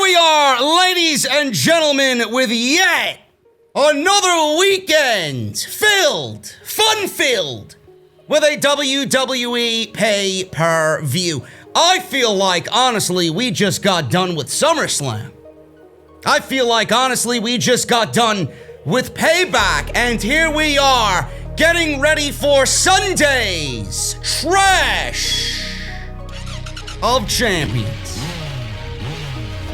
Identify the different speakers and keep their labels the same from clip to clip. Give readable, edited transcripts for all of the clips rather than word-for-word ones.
Speaker 1: we are, ladies and gentlemen, with yet another weekend fun-filled, with a WWE pay-per-view. I feel like, honestly, we just got done with SummerSlam. I feel like, honestly, we just got done with Payback, and here we are, getting ready for Sunday's Trash of Champions.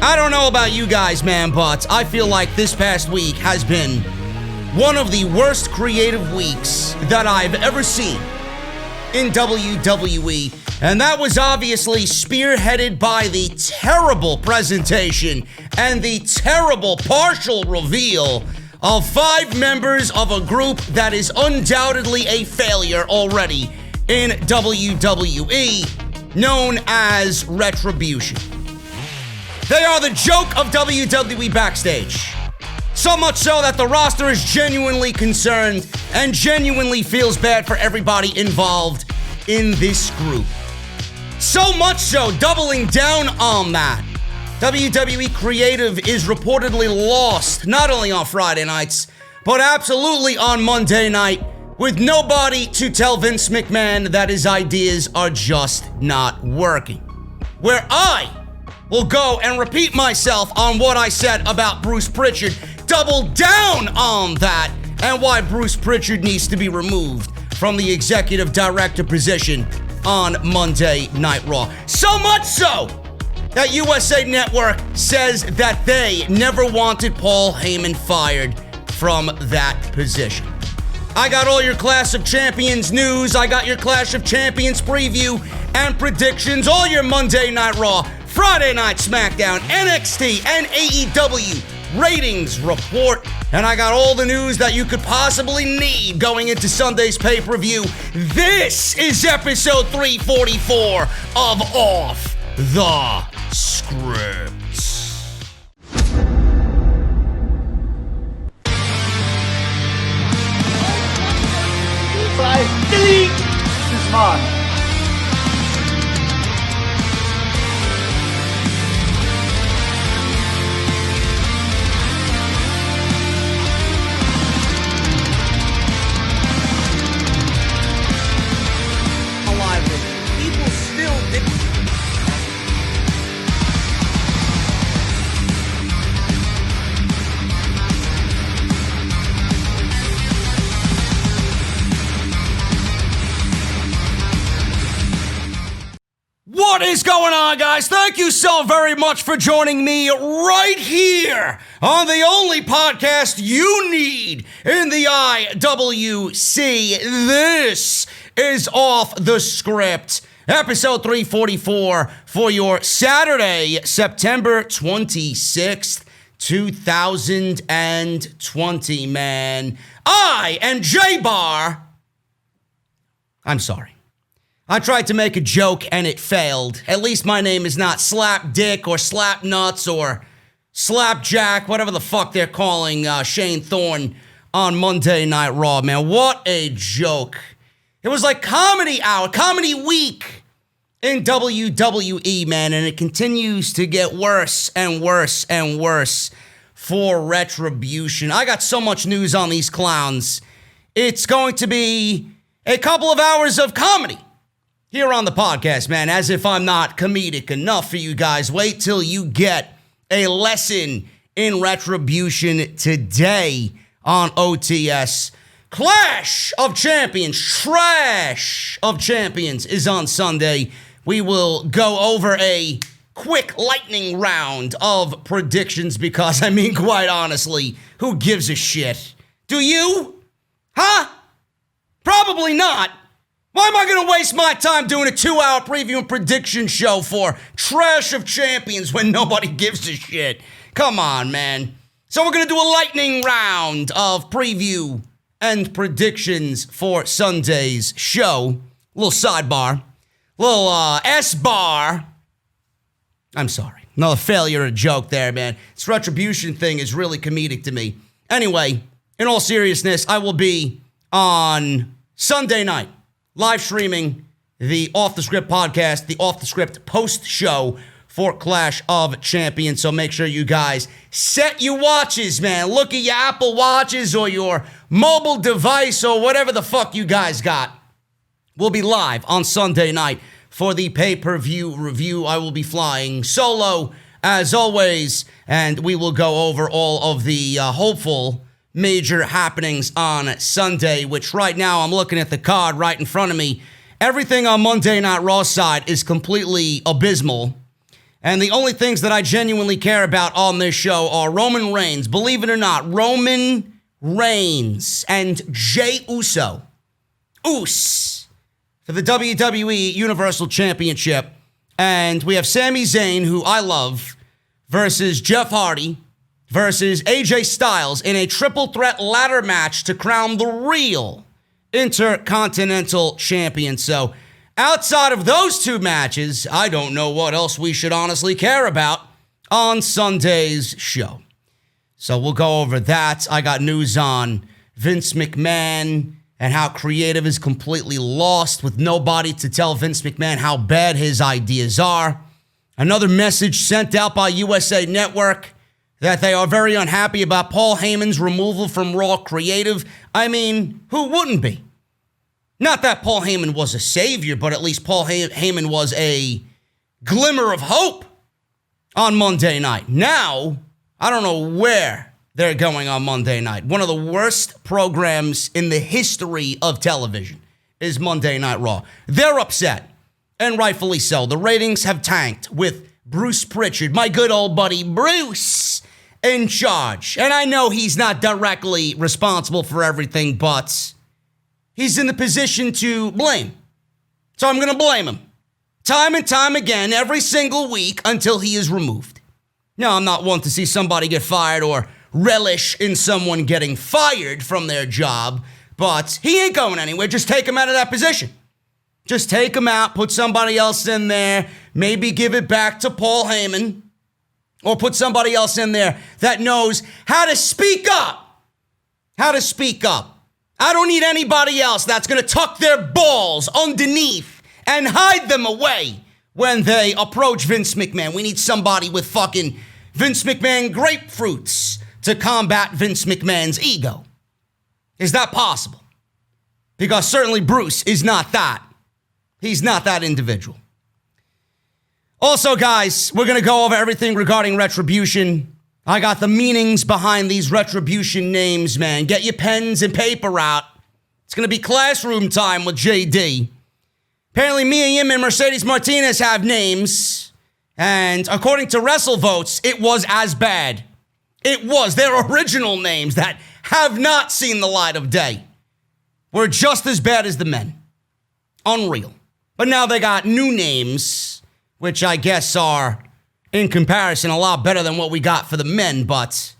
Speaker 1: I don't know about you guys, man, but I feel like this past week has been one of the worst creative weeks that I've ever seen in WWE, and that was obviously spearheaded by the terrible presentation and the terrible partial reveal of 5 members of a group that is undoubtedly a failure already in WWE, known as Retribution. They are the joke of WWE backstage. So much so that the roster is genuinely concerned and genuinely feels bad for everybody involved in this group. So much so, doubling down on that, WWE Creative is reportedly lost, not only on Friday nights, but absolutely on Monday night, with nobody to tell Vince McMahon that his ideas are just not working. Where I will go and repeat myself on what I said about Bruce Pritchard, double down on that, and why Bruce Pritchard needs to be removed from the executive director position on Monday Night Raw. So much so that USA Network says that they never wanted Paul Heyman fired from that position. I got all your Clash of Champions news, I got your Clash of Champions preview and predictions, all your Monday Night Raw, Friday Night SmackDown, NXT, and AEW ratings report. And I got all the news that you could possibly need going into Sunday's pay-per-view. This is episode 344 of Off the Script.
Speaker 2: 5, delete! This is mine.
Speaker 1: What is going on, guys? Thank you so very much for joining me right here on the only podcast you need in the IWC. This is Off the Script, episode 344 for your Saturday, September 26th, 2020, man. I am J-Bar. I'm sorry. I tried to make a joke and it failed. At least my name is not Slap Dick or Slap Nuts or Slapjack, whatever the fuck they're calling Shane Thorne on Monday Night Raw, man. What a joke. It was like comedy hour, comedy week in WWE, man, and it continues to get worse and worse and worse for Retribution. I got so much news on these clowns. It's going to be a couple of hours of comedy here on the podcast, man, as if I'm not comedic enough for you guys. Wait till you get a lesson in Retribution today on OTS. Clash of Champions, Trash of Champions is on Sunday. We will go over a quick lightning round of predictions because, I mean, quite honestly, who gives a shit? Do you? Huh? Probably not. Why am I going to waste my time doing a 2-hour preview and prediction show for Trash of Champions when nobody gives a shit? Come on, man. So we're going to do a lightning round of preview and predictions for Sunday's show. Little sidebar. Little S-bar. I'm sorry. Another failure of a joke there, man. This Retribution thing is really comedic to me. Anyway, in all seriousness, I will be on Sunday night live streaming the Off the Script podcast, the Off the Script post show for Clash of Champions. So make sure you guys set your watches, man. Look at your Apple Watches or your mobile device or whatever the fuck you guys got. We'll be live on Sunday night for the pay-per-view review. I will be flying solo, as always, and we will go over all of the hopeful major happenings on Sunday, which right now I'm looking at the card right in front of me. Everything on Monday Night Raw side is completely abysmal. And the only things that I genuinely care about on this show are Roman Reigns. Believe it or not, Roman Reigns and Jey Uso. For the WWE Universal Championship. And we have Sami Zayn, who I love, versus Jeff Hardy, versus AJ Styles in a triple threat ladder match to crown the real Intercontinental Champion. So outside of those two matches, I don't know what else we should honestly care about on Sunday's show. So we'll go over that. I got news on Vince McMahon and how creative is completely lost with nobody to tell Vince McMahon how bad his ideas are. Another message sent out by USA Network that they are very unhappy about Paul Heyman's removal from Raw Creative. I mean, who wouldn't be? Not that Paul Heyman was a savior, but at least Paul Heyman was a glimmer of hope on Monday night. Now, I don't know where they're going on Monday night. One of the worst programs in the history of television is Monday Night Raw. They're upset, and rightfully so. The ratings have tanked with Bruce Pritchard, my good old buddy Bruce, in charge. And I know he's not directly responsible for everything, but he's in the position to blame. So I'm going to blame him. Time and time again, every single week until he is removed. Now, I'm not one to see somebody get fired or relish in someone getting fired from their job, but he ain't going anywhere. Just take him out of that position. Just take him out, put somebody else in there, maybe give it back to Paul Heyman, or put somebody else in there that knows how to speak up. How to speak up. I don't need anybody else that's going to tuck their balls underneath and hide them away when they approach Vince McMahon. We need somebody with fucking Vince McMahon grapefruits to combat Vince McMahon's ego. Is that possible? Because certainly Bruce is not that. He's not that individual. Also, guys, we're going to go over everything regarding Retribution. I got the meanings behind these Retribution names, man. Get your pens and paper out. It's going to be classroom time with JD. Apparently, me and Mercedes Martinez have names. And according to WrestleVotes, it was as bad. It was. Their original names that have not seen the light of day were just as bad as the men. Unreal. But now they got new names, which I guess are, in comparison, a lot better than what we got for the men, but,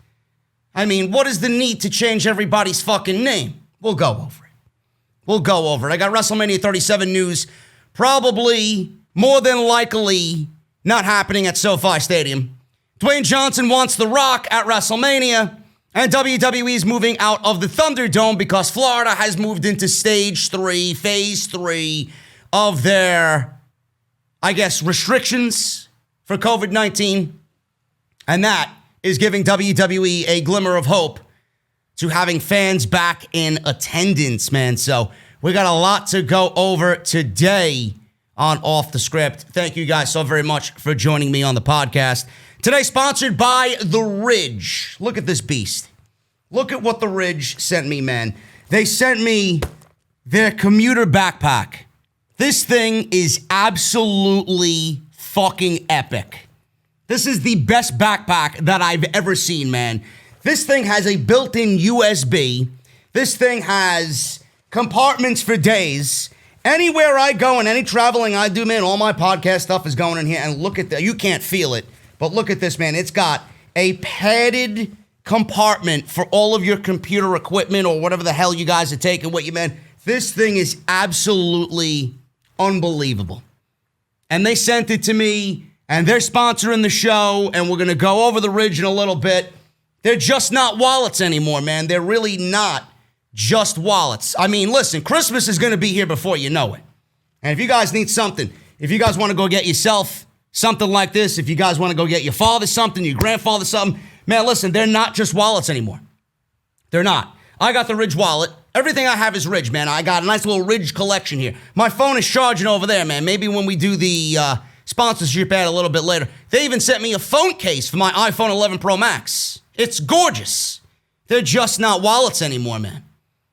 Speaker 1: I mean, what is the need to change everybody's fucking name? We'll go over it. I got WrestleMania 37 news, probably, more than likely, not happening at SoFi Stadium. Dwayne Johnson wants The Rock at WrestleMania, and WWE is moving out of the Thunderdome because Florida has moved into phase 3 of their, I guess, restrictions for COVID-19, and that is giving WWE a glimmer of hope to having fans back in attendance, man. So we got a lot to go over today on Off the Script. Thank you guys so very much for joining me on the podcast. Today, sponsored by The Ridge. Look at this beast. Look at what The Ridge sent me, man. They sent me their commuter backpack. This thing is absolutely fucking epic. This is the best backpack that I've ever seen, man. This thing has a built-in USB. This thing has compartments for days. Anywhere I go and any traveling I do, man, all my podcast stuff is going in here. And look at that. You can't feel it, but look at this, man. It's got a padded compartment for all of your computer equipment or whatever the hell you guys are taking with you, man. This thing is absolutely unbelievable. And they sent it to me, and they're sponsoring the show, and we're going to go over The Ridge in a little bit. They're just not wallets anymore, man. They're really not just wallets. I mean, listen, Christmas is going to be here before you know it. And if you guys need something, if you guys want to go get yourself something like this, if you guys want to go get your father something, your grandfather something, man, listen, they're not just wallets anymore. They're not. I got the Ridge wallet. Everything I have is Ridge, man. I got a nice little Ridge collection here. My phone is charging over there, man. Maybe when we do the sponsorship ad a little bit later. They even sent me a phone case for my iPhone 11 Pro Max. It's gorgeous. They're just not wallets anymore, man.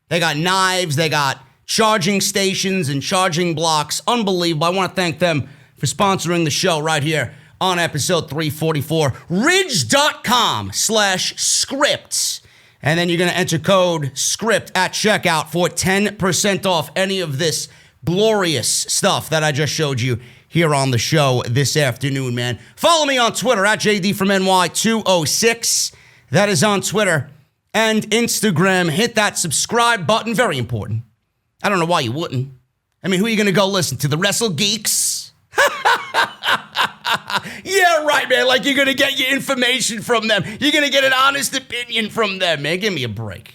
Speaker 1: They got knives. They got charging stations and charging blocks. Unbelievable. I want to thank them for sponsoring the show right here on episode 344. Ridge.com/scripts. And then you're going to enter code SCRIPT at checkout for 10% off any of this glorious stuff that I just showed you here on the show this afternoon, man. Follow me on Twitter at JD from NY206. That is on Twitter and Instagram. Hit that subscribe button. Very important. I don't know why you wouldn't. I mean, who are you going to go listen to? The Wrestle Geeks? Yeah, right, man. Like, you're going to get your information from them. You're going to get an honest opinion from them, man. Give me a break.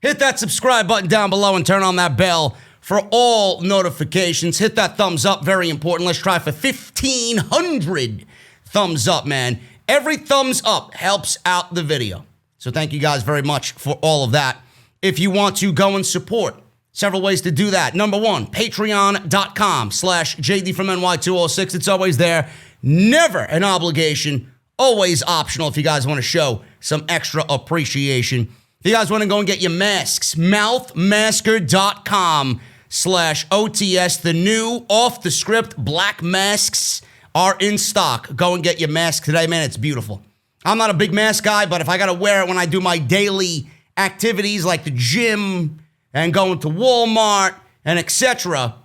Speaker 1: Hit that subscribe button down below and turn on that bell for all notifications. Hit that thumbs up. Very important. Let's try for 1,500 thumbs up, man. Every thumbs up helps out the video. So thank you guys very much for all of that. If you want to go and support, several ways to do that. Number one, patreon.com/JD from NY206. It's always there. Never an obligation. Always optional if you guys want to show some extra appreciation. If you guys want to go and get your masks, mouthmasker.com/OTS. The new off-the-script black masks are in stock. Go and get your mask today, man. It's beautiful. I'm not a big mask guy, but if I got to wear it when I do my daily activities like the gym and going to Walmart and etc.,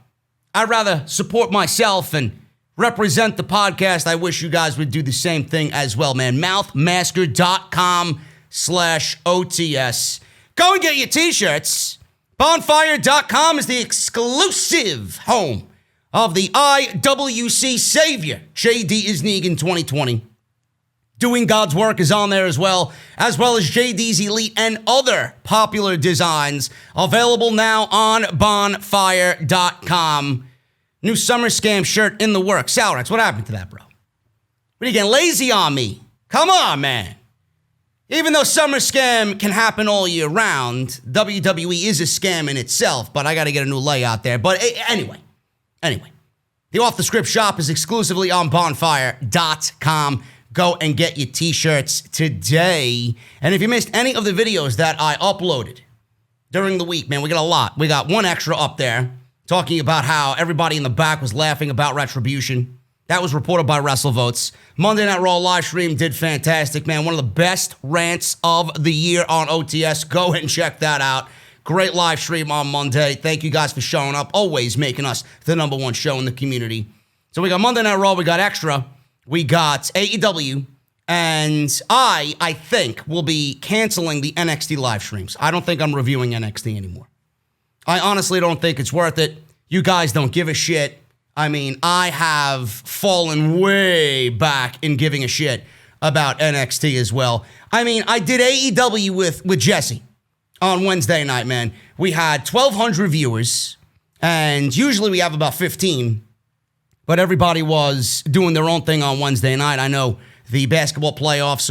Speaker 1: I'd rather support myself and represent the podcast. I wish you guys would do the same thing as well, man. Mouthmasker.com/OTS. Go and get your t-shirts. Bonfire.com is the exclusive home of the IWC Savior, JD Isnegan 2020. Doing God's Work is on there as well as JD's Elite and other popular designs available now on bonfire.com. New summer scam shirt in the works. Salrex, what happened to that, bro? What are you getting lazy on me? Come on, man. Even though summer scam can happen all year round, WWE is a scam in itself, but I got to get a new layout there. But anyway, the Off the Script shop is exclusively on bonfire.com. Go and get your t-shirts today. And if you missed any of the videos that I uploaded during the week, man, we got a lot. We got one extra up there talking about how everybody in the back was laughing about Retribution. That was reported by WrestleVotes. Monday Night Raw live stream did fantastic, man. One of the best rants of the year on OTS. Go ahead and check that out. Great live stream on Monday. Thank you guys for showing up. Always making us the number one show in the community. So we got Monday Night Raw. We got Extra. We got AEW. And I think will be canceling the NXT live streams. I don't think I'm reviewing NXT anymore. I honestly don't think it's worth it. You guys don't give a shit. I mean, I have fallen way back in giving a shit about NXT as well. I mean, I did AEW with Jesse on Wednesday night, man. We had 1,200 viewers, and usually we have about 15, but everybody was doing their own thing on Wednesday night. I know the basketball playoffs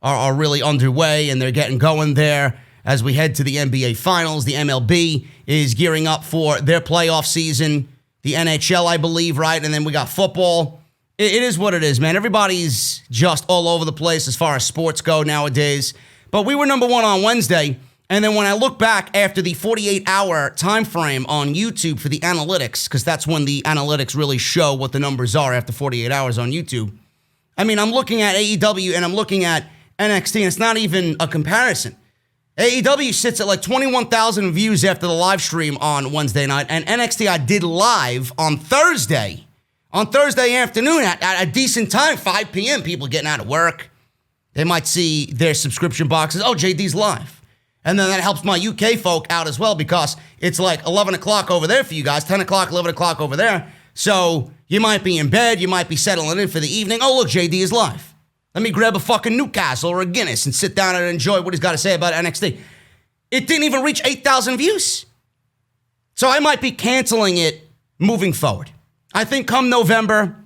Speaker 1: are really underway, and they're getting going there as we head to the NBA Finals. The MLB is gearing up for their playoff season. The NHL, I believe, right? And then we got football. It is what it is, man. Everybody's just all over the place as far as sports go nowadays. But we were number one on Wednesday. And then when I look back after the 48-hour time frame on YouTube for the analytics, because that's when the analytics really show what the numbers are after 48 hours on YouTube. I mean, I'm looking at AEW and I'm looking at NXT, and it's not even a comparison. AEW sits at like 21,000 views after the live stream on Wednesday night, and NXT I did live on Thursday afternoon at a decent time, 5 p.m. People getting out of work. They might see their subscription boxes. Oh, JD's live. And then that helps my UK folk out as well because it's like 11 o'clock over there for you guys, 10 o'clock, 11 o'clock over there. So you might be in bed, you might be settling in for the evening. Oh, look, JD is live. Let me grab a fucking Newcastle or a Guinness and sit down and enjoy what he's got to say about NXT. It didn't even reach 8,000 views. So I might be canceling it moving forward. I think come November,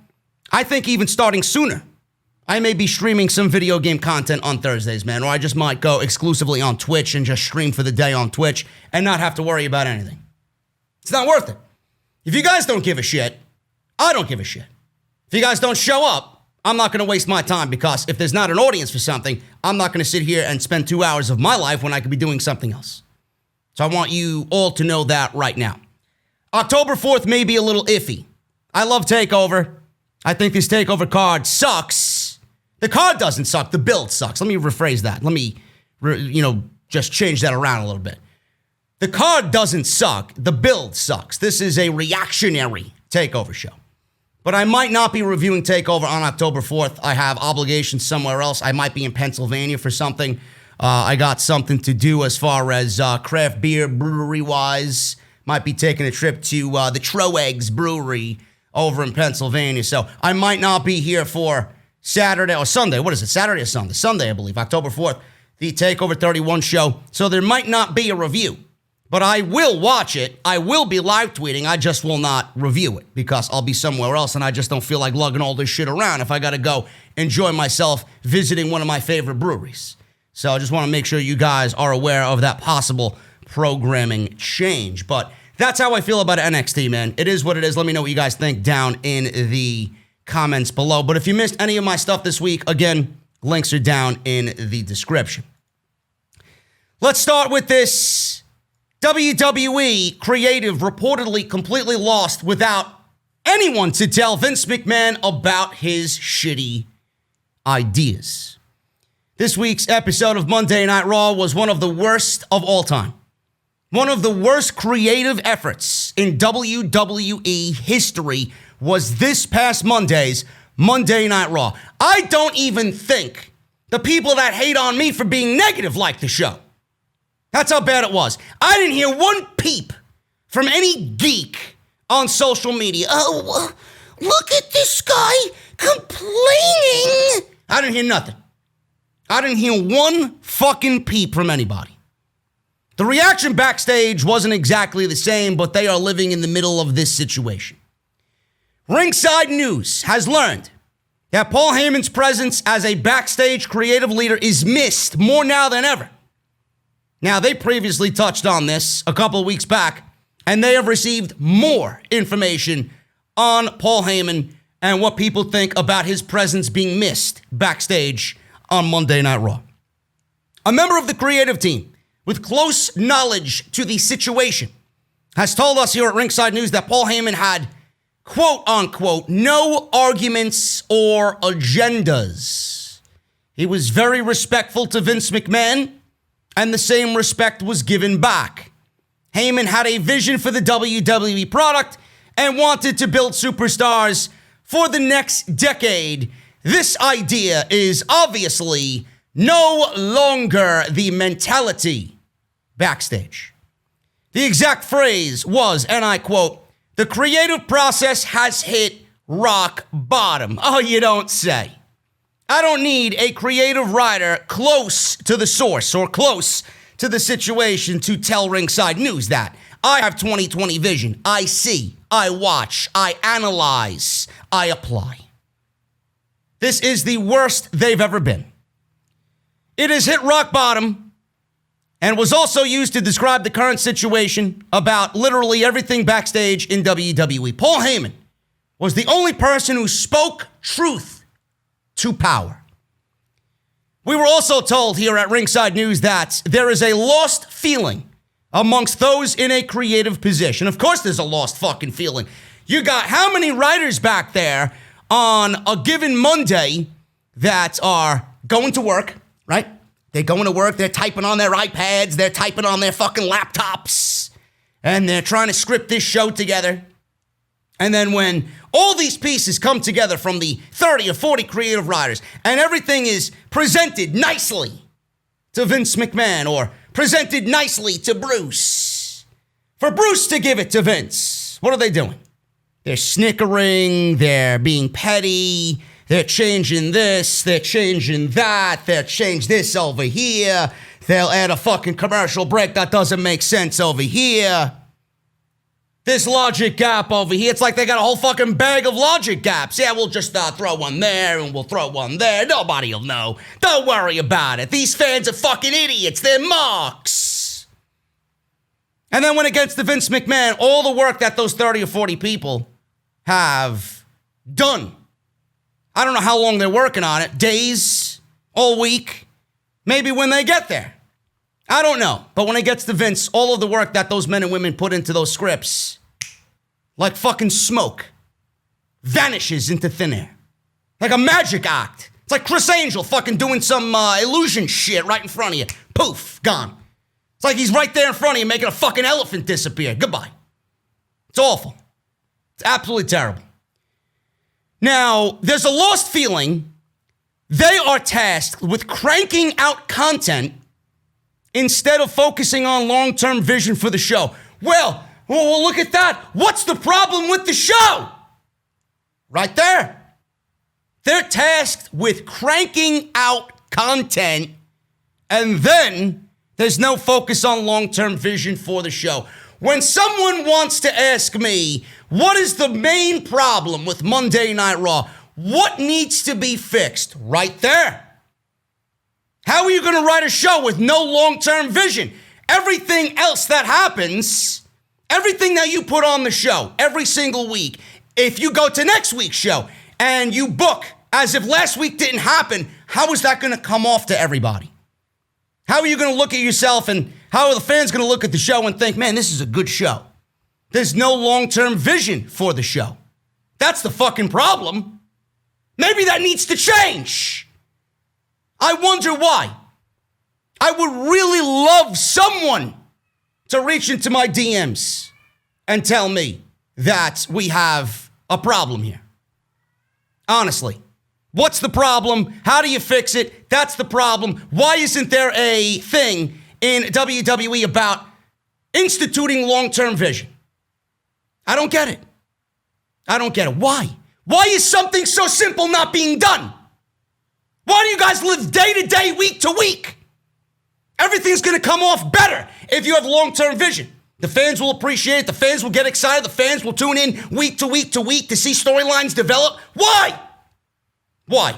Speaker 1: I think even starting sooner. I may be streaming some video game content on Thursdays, man, or I just might go exclusively on Twitch and just stream for the day on Twitch and not have to worry about anything. It's not worth it. If you guys don't give a shit, I don't give a shit. If you guys don't show up, I'm not going to waste my time, because if there's not an audience for something, I'm not going to sit here and spend 2 hours of my life when I could be doing something else. So I want you all to know that right now. October 4th may be a little iffy. I love TakeOver. I think this TakeOver card sucks. The card doesn't suck. The build sucks. Let me rephrase that. Let me, just change that around a little bit. The card doesn't suck. The build sucks. This is a reactionary TakeOver show. But I might not be reviewing TakeOver on October 4th. I have obligations somewhere else. I might be in Pennsylvania for something. I got something to do as far as craft beer brewery-wise. Might be taking a trip to the Troegs Brewery over in Pennsylvania. So I might not be here for Saturday or Sunday. What is it? Saturday or Sunday? Sunday, I believe. October 4th. The TakeOver 31 show. So there might not be a review. But I will watch it. I will be live tweeting. I just will not review it because I'll be somewhere else and I just don't feel like lugging all this shit around if I got to go enjoy myself visiting one of my favorite breweries. So I just want to make sure you guys are aware of that possible programming change. But that's how I feel about NXT, man. It is what it is. Let me know what you guys think down in the comments below. But if you missed any of my stuff this week, again, links are down in the description. Let's start with this. WWE Creative reportedly completely lost without anyone to tell Vince McMahon about his shitty ideas. This week's episode of Monday Night Raw was one of the worst of all time. One of the worst creative efforts in WWE history was this past Monday's Monday Night Raw. I don't even think the people that hate on me for being negative like the show. That's how bad it was. I didn't hear one peep from any geek on social media. Oh, look at this guy complaining. I didn't hear nothing. I didn't hear one fucking peep from anybody. The reaction backstage wasn't exactly the same, but they are living in the middle of this situation. Ringside News has learned that Paul Heyman's presence as a backstage creative leader is missed more now than ever. Now, they previously touched on this a couple of weeks back, and they have received more information on Paul Heyman and what people think about his presence being missed backstage on Monday Night Raw. A member of the creative team with close knowledge to the situation has told us here at Ringside News that Paul Heyman had, quote unquote, no arguments or agendas. He was very respectful to Vince McMahon, and the same respect was given back. Heyman had a vision for the WWE product and wanted to build superstars for the next decade. This idea is obviously no longer the mentality backstage. The exact phrase was, and I quote, "The creative process has hit rock bottom." Oh, you don't say. I don't need a creative writer close to the source or close to the situation to tell Ringside News that. I have 20/20 vision. I see, I watch, I analyze, I apply. This is the worst they've ever been. It has hit rock bottom and was also used to describe the current situation about literally everything backstage in WWE. Paul Heyman was the only person who spoke truth to power. We were also told here at Ringside News that there is a lost feeling amongst those in a creative position. Of course there's a lost fucking feeling. You got how many writers back there on a given Monday that are going to work, right? They're going to work, they're typing on their iPads, they're typing on their fucking laptops, and they're trying to script this show together. And then when all these pieces come together from the 30 or 40 creative writers and everything is presented nicely to Vince McMahon or presented nicely to Bruce, for Bruce to give it to Vince, what are they doing? They're snickering, they're being petty, they're changing this, they're changing that, they'll change this over here, they'll add a fucking commercial break that doesn't make sense over here. this logic gap over here. It's like they got a whole fucking bag of logic gaps. Yeah, we'll just throw one there and we'll throw one there. Nobody will know. Don't worry about it. These fans are fucking idiots. They're marks. And then when it gets to Vince McMahon, all the work that those 30 or 40 people have done. I don't know how long they're working on it. Days, all week, maybe when they get there. I don't know. But when it gets to Vince, all of the work that those men and women put into those scripts, like fucking smoke, vanishes into thin air. Like a magic act. It's like Chris Angel fucking doing some illusion shit right in front of you. Poof, gone. It's like he's right there in front of you making a fucking elephant disappear. Goodbye. It's awful. It's absolutely terrible. Now, there's a lost feeling. They are tasked with cranking out content instead of focusing on long-term vision for the show. Well, look at that. What's the problem with the show? Right there. They're tasked with cranking out content, and then there's no focus on long-term vision for the show. When someone wants to ask me, what is the main problem with Monday Night Raw? What needs to be fixed? Right there. How are you going to write a show with no long-term vision? Everything else that happens, everything that you put on the show every single week, if you go to next week's show and you book as if last week didn't happen, how is that going to come off to everybody? How are you going to look at yourself and how are the fans going to look at the show and think, man, this is a good show? There's no long-term vision for the show. That's the fucking problem. Maybe that needs to change. I wonder why. I would really love someone to reach into my DMs and tell me that we have a problem here. Honestly. What's the problem? How do you fix it? That's the problem. Why isn't there a thing in WWE about instituting long-term vision? I don't get it. I don't get it. Why? Why is something so simple not being done? Why do you guys live day to day, week to week? Everything's going to come off better if you have long-term vision. The fans will appreciate it. The fans will get excited. The fans will tune in week to week to week to see storylines develop. Why? Why?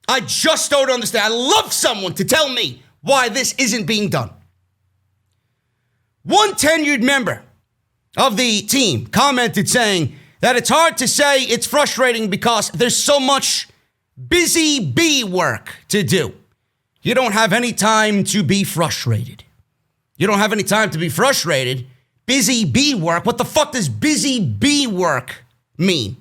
Speaker 1: I just don't understand. I love someone to tell me why this isn't being done. One tenured member of the team commented saying that it's hard to say it's frustrating because there's so much busy bee work to do. You don't have any time to be frustrated. You don't have any time to be frustrated. Busy bee work? What the fuck does busy bee work mean?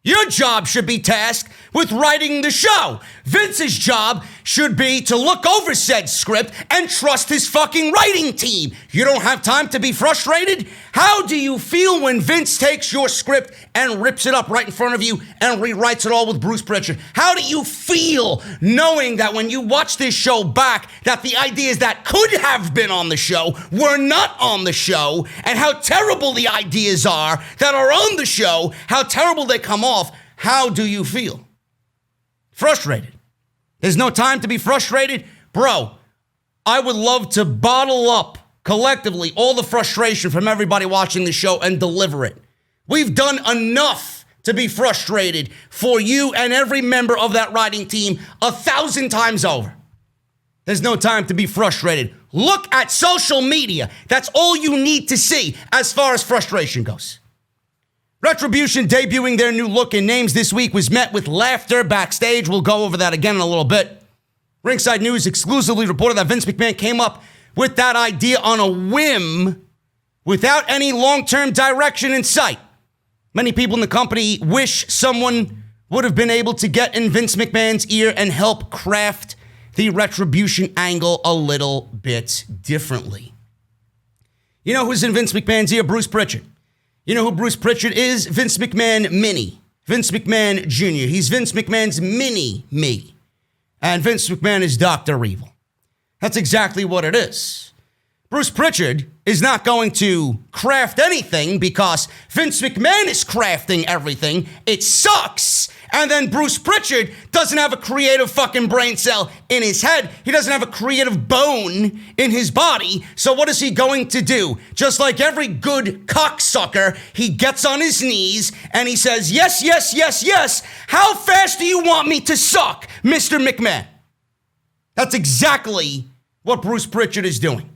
Speaker 1: Your job should be tasked with writing the show. Vince's job should be to look over said script and trust his fucking writing team. You don't have time to be frustrated? How do you feel when Vince takes your script and rips it up right in front of you and rewrites it all with Bruce Pritchard? How do you feel knowing that when you watch this show back, that the ideas that could have been on the show were not on the show, and how terrible the ideas are that are on the show, how terrible they come off? How do you feel? Frustrated. There's no time to be frustrated? Bro, I would love to bottle up collectively all the frustration from everybody watching the show and deliver it. We've done enough to be frustrated for you and every member of that writing team 1,000 times over. There's no time to be frustrated. Look at social media. That's all you need to see as far as frustration goes. Retribution debuting their new look and names this week was met with laughter backstage. We'll go over that again in a little bit. Ringside News exclusively reported that Vince McMahon came up with that idea on a whim without any long-term direction in sight. Many people in the company wish someone would have been able to get in Vince McMahon's ear and help craft the Retribution angle a little bit differently. You know who's in Vince McMahon's ear? Bruce Pritchard. You know who Bruce Pritchard is? Vince McMahon Mini. Vince McMahon Jr. He's Vince McMahon's mini-me. And Vince McMahon is Dr. Evil. That's exactly what it is. Bruce Pritchard is not going to craft anything because Vince McMahon is crafting everything. It sucks, And then Bruce Pritchard doesn't have a creative fucking brain cell in his head. He doesn't have a creative bone in his body. So what is he going to do? Just like every good cocksucker, he gets on his knees and he says, yes, yes, yes, yes. How fast do you want me to suck, Mr. McMahon? That's exactly what Bruce Pritchard is doing.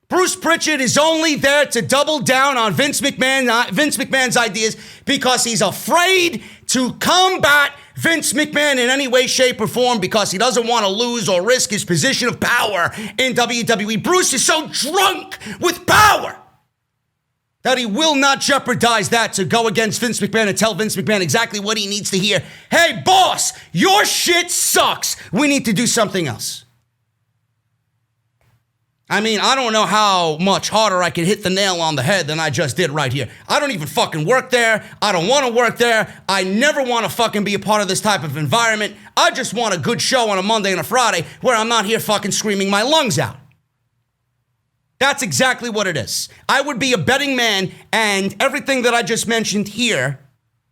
Speaker 1: Bruce Pritchard is only there to double down on Vince McMahon's ideas because he's afraid to combat Vince McMahon in any way, shape, or form because he doesn't want to lose or risk his position of power in WWE. Bruce is so drunk with power that he will not jeopardize that to go against Vince McMahon and tell Vince McMahon exactly what he needs to hear. Hey, boss, your shit sucks. We need to do something else. I mean, I don't know how much harder I can hit the nail on the head than I just did right here. I don't even fucking work there. I don't want to work there. I never want to fucking be a part of this type of environment. I just want a good show on a Monday and a Friday where I'm not here fucking screaming my lungs out. That's exactly what it is. I would be a betting man, and everything that I just mentioned here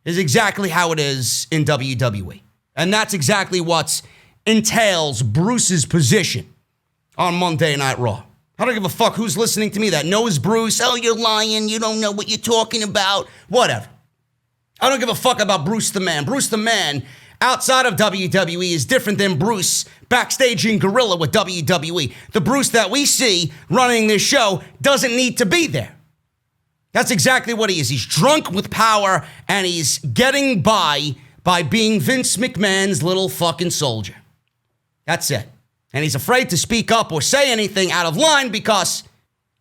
Speaker 1: is exactly how it is in WWE. And that's exactly what entails Bruce's position on Monday Night Raw. I don't give a fuck who's listening to me that knows Bruce. Oh, you're lying. You don't know what you're talking about. Whatever. I don't give a fuck about Bruce the Man. Bruce the Man outside of WWE is different than Bruce backstage in Gorilla with WWE. The Bruce that we see running this show doesn't need to be there. That's exactly what he is. He's drunk with power and he's getting by being Vince McMahon's little fucking soldier. That's it. And he's afraid to speak up or say anything out of line because,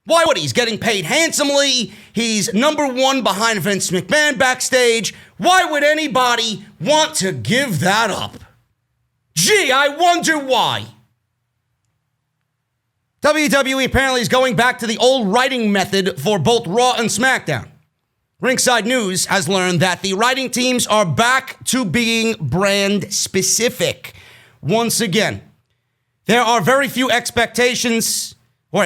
Speaker 1: why would he? He's getting paid handsomely. He's number one behind Vince McMahon backstage. Why would anybody want to give that up? Gee, I wonder why. WWE apparently is going back to the old writing method for both Raw and SmackDown. Ringside News has learned that the writing teams are back to being brand specific once again. There are very few exceptions, very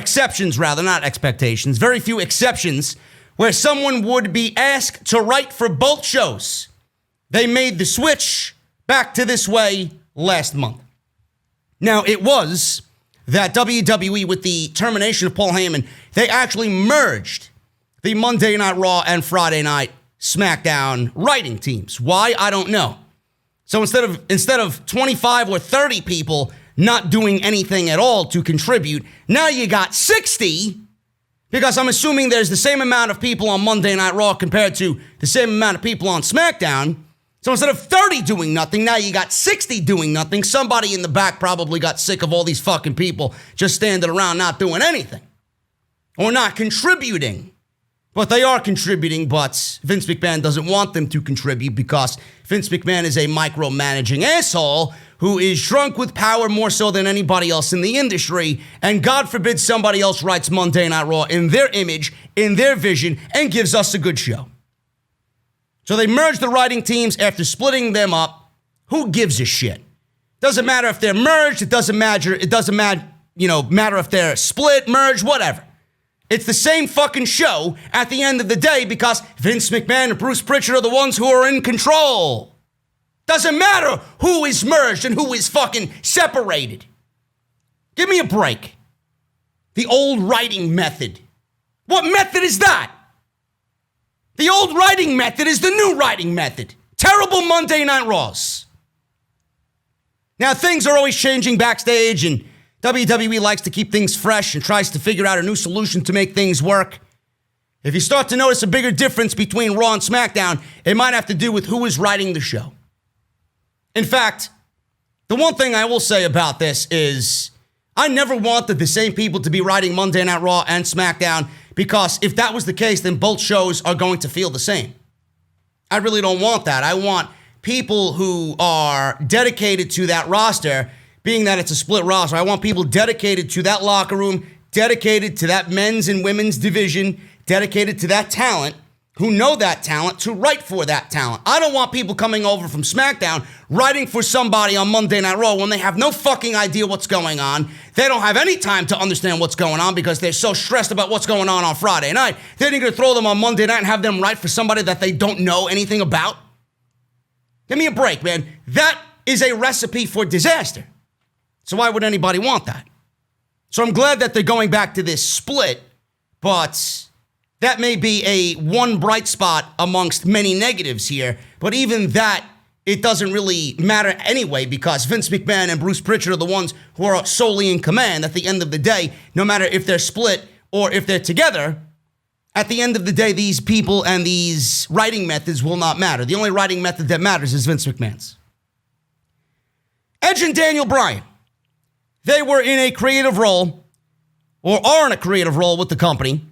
Speaker 1: few exceptions where someone would be asked to write for both shows. They made the switch back to this way last month. Now, it was that WWE, with the termination of Paul Heyman, they actually merged the Monday Night Raw and Friday Night SmackDown writing teams. Why? I don't know. So instead of 25 or 30 people not doing anything at all to contribute, now you got 60, because I'm assuming there's the same amount of people on Monday Night Raw compared to the same amount of people on SmackDown. So instead of 30 doing nothing, now you got 60 doing nothing. Somebody in the back probably got sick of all these fucking people just standing around not doing anything or not contributing. But they are contributing, but Vince McMahon doesn't want them to contribute because Vince McMahon is a micromanaging asshole who is drunk with power more so than anybody else in the industry. And God forbid somebody else writes Monday Night Raw in their image, in their vision, and gives us a good show. So they merged the writing teams after splitting them up. Who gives a shit? Doesn't matter if they're merged. It doesn't matter if they're split, merged, whatever. It's the same fucking show at the end of the day because Vince McMahon and Bruce Pritchard are the ones who are in control. Doesn't matter who is merged and who is fucking separated. Give me a break. The old writing method. What method is that? The old writing method is the new writing method. Terrible Monday Night Raws. Now, things are always changing backstage, and WWE likes to keep things fresh and tries to figure out a new solution to make things work. If you start to notice a bigger difference between Raw and SmackDown, it might have to do with who is writing the show. In fact, the one thing I will say about this is I never wanted the same people to be writing Monday Night Raw and SmackDown, because if that was the case, then both shows are going to feel the same. I really don't want that. I want people who are dedicated to that roster, being that it's a split roster. I want people dedicated to that locker room, dedicated to that men's and women's division, dedicated to that talent, who know that talent, to write for that talent. I don't want people coming over from SmackDown writing for somebody on Monday Night Raw when they have no fucking idea what's going on. They don't have any time to understand what's going on because they're so stressed about what's going on Friday night. Then you're going to throw them on Monday night and have them write for somebody that they don't know anything about. Give me a break, man. That is a recipe for disaster. So why would anybody want that? So I'm glad that they're going back to this split, but that may be a one bright spot amongst many negatives here. But even that, it doesn't really matter anyway, because Vince McMahon and Bruce Pritchard are the ones who are solely in command. At the end of the day, no matter if they're split or if they're together, at the end of the day, these people and these writing methods will not matter. The only writing method that matters is Vince McMahon's. Edge and Daniel Bryan, they were in a creative role, or are in a creative role with the company,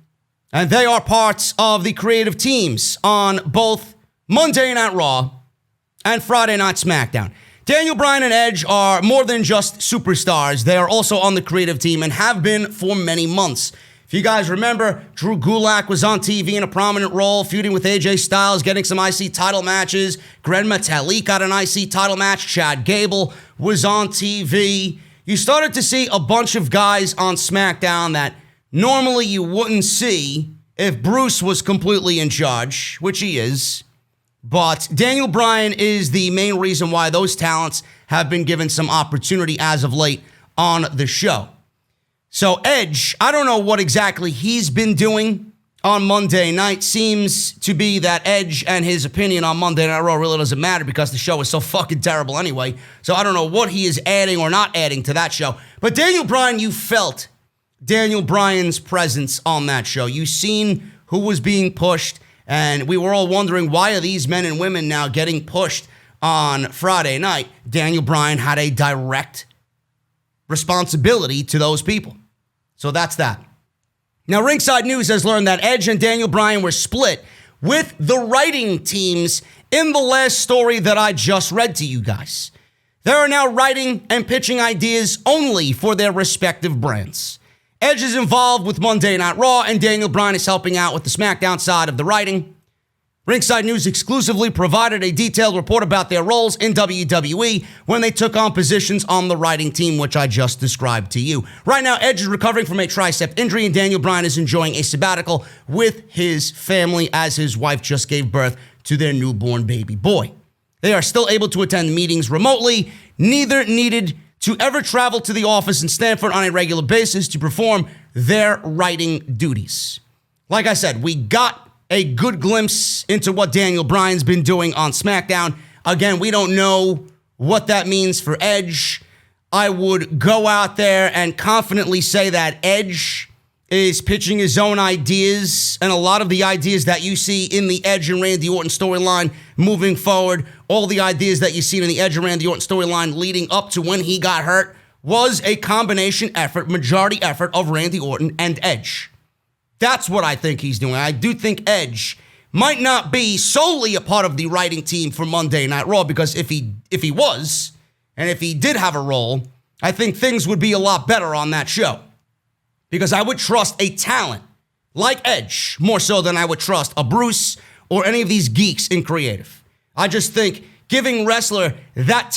Speaker 1: and they are parts of the creative teams on both Monday Night Raw and Friday Night SmackDown. Daniel Bryan and Edge are more than just superstars. They are also on the creative team and have been for many months. If you guys remember, Drew Gulak was on TV in a prominent role, feuding with AJ Styles, getting some IC title matches. Gren Metalik got an IC title match. Chad Gable was on TV. You started to see a bunch of guys on SmackDown that normally you wouldn't see if Bruce was completely in charge, which he is. But Daniel Bryan is the main reason why those talents have been given some opportunity as of late on the show. So Edge, I don't know what exactly he's been doing on Monday night. Seems to be that Edge and his opinion on Monday Night Raw really doesn't matter because the show is so fucking terrible anyway. So I don't know what he is adding or not adding to that show. But Daniel Bryan, you felt Daniel Bryan's presence on that show. You seen who was being pushed, and we were all wondering, why are these men and women now getting pushed on Friday night? Daniel Bryan had a direct responsibility to those people. So that's that. Now, Ringside News has learned that Edge and Daniel Bryan were split with the writing teams in the last story that I just read to you guys. They are now writing and pitching ideas only for their respective brands. Edge is involved with Monday Night Raw, and Daniel Bryan is helping out with the SmackDown side of the writing. Ringside News exclusively provided a detailed report about their roles in WWE when they took on positions on the writing team, which I just described to you. Right now, Edge is recovering from a tricep injury, and Daniel Bryan is enjoying a sabbatical with his family as his wife just gave birth to their newborn baby boy. They are still able to attend meetings remotely. Neither needed to ever travel to the office in Stamford on a regular basis to perform their writing duties. Like I said, we got a good glimpse into what Daniel Bryan's been doing on SmackDown. Again, we don't know what that means for Edge. I would go out there and confidently say that Edge is pitching his own ideas, and a lot of the ideas that you see in the Edge and Randy Orton storyline moving forward, all the ideas that you see in the Edge and Randy Orton storyline leading up to when he got hurt, was a combination effort, majority effort of Randy Orton and Edge. That's what I think he's doing. I do think Edge might not be solely a part of the writing team for Monday Night Raw, because if he was, and if he did have a role, I think things would be a lot better on that show. Because I would trust a talent like Edge more so than I would trust a Bruce or any of these geeks in creative. I just think giving a wrestler that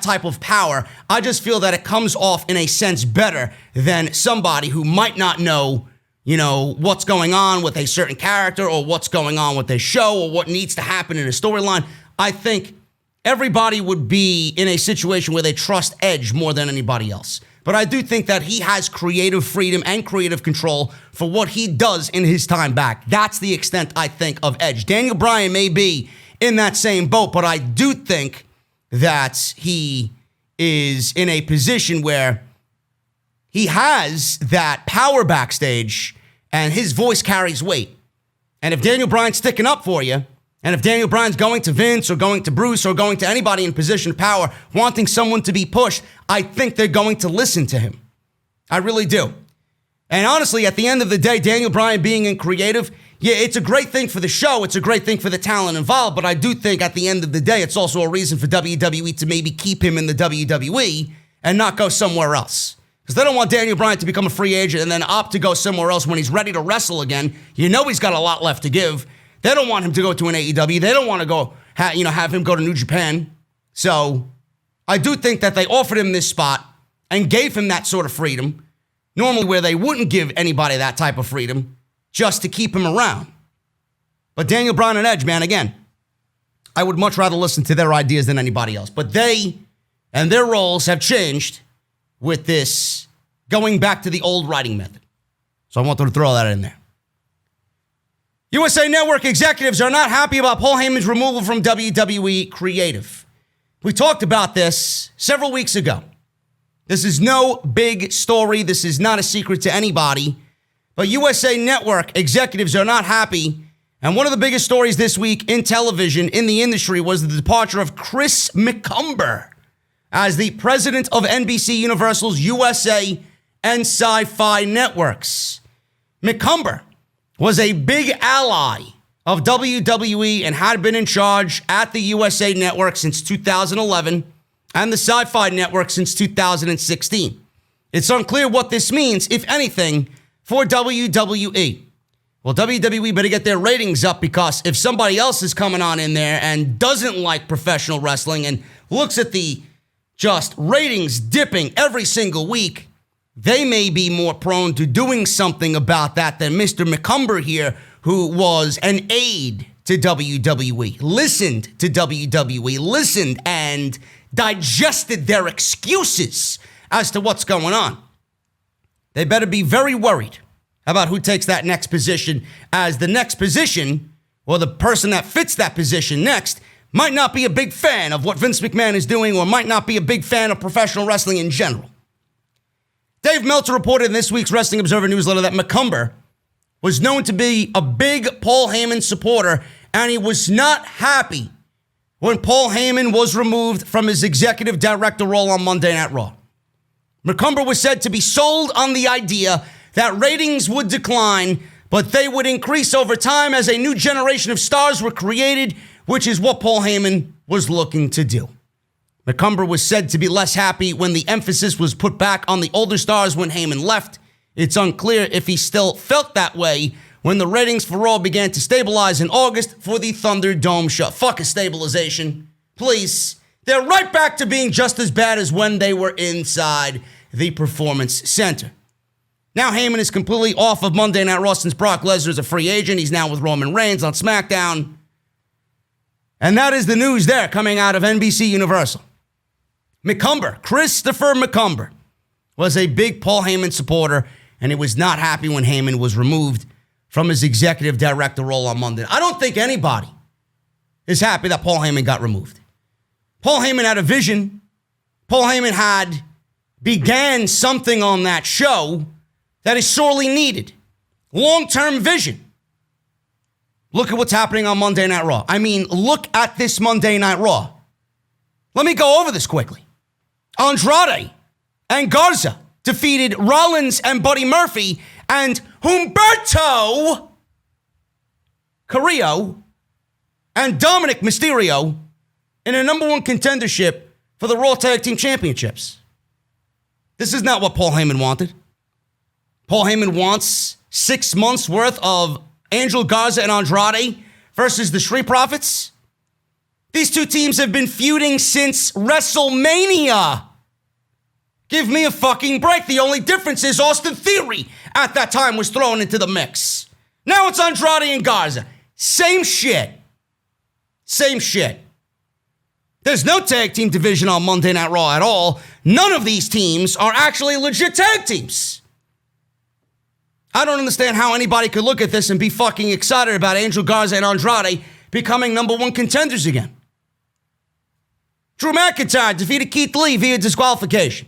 Speaker 1: type of power, I just feel that it comes off in a sense better than somebody who might not know, what's going on with a certain character or what's going on with a show or what needs to happen in a storyline. I think everybody would be in a situation where they trust Edge more than anybody else. But I do think that he has creative freedom and creative control for what he does in his time back. That's the extent, I think, of Edge. Daniel Bryan may be in that same boat, but I do think that he is in a position where he has that power backstage and his voice carries weight. And if Daniel Bryan's sticking up for you, and if Daniel Bryan's going to Vince or going to Bruce or going to anybody in position of power, wanting someone to be pushed, I think they're going to listen to him. I really do. And honestly, at the end of the day, Daniel Bryan being in creative, yeah, it's a great thing for the show. It's a great thing for the talent involved. But I do think at the end of the day, it's also a reason for WWE to maybe keep him in the WWE and not go somewhere else. Because they don't want Daniel Bryan to become a free agent and then opt to go somewhere else when he's ready to wrestle again. He's got a lot left to give. They don't want him to go to an AEW. They don't want to go, have him go to New Japan. So I do think that they offered him this spot and gave him that sort of freedom, normally where they wouldn't give anybody that type of freedom, just to keep him around. But Daniel Bryan and Edge, man, again, I would much rather listen to their ideas than anybody else. But they and their roles have changed with this going back to the old writing method. So I wanted to throw that in there. USA Network executives are not happy about Paul Heyman's removal from WWE Creative. We talked about this several weeks ago. This is no big story. This is not a secret to anybody. But USA Network executives are not happy. And one of the biggest stories this week in television, in the industry, was the departure of Chris McCumber as the president of NBC Universal's USA and SoFi Networks. McCumber was a big ally of WWE and had been in charge at the USA Network since 2011 and the SoFi Network since 2016. It's unclear what this means, if anything, for WWE. Well, WWE better get their ratings up, because if somebody else is coming on in there and doesn't like professional wrestling and looks at the just ratings dipping every single week, they may be more prone to doing something about that than Mr. McCumber here, who was an aide to WWE, listened to WWE, listened and digested their excuses as to what's going on. They better be very worried about who takes that next position, as the next position, or the person that fits that position next, might not be a big fan of what Vince McMahon is doing, or might not be a big fan of professional wrestling in general. Dave Meltzer reported in this week's Wrestling Observer newsletter that McCumber was known to be a big Paul Heyman supporter, and he was not happy when Paul Heyman was removed from his executive director role on Monday Night Raw. McCumber was said to be sold on the idea that ratings would decline, but they would increase over time as a new generation of stars were created, which is what Paul Heyman was looking to do. McCumber was said to be less happy when the emphasis was put back on the older stars when Heyman left. It's unclear if he still felt that way when the ratings for Raw began to stabilize in August for the Thunderdome show. Fuck a stabilization, please. They're right back to being just as bad as when they were inside the Performance Center. Now Heyman is completely off of Monday Night Raw since Brock Lesnar is a free agent. He's now with Roman Reigns on SmackDown. And that is the news there coming out of NBC Universal. McCumber, Christopher McCumber, was a big Paul Heyman supporter, and he was not happy when Heyman was removed from his executive director role on Monday. I don't think anybody is happy that Paul Heyman got removed. Paul Heyman had a vision. Paul Heyman began something on that show that is sorely needed. Long-term vision. Look at what's happening on Monday Night Raw. I mean, look at this Monday Night Raw. Let me go over this quickly. Andrade and Garza defeated Rollins and Buddy Murphy and Humberto Carrillo and Dominic Mysterio in a number one contendership for the Raw Tag Team Championships. This is not what Paul Heyman wanted. Paul Heyman wants 6 months worth of Angel Garza and Andrade versus the Street Profits. These two teams have been feuding since WrestleMania. Give me a fucking break. The only difference is Austin Theory at that time was thrown into the mix. Now it's Andrade and Garza. Same shit. Same shit. There's no tag team division on Monday Night Raw at all. None of these teams are actually legit tag teams. I don't understand how anybody could look at this and be fucking excited about Angel Garza and Andrade becoming number one contenders again. Drew McIntyre defeated Keith Lee via disqualification.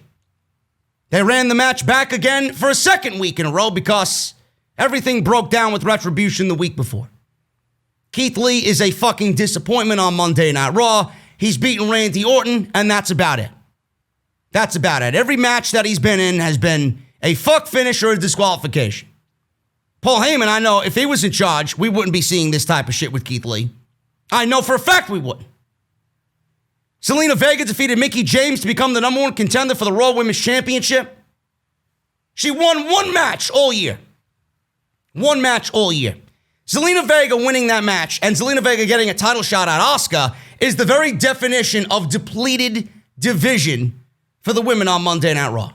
Speaker 1: They ran the match back again for a second week in a row because everything broke down with Retribution the week before. Keith Lee is a fucking disappointment on Monday Night Raw. He's beaten Randy Orton, and that's about it. That's about it. Every match that he's been in has been a fuck finish or a disqualification. Paul Heyman, I know if he was in charge, we wouldn't be seeing this type of shit with Keith Lee. I know for a fact we wouldn't. Selena Vega defeated Mickie James to become the number one contender for the Raw Women's Championship. She won one match all year. One match all year. Zelina Vega winning that match and Zelina Vega getting a title shot at Asuka is the very definition of depleted division for the women on Monday Night Raw.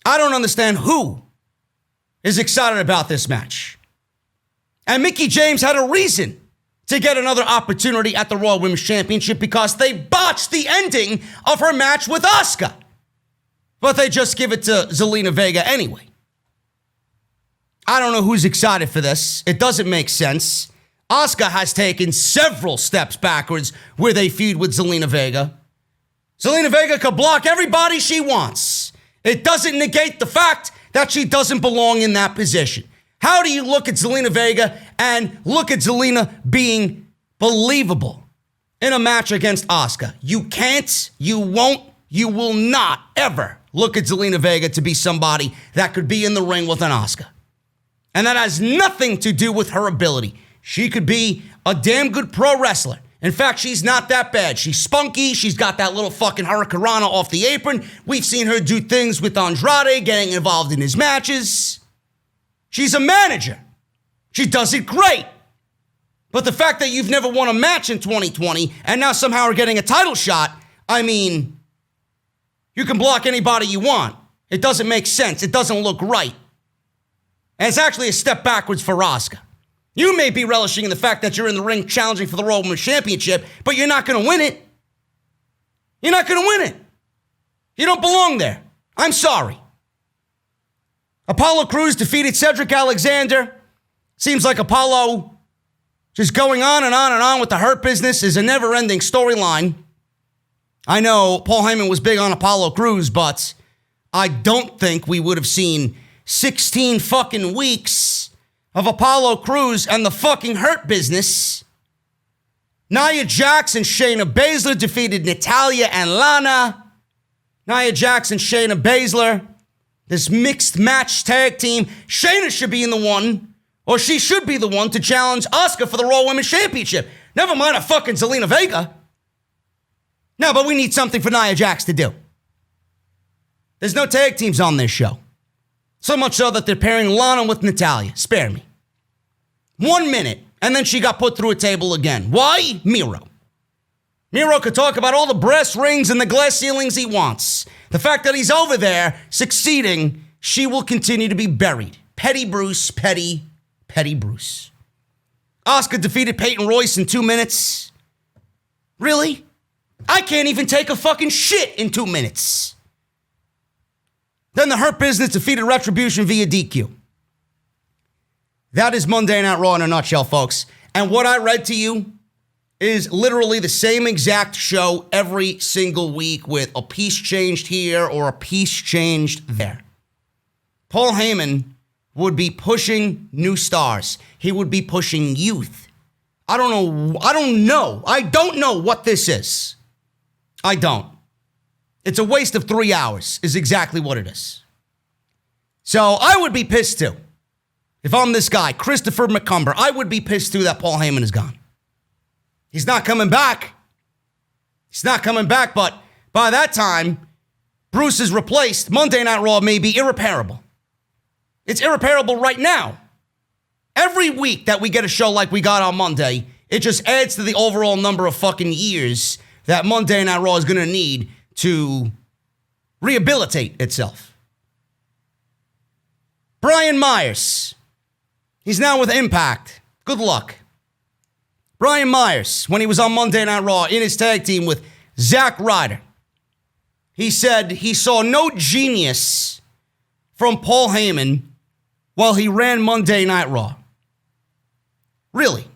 Speaker 1: I don't understand who is excited about this match. And Mickie James had a reason to get another opportunity at the Raw Women's Championship because they botched the ending of her match with Asuka. But they just give it to Zelina Vega anyway. I don't know who's excited for this. It doesn't make sense. Asuka has taken several steps backwards with a feud with Zelina Vega. Zelina Vega could block everybody she wants. It doesn't negate the fact that she doesn't belong in that position. How do you look at Zelina Vega and look at Zelina being believable in a match against Asuka? You can't, you won't, you will not ever look at Zelina Vega to be somebody that could be in the ring with an Asuka. And that has nothing to do with her ability. She could be a damn good pro wrestler. In fact, she's not that bad. She's spunky. She's got that little fucking hurricanrana off the apron. We've seen her do things with Andrade, getting involved in his matches. She's a manager. She does it great. But the fact that you've never won a match in 2020 and now somehow are getting a title shot, I mean, you can block anybody you want. It doesn't make sense. It doesn't look right. And it's actually a step backwards for Asuka. You may be relishing in the fact that you're in the ring challenging for the Raw Women's Championship, but you're not going to win it. You're not going to win it. You don't belong there. I'm sorry. Apollo Crews defeated Cedric Alexander. Seems like Apollo just going on and on and on with the Hurt Business is a never-ending storyline. I know Paul Heyman was big on Apollo Crews, but I don't think we would have seen 16 fucking weeks of Apollo Crews and the fucking Hurt Business. Nia Jax and Shayna Baszler defeated Natalya and Lana. Nia Jax and Shayna Baszler, this mixed match tag team. Shayna should be in the one, or she should be the one to challenge Asuka for the Raw Women's Championship. Never mind a fucking Zelina Vega. No, but we need something for Nia Jax to do. There's no tag teams on this show. So much so that they're pairing Lana with Natalya. Spare me. 1 minute, and then she got put through a table again. Why? Miro. Miro could talk about all the brass rings and the glass ceilings he wants. The fact that he's over there succeeding, she will continue to be buried. Petty Bruce, petty Bruce. Asuka defeated Peyton Royce in 2 minutes. Really? I can't even take a fucking shit in 2 minutes. Then the Hurt Business defeated Retribution via DQ. That is Monday Night Raw in a nutshell, folks. And what I read to you is literally the same exact show every single week with a piece changed here or a piece changed there. Paul Heyman would be pushing new stars. He would be pushing youth. I don't know what this is. I don't. It's a waste of 3 hours is exactly what it is. So I would be pissed too. If I'm this guy, Christopher McCumber, I would be pissed too that Paul Heyman is gone. He's not coming back. He's not coming back, but by that time, Bruce is replaced. Monday Night Raw may be irreparable. It's irreparable right now. Every week that we get a show like we got on Monday, it just adds to the overall number of fucking years that Monday Night Raw is going to need to rehabilitate itself. Brian Myers. He's now with Impact. Good luck. Brian Myers, when he was on Monday Night Raw in his tag team with Zack Ryder, he said he saw no genius from Paul Heyman while he ran Monday Night Raw. Really?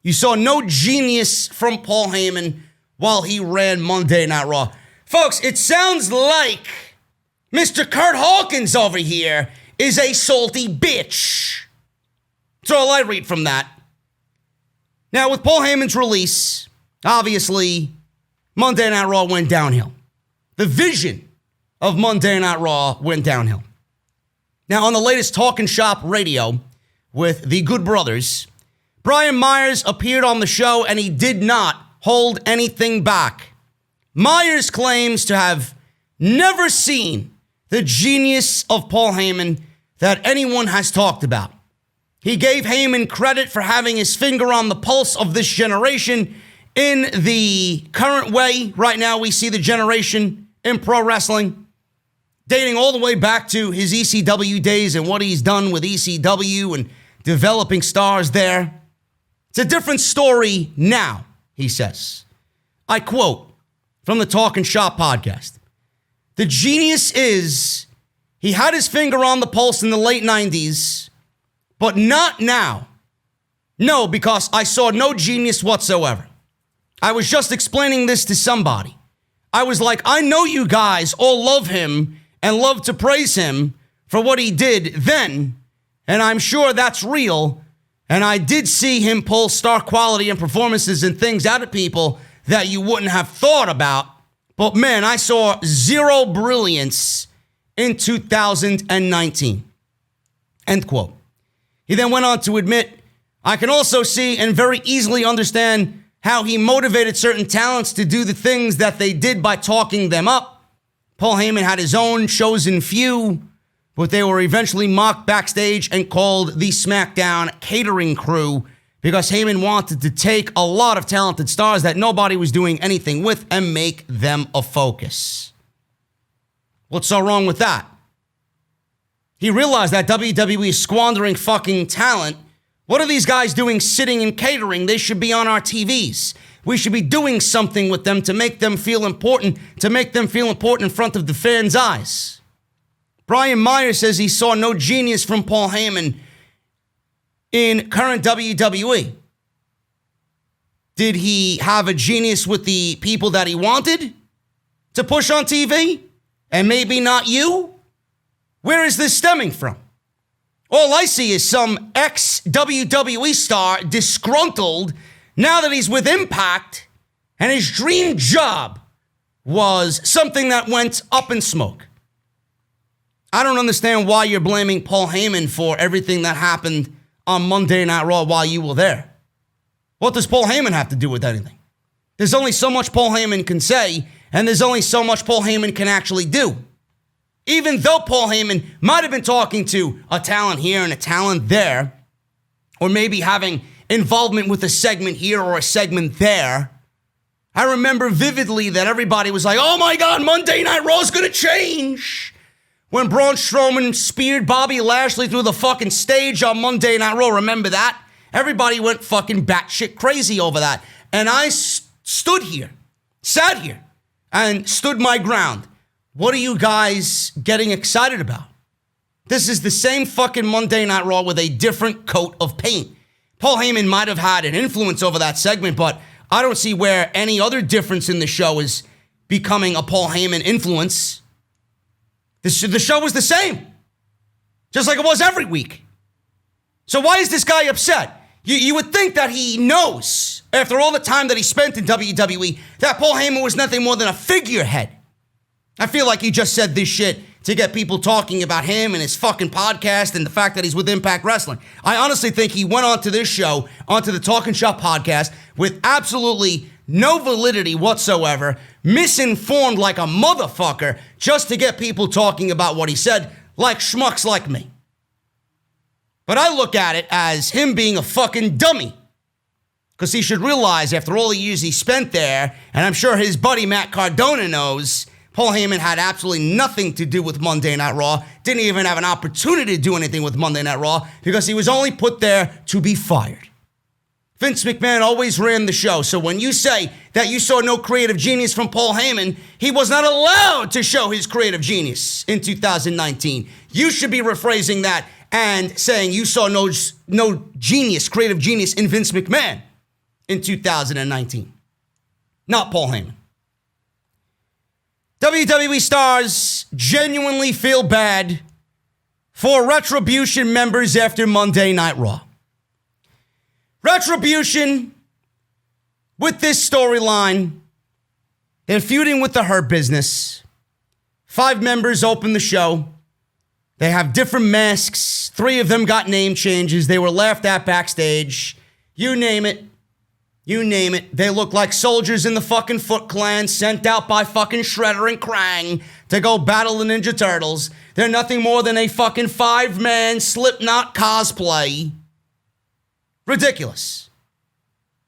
Speaker 1: You saw no genius from Paul Heyman while he ran Monday Night Raw. Folks, it sounds like Mr. Kurt Hawkins over here is a salty bitch. That's all I read from that. Now, with Paul Heyman's release, obviously, Monday Night Raw went downhill. The vision of Monday Night Raw went downhill. Now, on the latest Talkin' Shop radio with the Good Brothers, Brian Myers appeared on the show and he did not hold anything back. Myers claims to have never seen the genius of Paul Heyman that anyone has talked about. He gave Heyman credit for having his finger on the pulse of this generation in the current way. Right now, we see the generation in pro wrestling, dating all the way back to his ECW days and what he's done with ECW and developing stars there. It's a different story now, he says. I quote from the Talkin' Shop podcast. The genius is he had his finger on the pulse in the late 90s, but not now. No, because I saw no genius whatsoever. I was just explaining this to somebody. I was like, I know you guys all love him and love to praise him for what he did then, and I'm sure that's real. And I did see him pull star quality and performances and things out of people that you wouldn't have thought about. But man, I saw zero brilliance in 2019. End quote. He then went on to admit, I can also see and very easily understand how he motivated certain talents to do the things that they did by talking them up. Paul Heyman had his own chosen few, but they were eventually mocked backstage and called the SmackDown catering crew because Heyman wanted to take a lot of talented stars that nobody was doing anything with and make them a focus. What's so wrong with that? He realized that WWE is squandering fucking talent. What are these guys doing sitting and catering? They should be on our TVs. We should be doing something with them to make them feel important, in front of the fans' eyes. Brian Myers says he saw no genius from Paul Heyman in current WWE. Did he have a genius with the people that he wanted to push on TV? And maybe not you? Where is this stemming from? All I see is some ex-WWE star disgruntled now that he's with Impact and his dream job was something that went up in smoke. I don't understand why you're blaming Paul Heyman for everything that happened on Monday Night Raw while you were there. What does Paul Heyman have to do with anything? There's only so much Paul Heyman can say, and there's only so much Paul Heyman can actually do. Even though Paul Heyman might have been talking to a talent here and a talent there, or maybe having involvement with a segment here or a segment there, I remember vividly that everybody was like, oh my God, Monday Night Raw is going to change. When Braun Strowman speared Bobby Lashley through the fucking stage on Monday Night Raw, remember that? Everybody went fucking batshit crazy over that. And I sat here, and stood my ground. What are you guys getting excited about? This is the same fucking Monday Night Raw with a different coat of paint. Paul Heyman might have had an influence over that segment, but I don't see where any other difference in the show is becoming a Paul Heyman influence. The show was the same, just like it was every week. So why is this guy upset? You would think that he knows, after all the time that he spent in WWE, that Paul Heyman was nothing more than a figurehead. I feel like he just said this shit to get people talking about him and his fucking podcast and the fact that he's with Impact Wrestling. I honestly think he went onto this show, onto the Talkin' Shop podcast, with absolutely no validity whatsoever, misinformed like a motherfucker, just to get people talking about what he said, like schmucks like me. But I look at it as him being a fucking dummy. Because he should realize after all the years he spent there, and I'm sure his buddy Matt Cardona knows, Paul Heyman had absolutely nothing to do with Monday Night Raw, didn't even have an opportunity to do anything with Monday Night Raw, because he was only put there to be fired. Vince McMahon always ran the show, so when you say that you saw no creative genius from Paul Heyman, he was not allowed to show his creative genius in 2019. You should be rephrasing that and saying you saw no genius, creative genius in Vince McMahon in 2019. Not Paul Heyman. WWE stars genuinely feel bad for Retribution members after Monday Night Raw. Retribution, with this storyline, they're feuding with the Hurt Business. 5 members open the show. They have different masks. 3 of them got name changes. They were laughed at backstage. You name it. You name it. They look like soldiers in the fucking Foot Clan sent out by fucking Shredder and Krang to go battle the Ninja Turtles. They're nothing more than a fucking 5-man Slipknot cosplay. Ridiculous.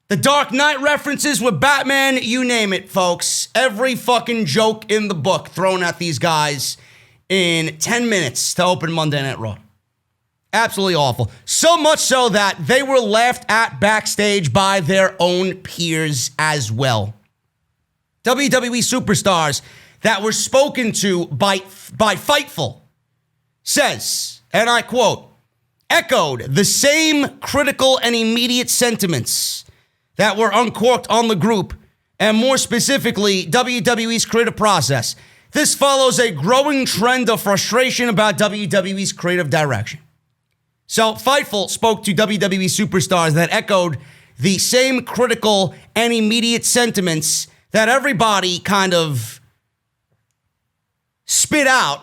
Speaker 1: The Dark Knight references with Batman, you name it, folks. Every fucking joke in the book thrown at these guys in 10 minutes to open Monday Night Raw. Absolutely awful. So much so that they were laughed at backstage by their own peers as well. WWE Superstars that were spoken to by Fightful says, and I quote, echoed the same critical and immediate sentiments that were uncorked on the group, and more specifically, WWE's creative process. This follows a growing trend of frustration about WWE's creative direction. So Fightful spoke to WWE Superstars that echoed the same critical and immediate sentiments that everybody kind of spit out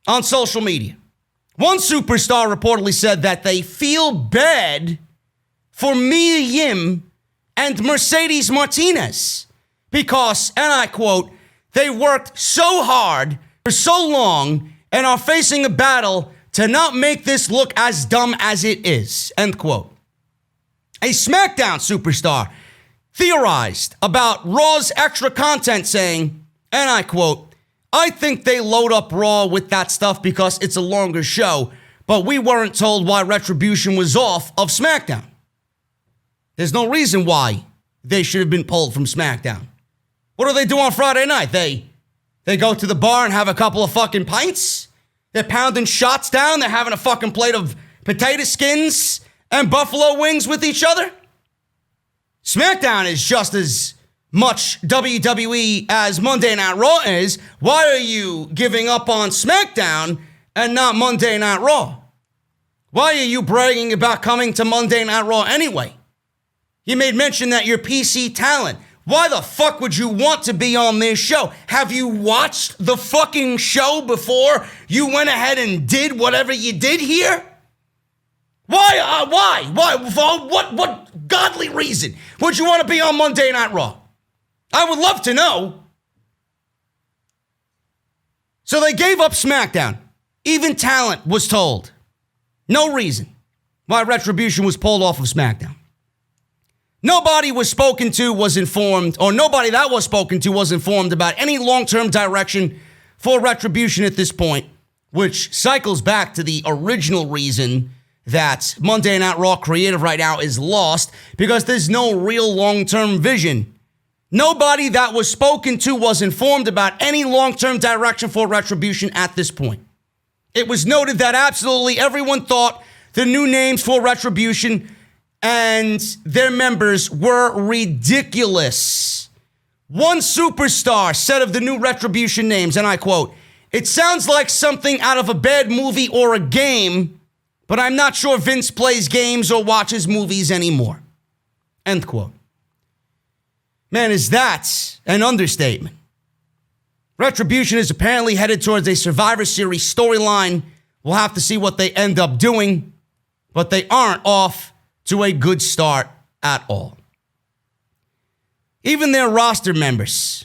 Speaker 1: on social media. One superstar reportedly said that they feel bad for Mia Yim and Mercedes Martinez because, and I quote, they worked so hard for so long and are facing a battle to not make this look as dumb as it is, end quote. A SmackDown superstar theorized about Raw's extra content saying, and I quote, I think they load up Raw with that stuff because it's a longer show, but we weren't told why Retribution was off of SmackDown. There's no reason why they should have been pulled from SmackDown. What do they do on Friday night? They go to the bar and have a couple of fucking pints? They're pounding shots down. They're having a fucking plate of potato skins and buffalo wings with each other. SmackDown is just as much WWE as Monday Night Raw is. Why are you giving up on SmackDown and not Monday Night Raw? Why are you bragging about coming to Monday Night Raw anyway? You made mention that you're PC talent. Why the fuck would you want to be on this show? Have you watched the fucking show before you went ahead and did whatever you did here? Why? For what godly reason would you want to be on Monday Night Raw? I would love to know. So they gave up SmackDown. Even talent was told. No reason why Retribution was pulled off of SmackDown. Nobody was spoken to was informed, or nobody that was spoken to was informed about any long-term direction for Retribution at this point, which cycles back to the original reason that Monday Night Raw Creative right now is lost, because there's no real long-term vision. Nobody that was spoken to was informed about any long-term direction for Retribution at this point. It was noted that absolutely everyone thought the new names for Retribution and their members were ridiculous. One superstar said of the new Retribution names, and I quote, "It sounds like something out of a bad movie or a game, but I'm not sure Vince plays games or watches movies anymore." End quote. Man, is that an understatement? Retribution is apparently headed towards a Survivor Series storyline. We'll have to see what they end up doing, but they aren't off to a good start at all. Even their roster members,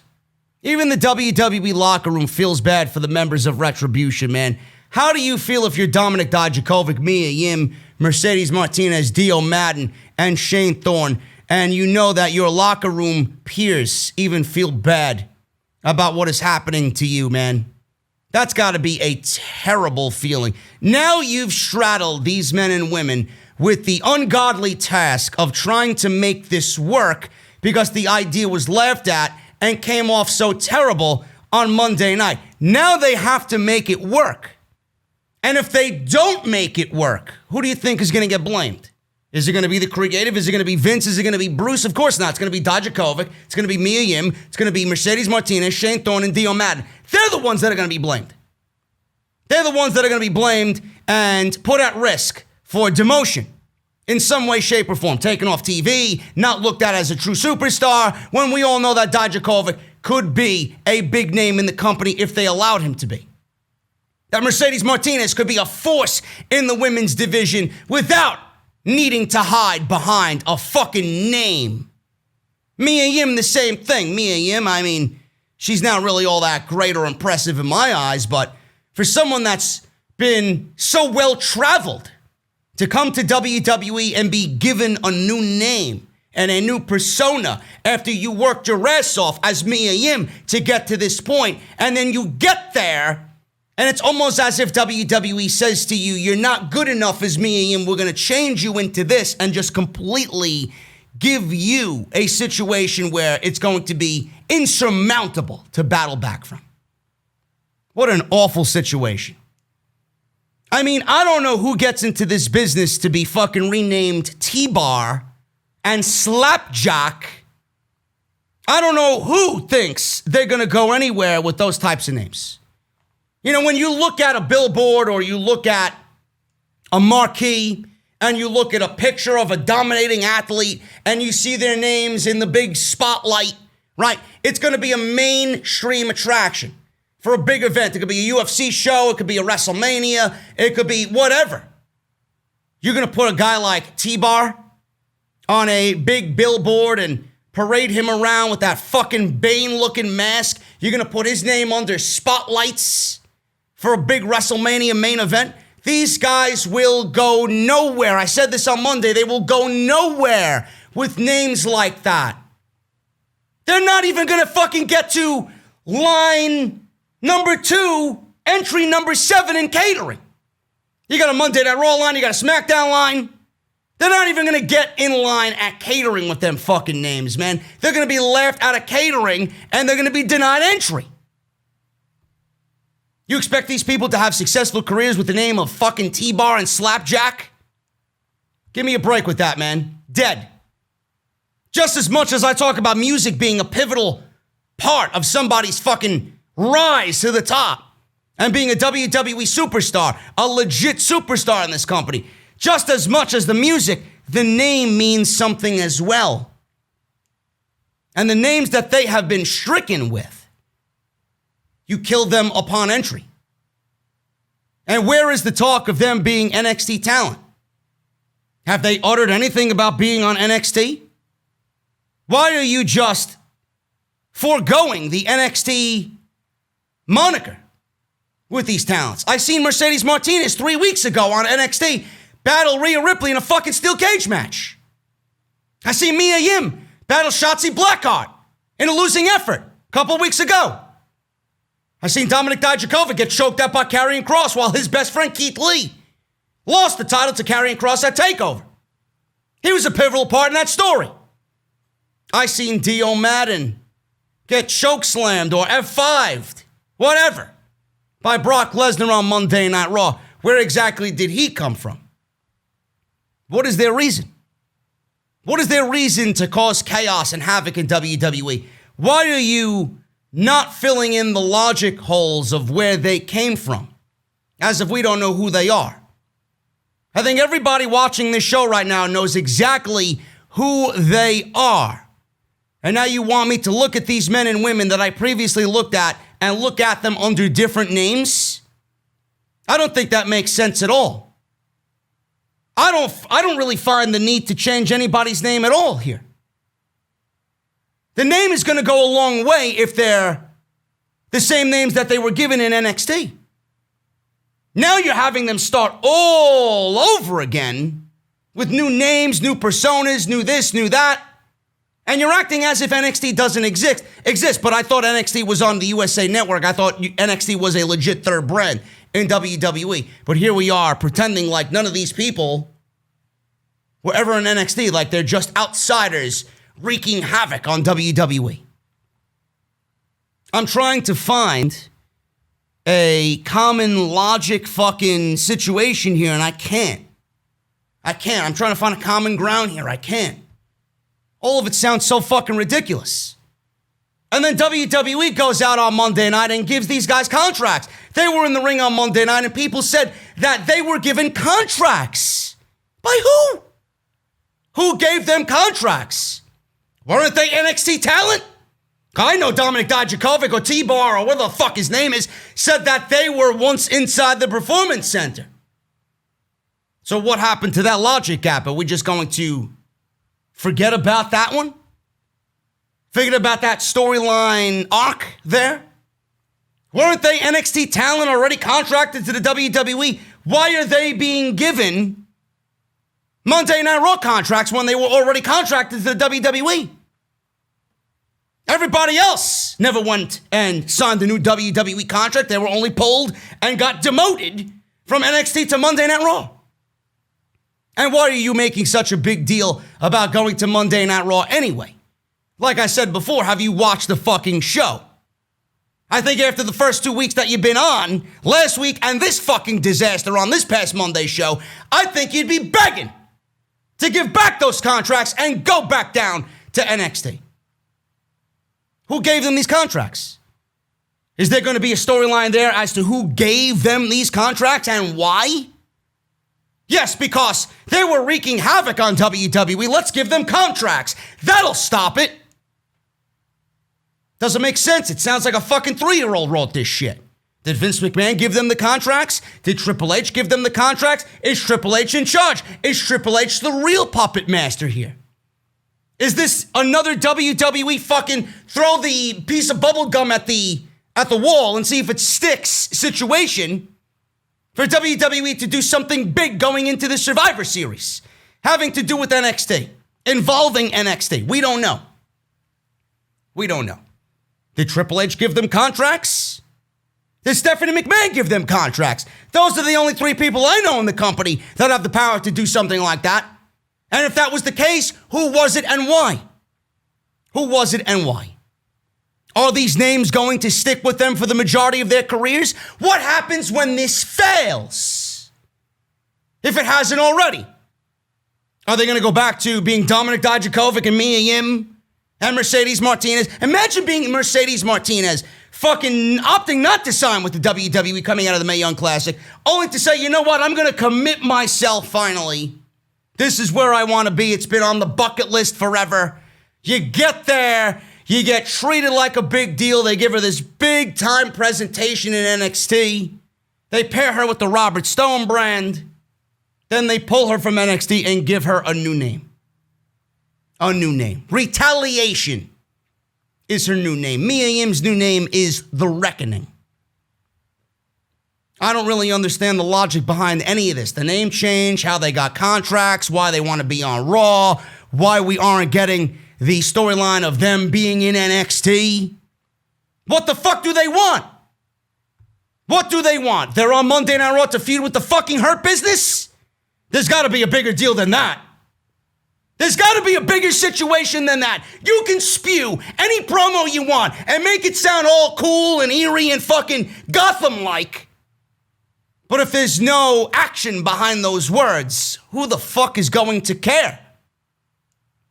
Speaker 1: even the WWE locker room feels bad for the members of Retribution, man. How do you feel if you're Dominic Dijakovic, Mia Yim, Mercedes Martinez, Dio Madden, and Shane Thorne, and you know that your locker room peers even feel bad about what is happening to you, man? That's got to be a terrible feeling. Now you've straddled these men and women with the ungodly task of trying to make this work because the idea was laughed at and came off so terrible on Monday night. Now they have to make it work. And if they don't make it work, who do you think is going to get blamed? Is it going to be the creative? Is it going to be Vince? Is it going to be Bruce? Of course not. It's going to be Dijakovic. It's going to be Mia Yim. It's going to be Mercedes Martinez, Shane Thorne, and Dio Madden. They're the ones that are going to be blamed. They're the ones that are going to be blamed and put at risk for demotion in some way, shape, or form. Taken off TV, not looked at as a true superstar, when we all know that Dijakovic could be a big name in the company if they allowed him to be. That Mercedes Martinez could be a force in the women's division without needing to hide behind a fucking name. Mia Yim, the same thing. Mia Yim, I mean, she's not really all that great or impressive in my eyes, but for someone that's been so well-traveled to come to WWE and be given a new name and a new persona after you worked your ass off as Mia Yim to get to this point, and then you get there And it's almost as if WWE says to you, you're not good enough as me, and we're going to change you into this and just completely give you a situation where it's going to be insurmountable to battle back from. What an awful situation. I mean, I don't know who gets into this business to be fucking renamed T-Bar and Slapjack. I don't know who thinks they're going to go anywhere with those types of names. You know, when you look at a billboard or you look at a marquee and you look at a picture of a dominating athlete and you see their names in the big spotlight, right? It's going to be a mainstream attraction for a big event. It could be a UFC show. It could be a Wrestlemania. It could be whatever. You're going to put a guy like T-Bar on a big billboard and parade him around with that fucking Bane-looking mask. You're going to put his name under spotlights for a big WrestleMania main event. These guys will go nowhere. I said this on Monday. They will go nowhere with names like that. They're not even going to fucking get to line number 2, entry number 7 in catering. You got a Monday Night Raw line. You got a SmackDown line. They're not even going to get in line at catering with them fucking names, man. They're going to be laughed out of catering, and they're going to be denied entry. You expect these people to have successful careers with the name of fucking T-Bar and Slapjack? Give me a break with that, man. Dead. Just as much as I talk about music being a pivotal part of somebody's fucking rise to the top and being a WWE superstar, a legit superstar in this company, just as much as the music, the name means something as well. And the names that they have been stricken with, you kill them upon entry. And where is the talk of them being NXT talent? Have they uttered anything about being on NXT? Why are you just foregoing the NXT moniker with these talents? I seen Mercedes Martinez 3 weeks ago on NXT battle Rhea Ripley in a fucking steel cage match. I seen Mia Yim battle Shotzi Blackheart in a losing effort a couple weeks ago. I seen Dominik Dijakovic get choked out by Karrion Kross while his best friend Keith Lee lost the title to Karrion Kross at TakeOver. He was a pivotal part in that story. I seen Dio Madden get chokeslammed or F5'd, whatever, by Brock Lesnar on Monday Night Raw. Where exactly did he come from? What is their reason? What is their reason to cause chaos and havoc in WWE? Why are you not filling in the logic holes of where they came from, as if we don't know who they are? I think everybody watching this show right now knows exactly who they are. And now you want me to look at these men and women that I previously looked at and look at them under different names? I don't think that makes sense at all. I don't really find the need to change anybody's name at all here. The name is going to go a long way if they're the same names that they were given in NXT. Now you're having them start all over again with new names, new personas, new this, new that. And you're acting as if NXT doesn't exist. But I thought NXT was on the USA Network. I thought NXT was a legit third brand in WWE. But here we are pretending like none of these people were ever in NXT, like they're just outsiders wreaking havoc on WWE. I'm trying to find a common logic fucking situation here, and I can't. I'm trying to find a common ground here. I can't. All of it sounds so fucking ridiculous. And then WWE goes out on Monday night and gives these guys contracts. They were in the ring on Monday night, and people said that they were given contracts. By who? Who gave them contracts? Weren't they NXT talent? I know Dominik Dijakovic or T-Bar or whatever the fuck his name is said that they were once inside the Performance Center. So what happened to that logic gap? Are we just going to forget about that one? Forget about that storyline arc there? Weren't they NXT talent already contracted to the WWE? Why are they being given Monday Night Raw contracts when they were already contracted to the WWE? Everybody else never went and signed the new WWE contract. They were only pulled and got demoted from NXT to Monday Night Raw. And why are you making such a big deal about going to Monday Night Raw anyway? Like I said before, have you watched the fucking show? I think after the first 2 weeks that you've been on, last week and this fucking disaster on this past Monday show, I think you'd be begging to give back those contracts and go back down to NXT. Who gave them these contracts? Is there going to be a storyline there as to who gave them these contracts and why? Yes, because they were wreaking havoc on WWE. Let's give them contracts. That'll stop it. Doesn't make sense. It sounds like a fucking 3-year-old wrote this shit. Did Vince McMahon give them the contracts? Did Triple H give them the contracts? Is Triple H in charge? Is Triple H the real puppet master here? Is this another WWE fucking throw the piece of bubble gum at the wall and see if it sticks situation for WWE to do something big going into the Survivor Series, having to do with NXT, involving NXT? We don't know. We don't know. Did Triple H give them contracts? Did Stephanie McMahon give them contracts? Those are the only 3 people I know in the company that have the power to do something like that. And if that was the case, who was it and why? Who was it and why? Are these names going to stick with them for the majority of their careers? What happens when this fails? If it hasn't already. Are they going to go back to being Dominik Dijakovic and Mia Yim and Mercedes Martinez? Imagine being Mercedes Martinez, fucking opting not to sign with the WWE coming out of the Mae Young Classic, only to say, you know what, I'm going to commit myself finally. This is where I want to be. It's been on the bucket list forever. You get there, you get treated like a big deal. They give her this big time presentation in NXT. They pair her with the Robert Stone brand. Then they pull her from NXT and give her a new name. A new name. Retaliation is her new name. Mia Yim's new name is The Reckoning. I don't really understand the logic behind any of this. The name change, how they got contracts, why they want to be on Raw, why we aren't getting the storyline of them being in NXT. What the fuck do they want? What do they want? They're on Monday Night Raw to feud with the fucking Hurt Business? There's got to be a bigger deal than that. There's got to be a bigger situation than that. You can spew any promo you want and make it sound all cool and eerie and fucking Gotham-like. But if there's no action behind those words, who the fuck is going to care?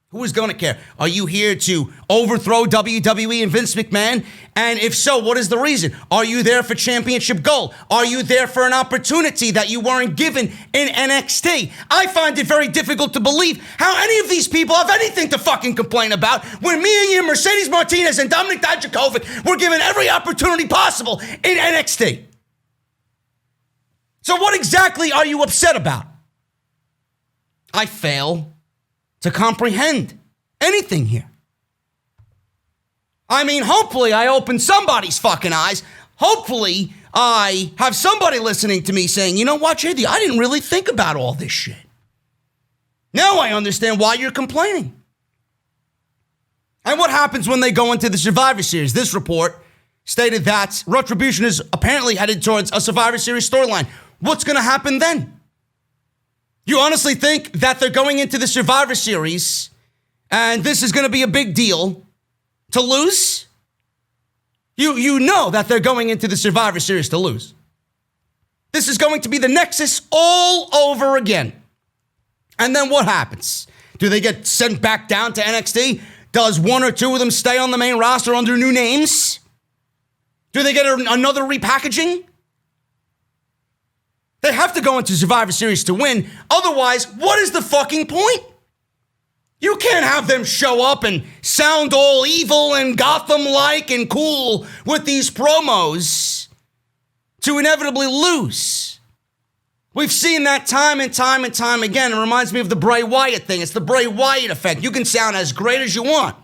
Speaker 1: Who is going to care? Are you here to overthrow WWE and Vince McMahon? And if so, what is the reason? Are you there for championship gold? Are you there for an opportunity that you weren't given in NXT? I find it very difficult to believe how any of these people have anything to fucking complain about when me and you, Mercedes Martinez and Dominik Dijakovic were given every opportunity possible in NXT. So what exactly are you upset about? I fail to comprehend anything here. I mean, hopefully I open somebody's fucking eyes. Hopefully I have somebody listening to me saying, you know what, JD, I didn't really think about all this shit. Now I understand why you're complaining. And what happens when they go into the Survivor Series? This report stated that Retribution is apparently headed towards a Survivor Series storyline. What's going to happen then? You honestly think that they're going into the Survivor Series and this is going to be a big deal to lose? You know that they're going into the Survivor Series to lose. This is going to be the Nexus all over again. And then what happens? Do they get sent back down to NXT? Does one or two of them stay on the main roster under new names? Do they get another repackaging? They have to go into Survivor Series to win. Otherwise, what is the fucking point? You can't have them show up and sound all evil and Gotham-like and cool with these promos to inevitably lose. We've seen that time and time and time again. It reminds me of the Bray Wyatt thing. It's the Bray Wyatt effect. You can sound as great as you want.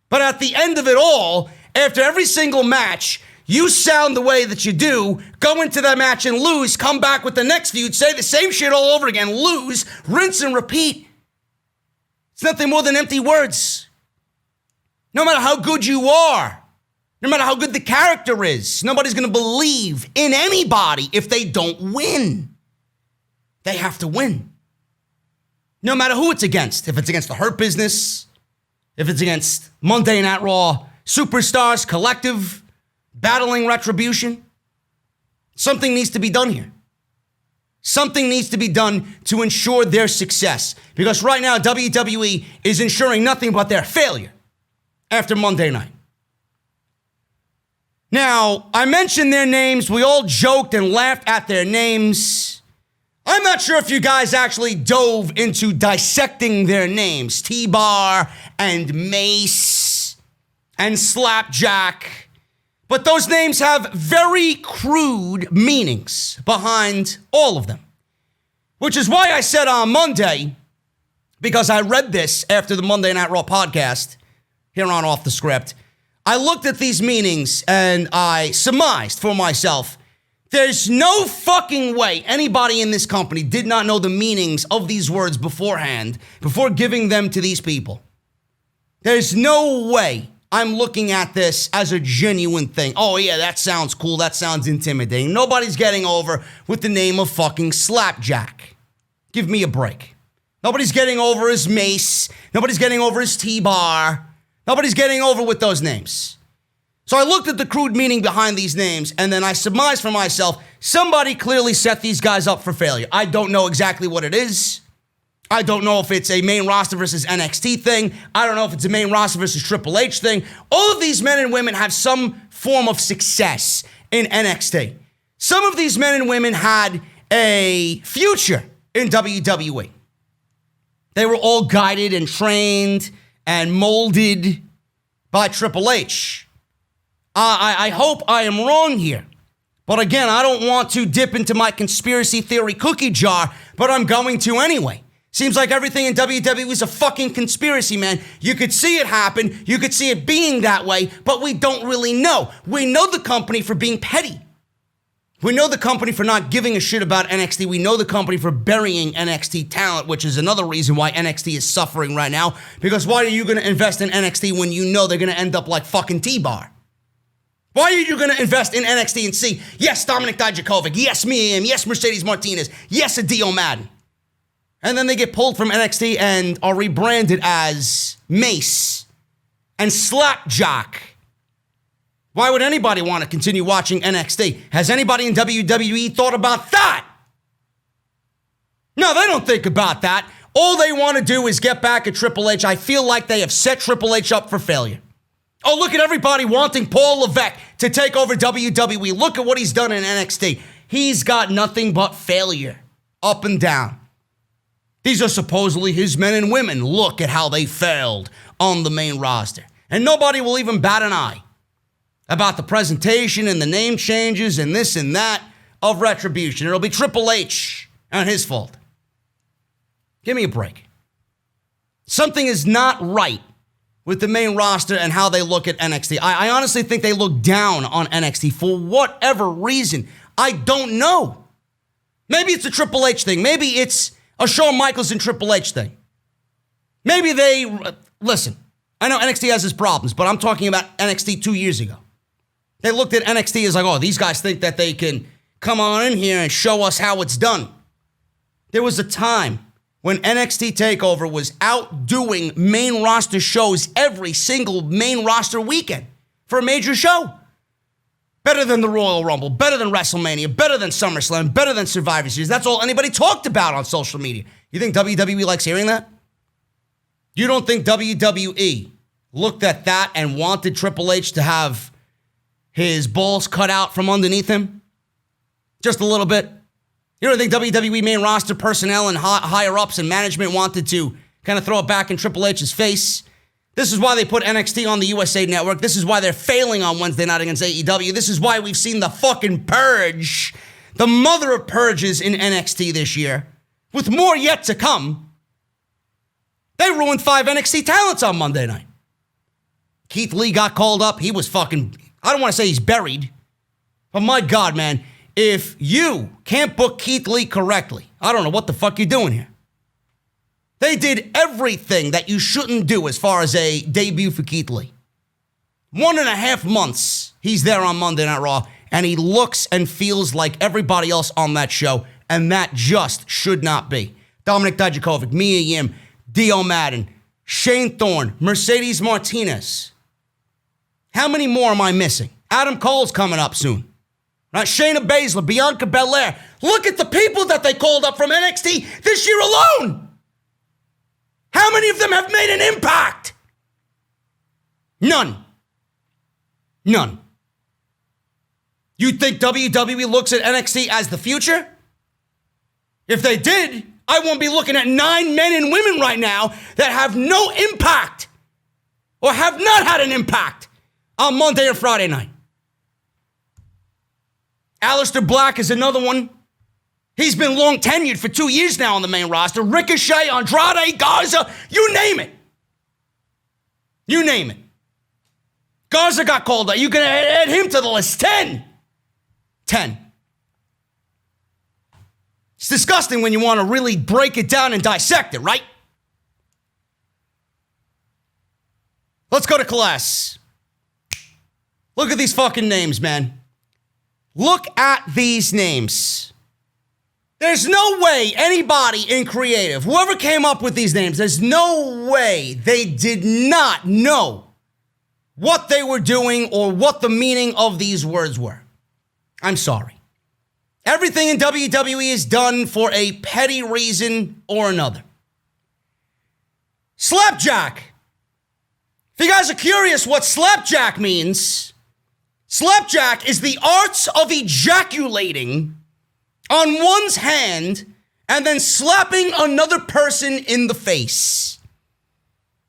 Speaker 1: But at the end of it all, after every single match, you sound the way that you do, go into that match and lose, come back with the next feud, say the same shit all over again, lose, rinse and repeat. It's nothing more than empty words. No matter how good you are, no matter how good the character is, nobody's going to believe in anybody if they don't win. They have to win. No matter who it's against. If it's against the Hurt Business, if it's against Monday Night Raw, Superstars, Collective, battling Retribution, something needs to be done here. Something needs to be done to ensure their success. Because right now, WWE is ensuring nothing but their failure after Monday night. Now, I mentioned their names. We all joked and laughed at their names. I'm not sure if you guys actually dove into dissecting their names. T-Bar and Mace and Slapjack. But those names have very crude meanings behind all of them. Which is why I said on Monday, because I read this after the Monday Night Raw podcast, here on Off the Script, I looked at these meanings and I surmised for myself, there's no fucking way anybody in this company did not know the meanings of these words beforehand, before giving them to these people. There's no way I'm looking at this as a genuine thing. Oh yeah, that sounds cool, that sounds intimidating. Nobody's getting over with the name of fucking Slapjack. Give me a break. Nobody's getting over his Mace. Nobody's getting over his T-Bar. Nobody's getting over with those names. So I looked at the crude meaning behind these names, and then I surmised for myself, somebody clearly set these guys up for failure. I don't know exactly what it is. I don't know if it's a main roster versus NXT thing. I don't know if it's a main roster versus Triple H thing. All of these men and women have some form of success in NXT. Some of these men and women had a future in WWE. They were all guided and trained and molded by Triple H. I hope I am wrong here. But again, I don't want to dip into my conspiracy theory cookie jar, but I'm going to anyway. Seems like everything in WWE is a fucking conspiracy, man. You could see it happen. You could see it being that way, but we don't really know. We know the company for being petty. We know the company for not giving a shit about NXT. We know the company for burying NXT talent, which is another reason why NXT is suffering right now. Because why are you going to invest in NXT when you know they're going to end up like fucking T-Bar? Why are you going to invest in NXT and see, yes, Dominic Dijakovic, yes, Mia Yim, yes, Mercedes Martinez, yes, Adio Madden. And then they get pulled from NXT and are rebranded as Mace and Slapjack. Why would anybody want to continue watching NXT? Has anybody in WWE thought about that? No, they don't think about that. All they want to do is get back at Triple H. I feel like they have set Triple H up for failure. Oh, look at everybody wanting Paul Levesque to take over WWE. Look at what he's done in NXT. He's got nothing but failure up and down. These are supposedly his men and women. Look at how they failed on the main roster. And nobody will even bat an eye about the presentation and the name changes and this and that of Retribution. It'll be Triple H and his fault. Give me a break. Something is not right with the main roster and how they look at NXT. I honestly think they look down on NXT for whatever reason. I don't know. Maybe it's a Triple H thing. Maybe it's a Shawn Michaels and Triple H thing. Maybe they, listen, I know NXT has its problems, but I'm talking about NXT 2 years ago. They looked at NXT as like, oh, these guys think that they can come on in here and show us how it's done. There was a time when NXT TakeOver was outdoing main roster shows every single main roster weekend for a major show. Better than the Royal Rumble, better than WrestleMania, better than SummerSlam, better than Survivor Series. That's all anybody talked about on social media. You think WWE likes hearing that? You don't think WWE looked at that and wanted Triple H to have his balls cut out from underneath him? Just a little bit. You don't think WWE main roster personnel and higher-ups and management wanted to kind of throw it back in Triple H's face? This is why they put NXT on the USA Network. This is why they're failing on Wednesday night against AEW. This is why we've seen the fucking purge, the mother of purges in NXT this year, with more yet to come. They ruined 5 NXT talents on Monday night. Keith Lee got called up. He was fucking, I don't want to say he's buried, but my God, man, if you can't book Keith Lee correctly, I don't know what the fuck you're doing here. They did everything that you shouldn't do as far as a debut for Keith Lee. 1.5 months he's there on Monday Night Raw, and he looks and feels like everybody else on that show, and that just should not be. Dominic Dijakovic, Mia Yim, Dio Madden, Shane Thorne, Mercedes Martinez. How many more am I missing? Adam Cole's coming up soon. Right? Shayna Baszler, Bianca Belair. Look at the people that they called up from NXT this year alone. How many of them have made an impact? None. You think WWE looks at NXT as the future? If they did, I won't be looking at 9 men and women right now that have no impact or have not had an impact on Monday or Friday night. Aleister Black is another one. He's been long tenured for 2 years now on the main roster. Ricochet, Andrade, Garza, you name it. You name it. Garza got called out. You can add him to the list. 10. It's disgusting when you want to really break it down and dissect it, right? Let's go to class. Look at these fucking names, man. Look at these names. There's no way anybody in creative, whoever came up with these names, there's no way they did not know what they were doing or what the meaning of these words were. I'm sorry. Everything in WWE is done for a petty reason or another. Slapjack. If you guys are curious what slapjack means, slapjack is the art of ejaculating on one's hand and then slapping another person in the face.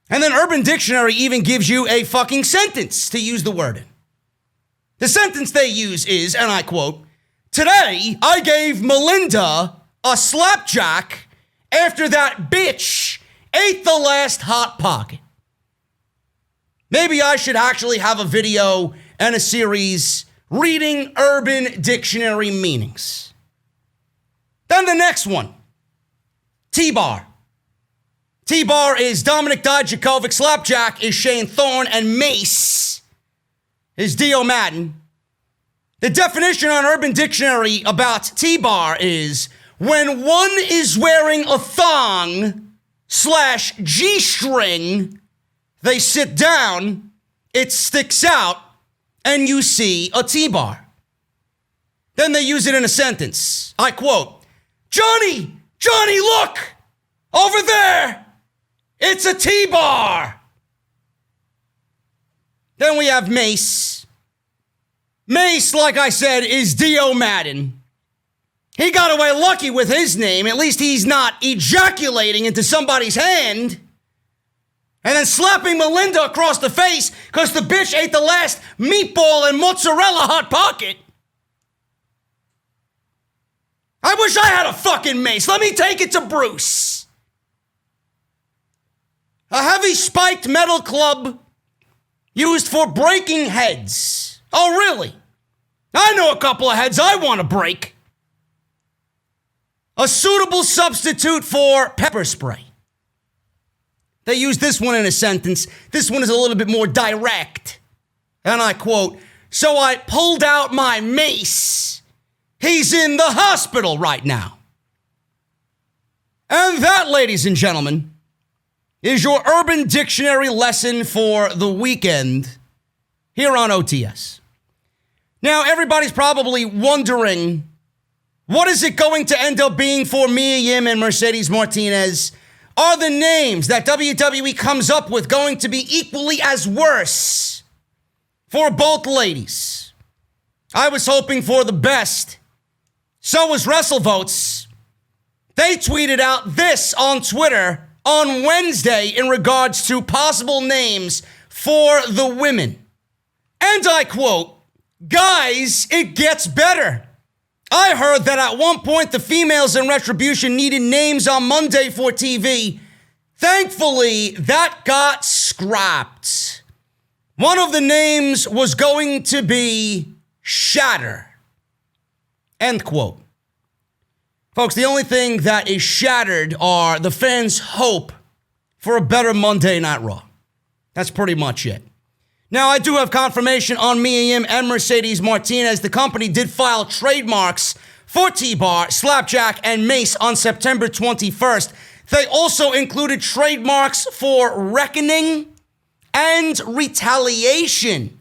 Speaker 1: And then Urban Dictionary even gives you a fucking sentence to use the word in. The sentence they use is, and I quote, "Today, I gave Melinda a slapjack after that bitch ate the last Hot Pocket." Maybe I should actually have a video and a series reading Urban Dictionary meanings. Then the next one, T-Bar. T-Bar is Dominic Dijakovic, slapjack is Shane Thorne, and mace is Dio Madden. The definition on Urban Dictionary about T-bar is when one is wearing a thong / G-string, they sit down, it sticks out, and you see a T-bar. Then they use it in a sentence. I quote, Johnny, look! Over there! It's a T-bar! Then we have mace. Mace, like I said, is Dio Madden. He got away lucky with his name. At least he's not ejaculating into somebody's hand and then slapping Melinda across the face because the bitch ate the last meatball and mozzarella Hot Pocket. I wish I had a fucking mace. Let me take it to Bruce. A heavy spiked metal club used for breaking heads. Oh, really? I know a couple of heads I want to break. A suitable substitute for pepper spray. They use this one in a sentence. This one is a little bit more direct. And I quote, "So I pulled out my mace. He's in the hospital right now." And that, ladies and gentlemen, is your Urban Dictionary lesson for the weekend here on OTS. Now, everybody's probably wondering, what is it going to end up being for Mia Yim and Mercedes Martinez? Are the names that WWE comes up with going to be equally as worse for both ladies? I was hoping for the best. So was WrestleVotes. They tweeted out this on Twitter on Wednesday in regards to possible names for the women. And I quote, "Guys, it gets better. I heard that at one point the females in Retribution needed names on Monday for TV. Thankfully, that got scrapped. One of the names was going to be Shatter." End quote. Folks, the only thing that is shattered are the fans' hope for a better Monday Night Raw. That's pretty much it. Now, I do have confirmation on Mia Yim and Mercedes Martinez. The company did file trademarks for T-Bar, Slapjack, and Mace on September 21st. They also included trademarks for Reckoning and Retaliation.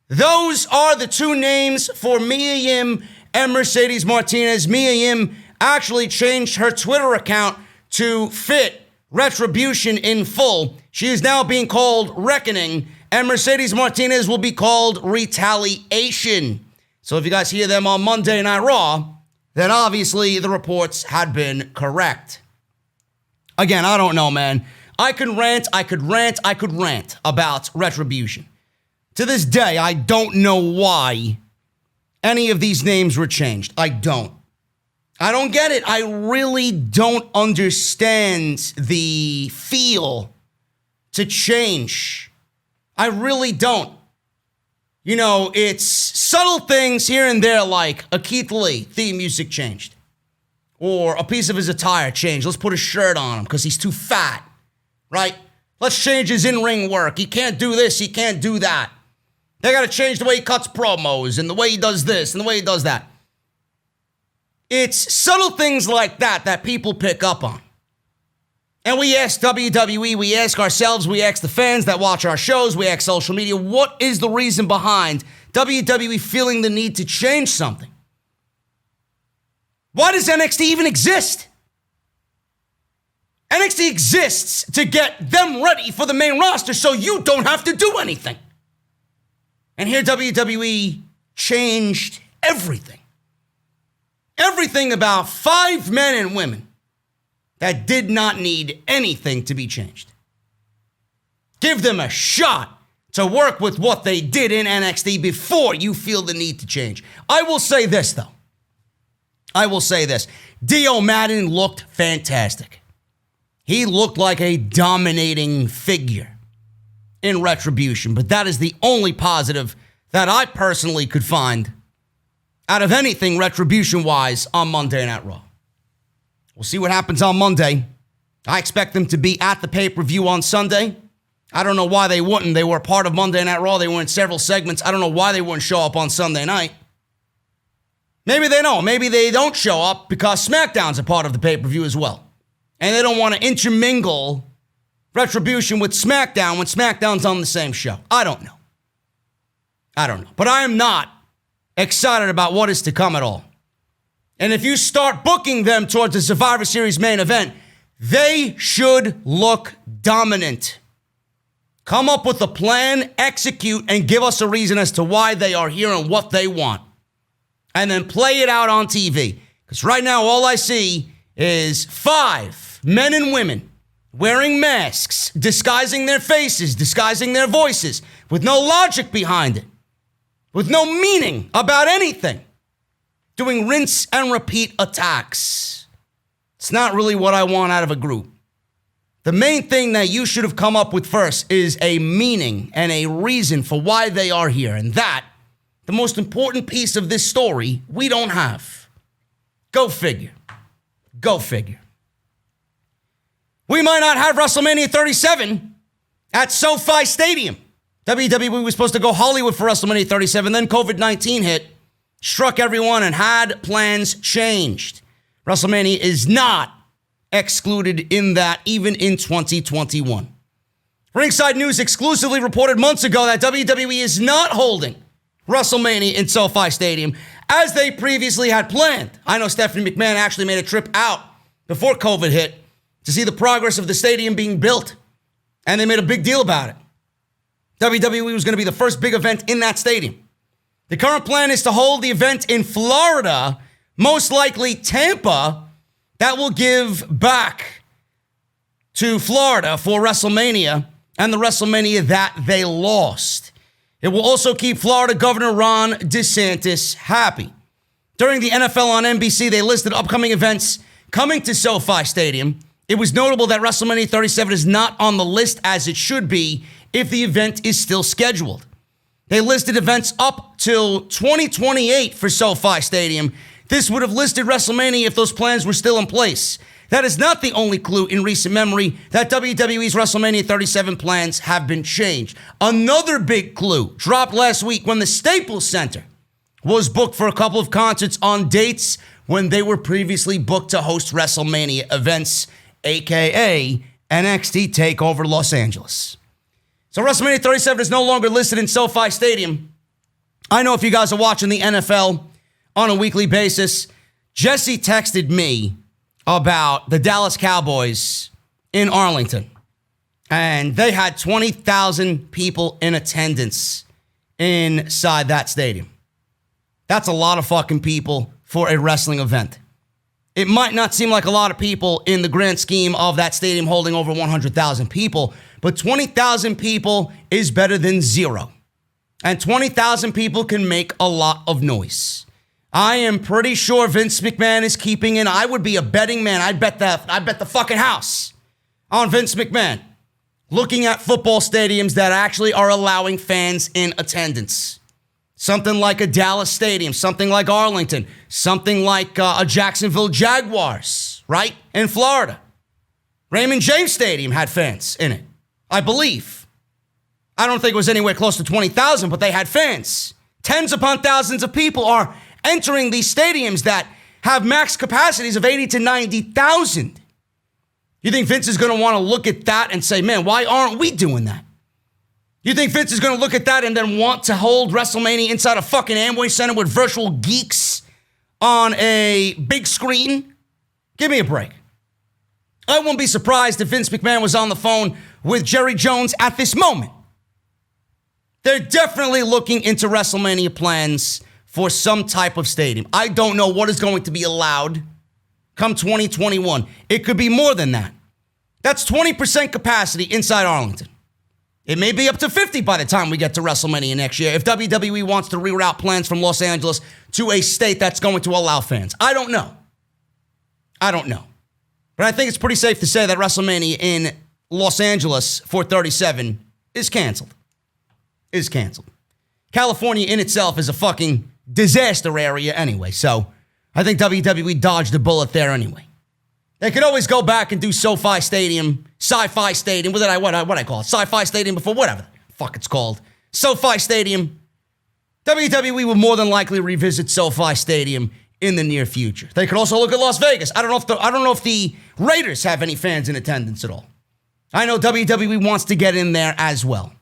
Speaker 1: Those are the two names for Mia Yim and Mercedes Martinez. Mia Yim actually changed her Twitter account to fit Retribution in full. She is now being called Reckoning, and Mercedes Martinez will be called Retaliation. So if you guys hear them on Monday Night Raw, then obviously the reports had been correct. Again, I don't know, man. I could rant about Retribution. To this day, I don't know why any of these names were changed. I don't get it. I really don't understand the feel to change. I really don't. You know, it's subtle things here and there, like a Keith Lee theme music changed. Or a piece of his attire changed. Let's put a shirt on him because he's too fat, right? Let's change his in-ring work. He can't do this, he can't do that. They got to change the way he cuts promos and the way he does this and the way he does that. It's subtle things like that that people pick up on. And we ask WWE, we ask ourselves, we ask the fans that watch our shows, we ask social media, what is the reason behind WWE feeling the need to change something? Why does NXT even exist? NXT exists to get them ready for the main roster so you don't have to do anything. And here WWE changed everything. Everything about 5 men and women that did not need anything to be changed. Give them a shot to work with what they did in NXT before you feel the need to change. I will say this, though. Dio Madden looked fantastic. He looked like a dominating figure in Retribution, but that is the only positive that I personally could find out of anything Retribution-wise on Monday Night Raw. We'll see what happens on Monday. I expect them to be at the pay-per-view on Sunday. I don't know why they wouldn't. They were part of Monday Night Raw. They were in several segments. I don't know why they wouldn't show up on Sunday night. Maybe they don't. Maybe they don't show up because SmackDown's a part of the pay-per-view as well. And they don't want to intermingle Retribution with SmackDown when SmackDown's on the same show. I don't know. But I am not excited about what is to come at all. And if you start booking them towards the Survivor Series main event, they should look dominant. Come up with a plan, execute, and give us a reason as to why they are here and what they want. And then play it out on TV. Because right now, all I see is 5 men and women wearing masks, disguising their faces, disguising their voices, with no logic behind it, with no meaning about anything, doing rinse and repeat attacks. It's not really what I want out of a group. The main thing that you should have come up with first is a meaning and a reason for why they are here. And that, the most important piece of this story, we don't have. Go figure. We might not have WrestleMania 37 at SoFi Stadium. WWE was supposed to go Hollywood for WrestleMania 37, then COVID-19 hit, struck everyone, and had plans changed. WrestleMania is not excluded in that, even in 2021. Ringside News exclusively reported months ago that WWE is not holding WrestleMania in SoFi Stadium as they previously had planned. I know Stephanie McMahon actually made a trip out before COVID hit to see the progress of the stadium being built, and they made a big deal about it. WWE was going to be the first big event in that stadium. The current plan is to hold the event in Florida, most likely Tampa. That will give back to Florida for WrestleMania and the WrestleMania that they lost. It will also keep Florida Governor Ron DeSantis happy. During the NFL on NBC, they listed upcoming events coming to SoFi Stadium. It was notable that WrestleMania 37 is not on the list as it should be if the event is still scheduled. They listed events up till 2028 for SoFi Stadium. This would have listed WrestleMania if those plans were still in place. That is not the only clue in recent memory that WWE's WrestleMania 37 plans have been changed. Another big clue dropped last week when the Staples Center was booked for a couple of concerts on dates when they were previously booked to host WrestleMania events, aka NXT TakeOver Los Angeles. So WrestleMania 37 is no longer listed in SoFi Stadium. I know if you guys are watching the NFL on a weekly basis, Jesse texted me about the Dallas Cowboys in Arlington. And they had 20,000 people in attendance inside that stadium. That's a lot of fucking people for a wrestling event. It might not seem like a lot of people in the grand scheme of that stadium holding over 100,000 people, but 20,000 people is better than zero. And 20,000 people can make a lot of noise. I am pretty sure Vince McMahon is keeping in. I would be a betting man. I'd bet the fucking house on Vince McMahon looking at football stadiums that actually are allowing fans in attendance. Something like a Dallas Stadium, something like Arlington, something like a Jacksonville Jaguars, right? In Florida. Raymond James Stadium had fans in it, I believe. I don't think it was anywhere close to 20,000, but they had fans. Tens upon thousands of people are entering these stadiums that have max capacities of 80 to 90,000. You think Vince is going to want to look at that and say, man, why aren't we doing that? You think Vince is going to look at that and then want to hold WrestleMania inside a fucking Amway Center with virtual geeks on a big screen? Give me a break. I won't be surprised if Vince McMahon was on the phone with Jerry Jones at this moment. They're definitely looking into WrestleMania plans for some type of stadium. I don't know what is going to be allowed come 2021. It could be more than that. That's 20% capacity inside Arlington. It may be up to 50 by the time we get to WrestleMania next year if WWE wants to reroute plans from Los Angeles to a state that's going to allow fans. I don't know. But I think it's pretty safe to say that WrestleMania in Los Angeles for 37 is canceled. California in itself is a fucking disaster area anyway, so I think WWE dodged a bullet there anyway. They could always go back and do SoFi Stadium, Sci-Fi Stadium, what I call it? Sci-Fi Stadium before, whatever the fuck it's called. SoFi Stadium. WWE will more than likely revisit SoFi Stadium in the near future. They could also look at Las Vegas. I don't know if the Raiders have any fans in attendance at all. I know WWE wants to get in there as well.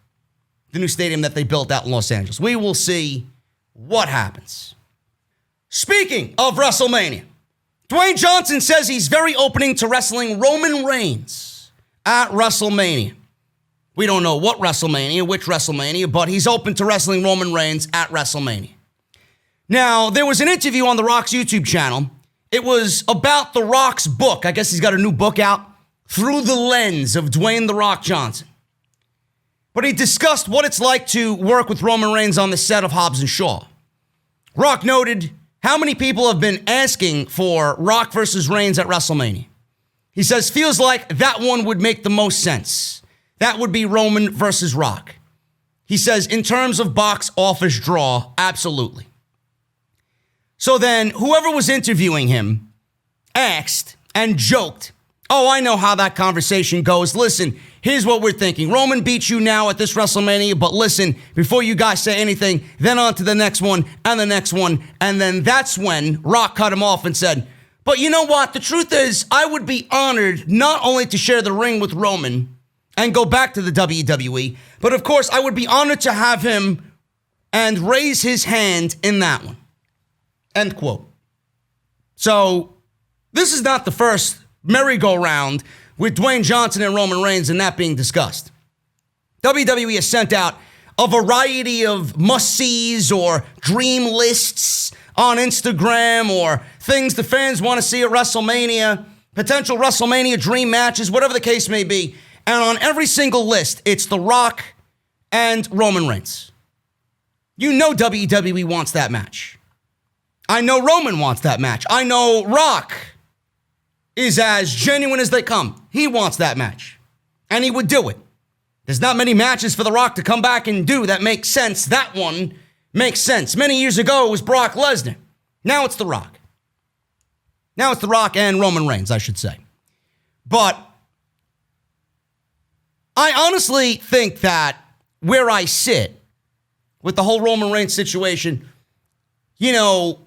Speaker 1: The new stadium that they built out in Los Angeles. We will see what happens. Speaking of WrestleMania, Dwayne Johnson says he's very open to wrestling Roman Reigns at WrestleMania. We don't know what WrestleMania, which WrestleMania, but he's open to wrestling Roman Reigns at WrestleMania. Now, there was an interview on The Rock's YouTube channel. It was about The Rock's book. I guess he's got a new book out, Through the Lens of Dwayne The Rock Johnson. But he discussed what it's like to work with Roman Reigns on the set of Hobbs and Shaw. Rock noted how many people have been asking for Rock versus Reigns at WrestleMania. He says, feels like that one would make the most sense. That would be Roman versus Rock. He says, in terms of box office draw, absolutely. So then, whoever was interviewing him asked and joked, oh, I know how that conversation goes. Listen, here's what we're thinking. Roman beats you now at this WrestleMania, but listen, before you guys say anything, then on to the next one and the next one. And then that's when Rock cut him off and said, but you know what? The truth is, I would be honored not only to share the ring with Roman and go back to the WWE, but of course, I would be honored to have him and raise his hand in that one. End quote. So this is not the first merry-go-round with Dwayne Johnson and Roman Reigns and that being discussed. WWE has sent out a variety of must-sees or dream lists on Instagram or things the fans want to see at WrestleMania, potential WrestleMania dream matches, whatever the case may be. And on every single list, it's The Rock and Roman Reigns. You know WWE wants that match. I know Roman wants that match. I know Rock is as genuine as they come. He wants that match. And he would do it. There's not many matches for The Rock to come back and do that make sense. That one makes sense. Many years ago, it was Brock Lesnar. Now it's The Rock. Now it's The Rock and Roman Reigns, I should say. But I honestly think that where I sit with the whole Roman Reigns situation, 3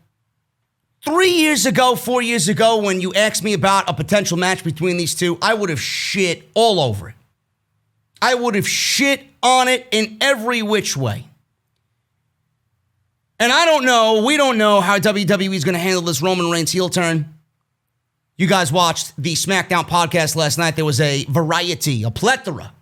Speaker 1: years ago, 4 years ago, when you asked me about a potential match between these two, I would have shit all over it. I would have shit on it in every which way. And we don't know how WWE is going to handle this Roman Reigns heel turn. You guys watched the SmackDown podcast last night. There was a plethora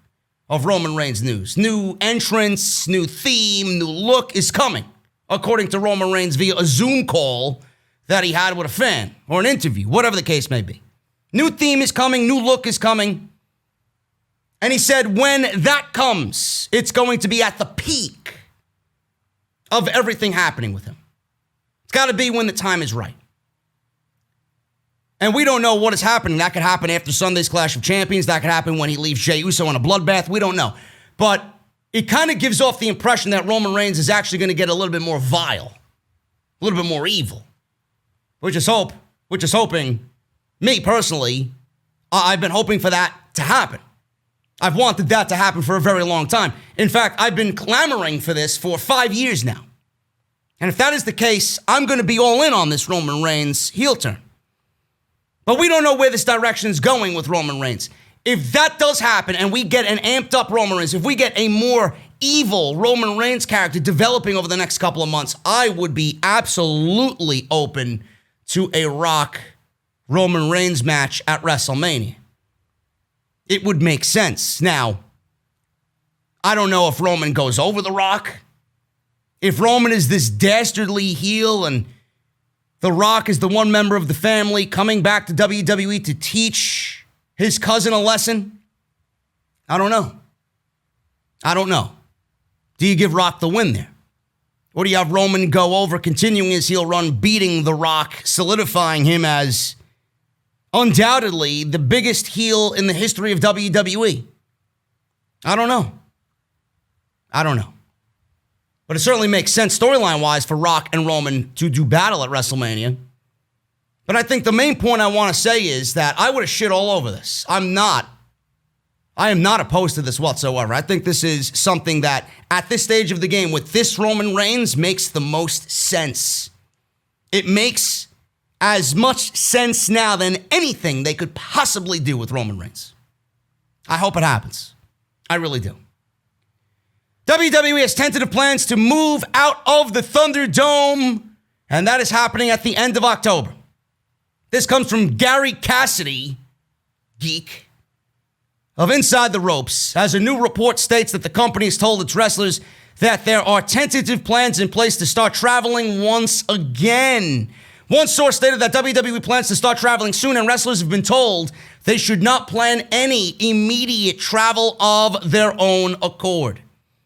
Speaker 1: of Roman Reigns news. New entrance, new theme, new look is coming, according to Roman Reigns via a Zoom call that he had with a fan or an interview, whatever the case may be. New theme is coming, new look is coming. And he said when that comes, it's going to be at the peak of everything happening with him. It's got to be when the time is right. And we don't know what is happening. That could happen after Sunday's Clash of Champions. That could happen when he leaves Jey Uso in a bloodbath. We don't know. But it kind of gives off the impression that Roman Reigns is actually going to get a little bit more vile, a little bit more evil. Which is hoping, me personally, I've been hoping for that to happen. I've wanted that to happen for a very long time. In fact, I've been clamoring for this for 5 years now. And if that is the case, I'm going to be all in on this Roman Reigns heel turn. But we don't know where this direction is going with Roman Reigns. If that does happen and we get an amped up Roman Reigns, if we get a more evil Roman Reigns character developing over the next couple of months, I would be absolutely open to a Rock Roman Reigns match at WrestleMania. It would make sense. Now, I don't know if Roman goes over The Rock. If Roman is this dastardly heel and The Rock is the one member of the family coming back to WWE to teach his cousin a lesson, I don't know. Do you give Rock the win there? Or do you have Roman go over, continuing his heel run, beating The Rock, solidifying him as undoubtedly the biggest heel in the history of WWE? I don't know. But it certainly makes sense storyline-wise for Rock and Roman to do battle at WrestleMania. But I think the main point I want to say is that I would have shit all over this. I am not opposed to this whatsoever. I think this is something that, at this stage of the game, with this Roman Reigns, makes the most sense. It makes as much sense now than anything they could possibly do with Roman Reigns. I hope it happens. I really do. WWE has tentative plans to move out of the Thunderdome, and that is happening at the end of October. This comes from Gary Cassidy, geek, of Inside the Ropes, as a new report states that the company has told its wrestlers that there are tentative plans in place to start traveling once again. One source stated that WWE plans to start traveling soon, and wrestlers have been told they should not plan any immediate travel of their own accord.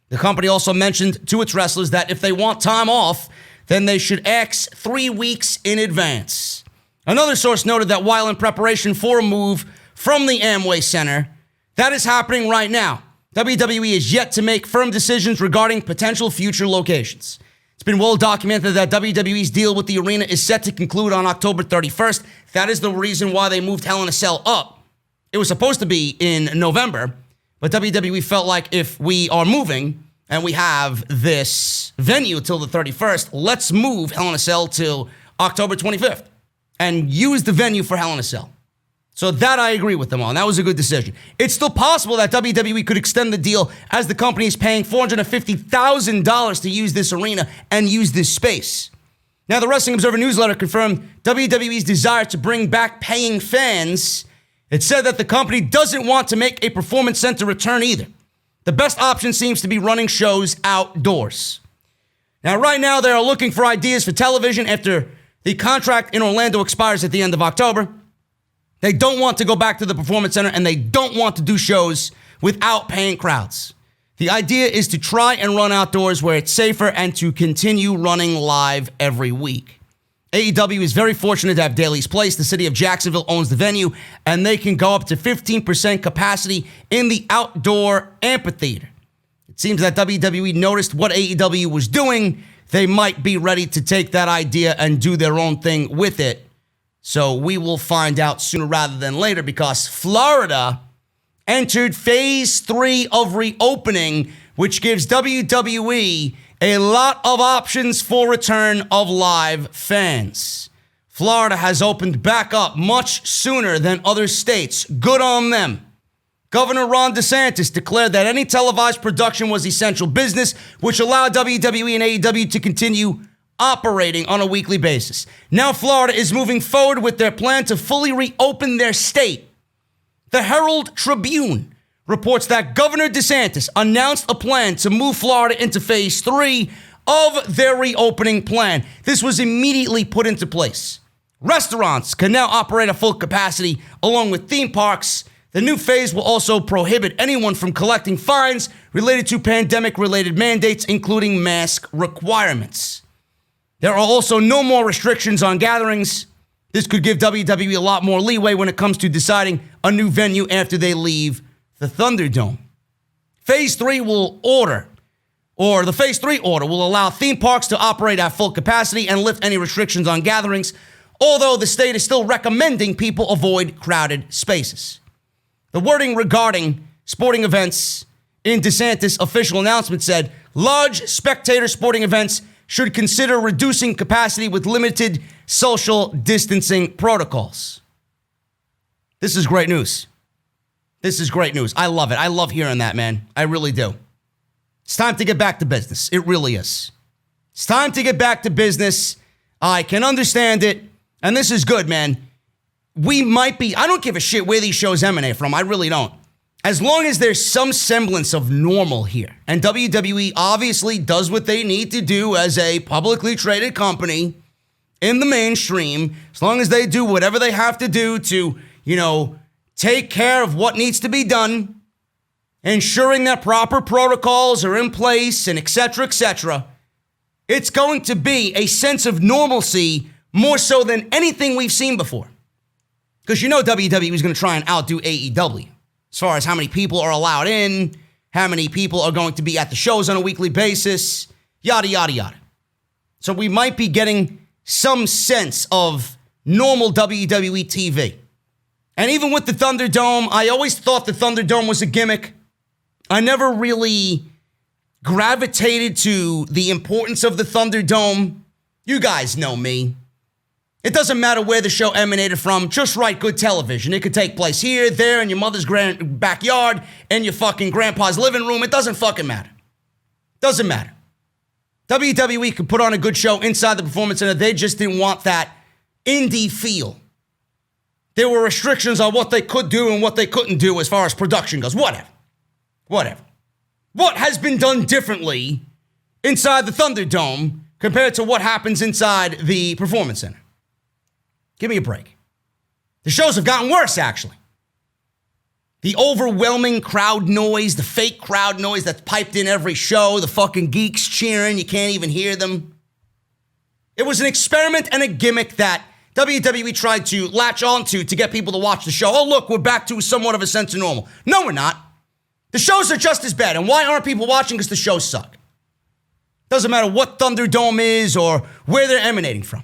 Speaker 1: The company also mentioned to its wrestlers that if they want time off, then they should ask 3 weeks in advance. Another source noted that while in preparation for a move from the Amway Center, that is happening right now. WWE is yet to make firm decisions regarding potential future locations. It's been well documented that WWE's deal with the arena is set to conclude on October 31st. That is the reason why they moved Hell in a Cell up. It was supposed to be in November, but WWE felt like if we are moving and we have this venue till the 31st, let's move Hell in a Cell till October 25th and use the venue for Hell in a Cell. So that I agree with them on. That was a good decision. It's still possible that WWE could extend the deal as the company is paying $450,000 to use this arena and use this space. Now, the Wrestling Observer newsletter confirmed WWE's desire to bring back paying fans. It said that the company doesn't want to make a performance center return either. The best option seems to be running shows outdoors. Now, right now, they are looking for ideas for television after the contract in Orlando expires at the end of October. They don't want to go back to the Performance Center, and they don't want to do shows without paying crowds. The idea is to try and run outdoors where it's safer and to continue running live every week. AEW is very fortunate to have Daly's Place. The city of Jacksonville owns the venue, and they can go up to 15% capacity in the outdoor amphitheater. It seems that WWE noticed what AEW was doing. They might be ready to take that idea and do their own thing with it. So we will find out sooner rather than later because Florida entered phase 3 of reopening, which gives WWE a lot of options for return of live fans. Florida has opened back up much sooner than other states. Good on them. Governor Ron DeSantis declared that any televised production was essential business, which allowed WWE and AEW to continue operating on a weekly basis. Now Florida is moving forward with their plan to fully reopen their state. The Herald Tribune reports that Governor DeSantis announced a plan to move Florida into phase 3 of their reopening plan. This was immediately put into place. Restaurants can now operate at full capacity along with theme parks. The new phase will also prohibit anyone from collecting fines related to pandemic-related mandates, including mask requirements. There are also no more restrictions on gatherings. This could give WWE a lot more leeway when it comes to deciding a new venue after they leave the Thunderdome. Phase 3 order will allow theme parks to operate at full capacity and lift any restrictions on gatherings, although the state is still recommending people avoid crowded spaces. The wording regarding sporting events in DeSantis' official announcement said, large spectator sporting events should consider reducing capacity with limited social distancing protocols. This is great news. This is great news. I love it. I love hearing that, man. I really do. It's time to get back to business. It really is. It's time to get back to business. I can understand it. And this is good, man. I don't give a shit where these shows emanate from. I really don't. As long as there's some semblance of normal here. And WWE obviously does what they need to do as a publicly traded company in the mainstream. As long as they do whatever they have to do to, take care of what needs to be done, ensuring that proper protocols are in place and et cetera, it's going to be a sense of normalcy more so than anything we've seen before. Because WWE is going to try and outdo AEW as far as how many people are allowed in, how many people are going to be at the shows on a weekly basis, yada, yada, yada. So we might be getting some sense of normal WWE TV. And even with the Thunderdome, I always thought the Thunderdome was a gimmick. I never really gravitated to the importance of the Thunderdome. You guys know me. It doesn't matter where the show emanated from. Just write good television. It could take place here, there, in your mother's backyard, in your fucking grandpa's living room. It doesn't fucking matter. Doesn't matter. WWE could put on a good show inside the Performance Center. They just didn't want that indie feel. There were restrictions on what they could do and what they couldn't do as far as production goes. Whatever. What has been done differently inside the Thunderdome compared to what happens inside the Performance Center? Give me a break. The shows have gotten worse, actually. The overwhelming crowd noise, the fake crowd noise that's piped in every show, the fucking geeks cheering, you can't even hear them. It was an experiment and a gimmick that WWE tried to latch onto to get people to watch the show. Oh, look, we're back to somewhat of a sense of normal. No, we're not. The shows are just as bad. And why aren't people watching? Because the shows suck. Doesn't matter what Thunderdome is or where they're emanating from.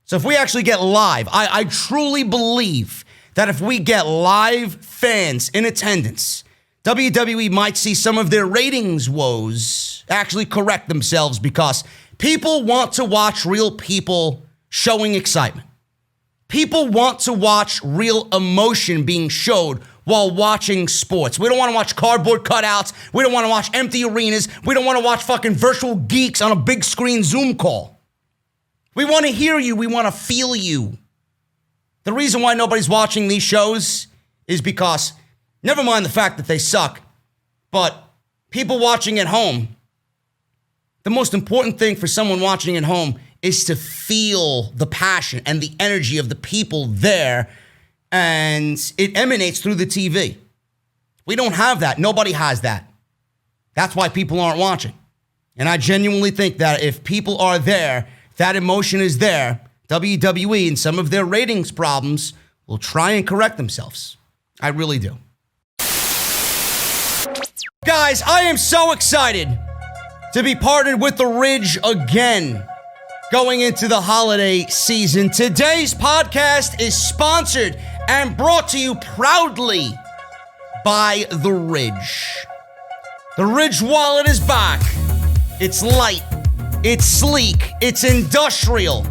Speaker 1: So if we actually get live, I truly believe that if we get live fans in attendance, WWE might see some of their ratings woes actually correct themselves because people want to watch real people showing excitement. People want to watch real emotion being showed while watching sports. We don't want to watch cardboard cutouts. We don't want to watch empty arenas. We don't want to watch fucking virtual geeks on a big screen Zoom call. We want to hear you. We want to feel you. The reason why nobody's watching these shows is because, never mind the fact that they suck, but people watching at home, the most important thing for someone watching at home is to feel the passion and the energy of the people there, and it emanates through the TV. We don't have that. Nobody has that. That's why people aren't watching. And I genuinely think that if people are there, that emotion is there, WWE and some of their ratings problems will try and correct themselves. I really do. Guys, I am so excited to be partnered with The Ridge again. going into the holiday season. Today's podcast is sponsored and brought to you proudly by The Ridge. The Ridge wallet is back. It's light, it's sleek, it's industrial.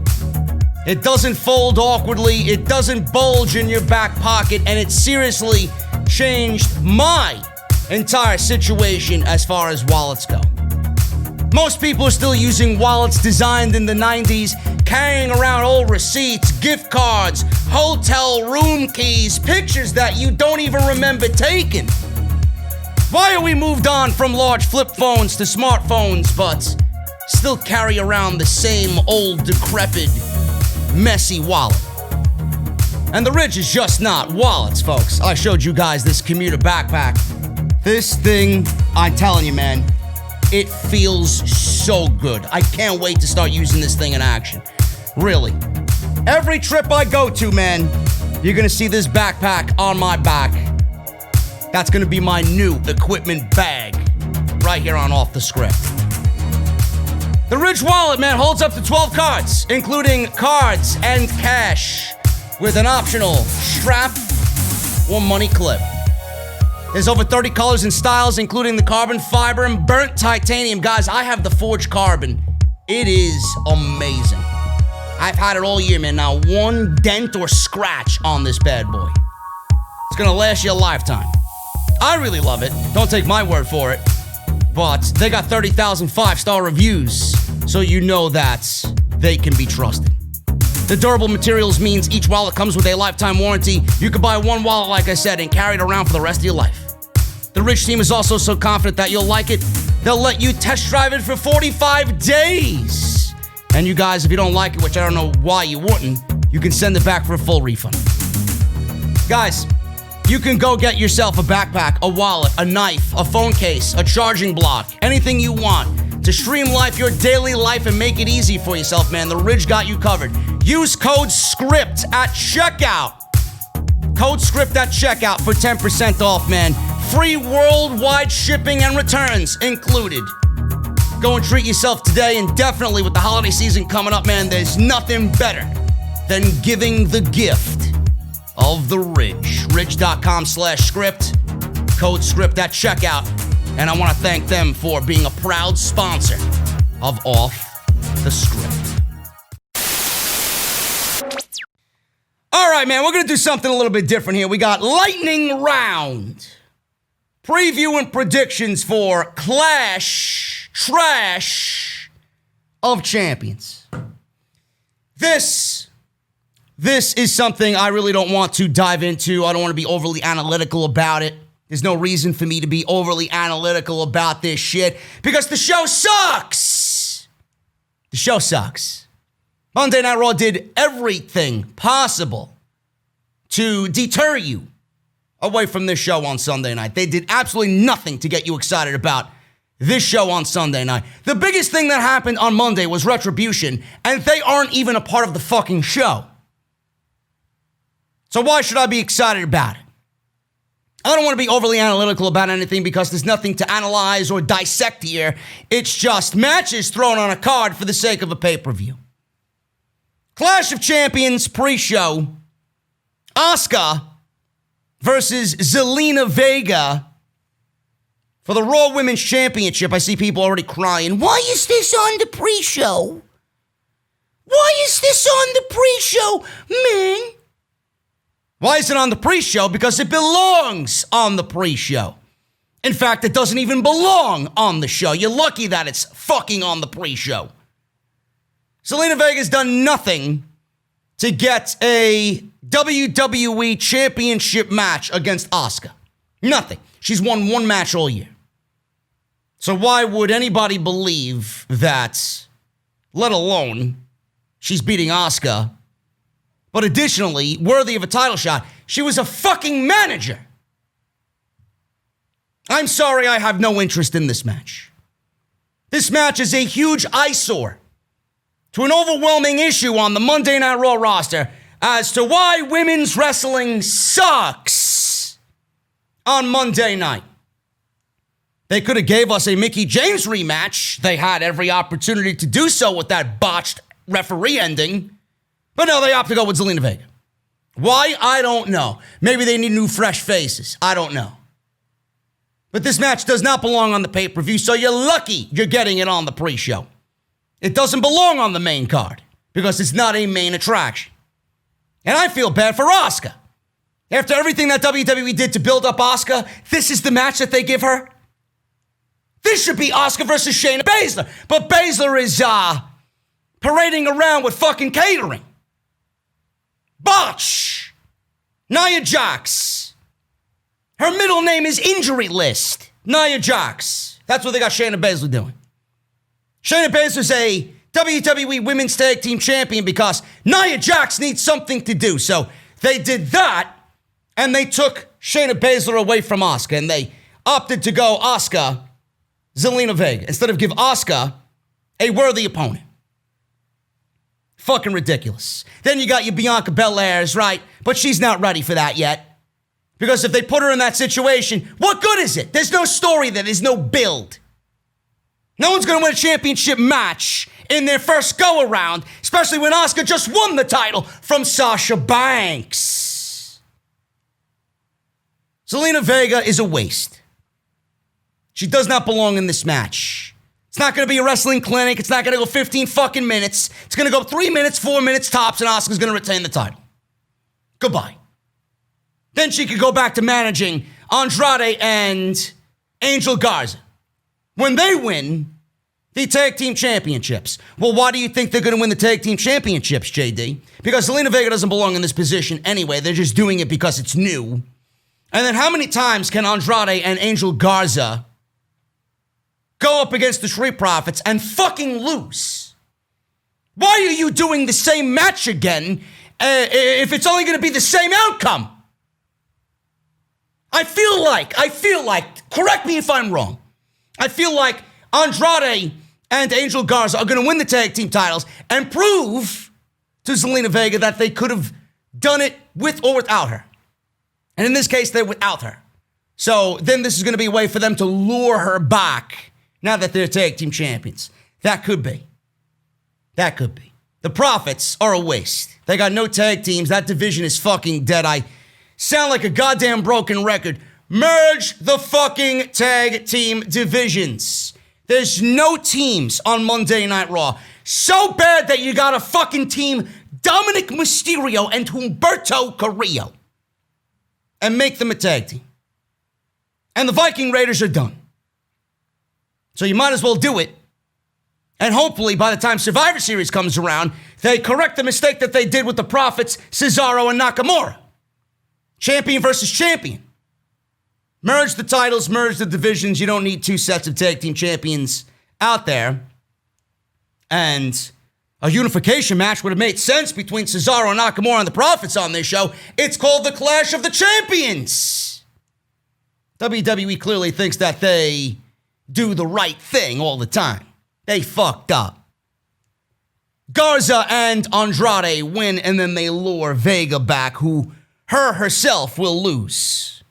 Speaker 1: It doesn't fold awkwardly, it doesn't bulge in your back pocket, and it seriously changed my entire situation as far as wallets go. Most people are still using wallets designed in the 90s, carrying around old receipts, gift cards, hotel room keys, pictures that you don't even remember taking. Why are we moved on from large flip phones to smartphones, but still carry around the same old, decrepit, messy wallet? And the Ridge is just not wallets, folks. I showed you guys this commuter backpack. This thing, I'm telling you, man, it feels so good. I can't wait to start using this thing in action. Really. Every trip I go to, man, you're gonna see this backpack on my back. That's gonna be my new equipment bag right here on Off the Script. The Ridge wallet, man, holds up to 12 cards, including cards and cash, with an optional strap or money clip. There's over 30 colors and styles, including the carbon fiber and burnt titanium. Guys, I have the forged carbon. It is amazing. I've had it all year, man. Not one dent or scratch on this bad boy. It's gonna last you a lifetime. I really love it. Don't take my word for it. But they got 30,000 five-star reviews, so you know that they can be trusted. The durable materials means each wallet comes with a lifetime warranty. You can buy one wallet, like I said, and carry it around for the rest of your life. The Ridge team is also so confident that you'll like it, they'll let you test drive it for 45 days. And you guys, if you don't like it, which I don't know why you wouldn't, you can send it back for a full refund. Guys, you can go get yourself a backpack, a wallet, a knife, a phone case, a charging block, anything you want to streamline your daily life and make it easy for yourself, man. The Ridge got you covered. Use code SCRIPT at checkout. Code SCRIPT at checkout for 10% off, man. Free worldwide shipping and returns included. Go and treat yourself today, and definitely with the holiday season coming up, man, there's nothing better than giving the gift of the Ridge. Ridge.com/script. Code SCRIPT at checkout. And I want to thank them for being a proud sponsor of Off the Script. All right, man, we're going to do something a little bit different here. We got lightning round. Preview and predictions for Clash Trash of Champions. This is something I really don't want to dive into. I don't want to be overly analytical about it. There's no reason for me to be overly analytical about this shit because the show sucks. The show sucks. Monday Night Raw did everything possible to deter you away from this show on Sunday night. They did absolutely nothing to get you excited about this show on Sunday night. The biggest thing that happened on Monday was Retribution, and they aren't even a part of the fucking show. So why should I be excited about it? I don't want to be overly analytical about anything because there's nothing to analyze or dissect here. It's just matches thrown on a card for the sake of a pay-per-view. Clash of Champions pre-show. Asuka versus Selena Vega for the Raw Women's Championship. I see people already crying. Why is this on the pre-show? Why is this on the pre-show, man? Why is it on the pre-show? Because it belongs on the pre-show. In fact, it doesn't even belong on the show. You're lucky that it's fucking on the pre-show. Selena Vega's done nothing to get a WWE Championship match against Asuka. Nothing. She's won one match all year. So why would anybody believe that, let alone she's beating Asuka? But additionally, worthy of a title shot, she was a fucking manager. I'm sorry, I have no interest in this match. This match is a huge eyesore to an overwhelming issue on the Monday Night Raw roster as to why women's wrestling sucks on Monday night. They could have gave us a Mickie James rematch. They had every opportunity to do so with that botched referee ending. But no, they opt to go with Zelina Vega. Why? I don't know. Maybe they need new, fresh faces. I don't know. But this match does not belong on the pay-per-view, so you're lucky you're getting it on the pre-show. It doesn't belong on the main card because it's not a main attraction. And I feel bad for Asuka. After everything that WWE did to build up Asuka, this is the match that they give her? This should be Asuka versus Shayna Baszler. But Baszler is parading around with fucking catering. Botch. Nia Jax. Her middle name is Injury List. Nia Jax. That's what they got Shayna Baszler doing. Shayna Baszler's a WWE Women's Tag Team Champion because Nia Jax needs something to do. So they did that, and they took Shayna Baszler away from Asuka, and they opted to go Asuka, Zelina Vega, instead of give Asuka a worthy opponent. Fucking ridiculous. Then you got your Bianca Belairs, right? But she's not ready for that yet. Because if they put her in that situation, what good is it? There's no story there. There's no build. No one's going to win a championship match in their first go-around, especially when Asuka just won the title from Sasha Banks. Zelina Vega is a waste. She does not belong in this match. It's not going to be a wrestling clinic. It's not going to go 15 fucking minutes. It's going to go 3 minutes, 4 minutes tops, and Asuka's going to retain the title. Goodbye. Then she could go back to managing Andrade and Angel Garza when they win the tag team championships. Well, why do you think they're going to win the tag team championships, JD? Because Zelina Vega doesn't belong in this position anyway. They're just doing it because it's new. And then how many times can Andrade and Angel Garza go up against the Street Profits and fucking lose? Why are you doing the same match again if it's only going to be the same outcome? I feel like, correct me if I'm wrong, I feel like Andrade and Angel Garza are going to win the tag team titles and prove to Zelina Vega that they could have done it with or without her. And in this case, they're without her. So then this is going to be a way for them to lure her back now that they're tag team champions. That could be. The Profits are a waste. They got no tag teams. That division is fucking dead. I sound like a goddamn broken record. Merge the fucking tag team divisions. There's no teams on Monday Night Raw. So bad that you got a fucking team Dominic Mysterio and Humberto Carrillo. And make them a tag team. And the Viking Raiders are done. So you might as well do it. And hopefully by the time Survivor Series comes around, they correct the mistake that they did with the Profits, Cesaro, and Nakamura. Champion versus champion. Merge the titles, merge the divisions. You don't need two sets of tag team champions out there. And a unification match would have made sense between Cesaro and Nakamura and the Profits on this show. It's called the Clash of the Champions. WWE clearly thinks that they do the right thing all the time. They fucked up. Garza and Andrade win, and then they lure Vega back, who herself will lose,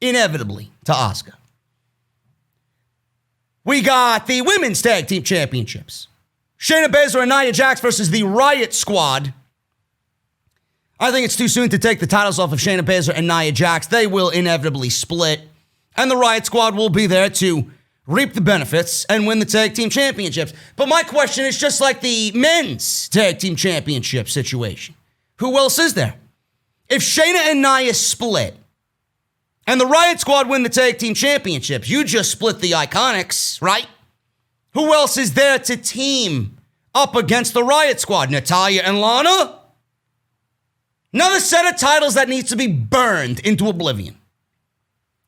Speaker 1: inevitably, to Asuka. We got the Women's Tag Team Championships. Shayna Baszler and Nia Jax versus the Riot Squad. I think it's too soon to take the titles off of Shayna Baszler and Nia Jax. They will inevitably split, and the Riot Squad will be there to reap the benefits and win the tag team championships. But my question is just like the men's tag team championship situation. Who else is there? If Shayna and Nia split and the Riot Squad win the tag team championships, you just split the Iconics, right? Who else is there to team up against the Riot Squad? Natalya and Lana? Another set of titles that needs to be burned into oblivion.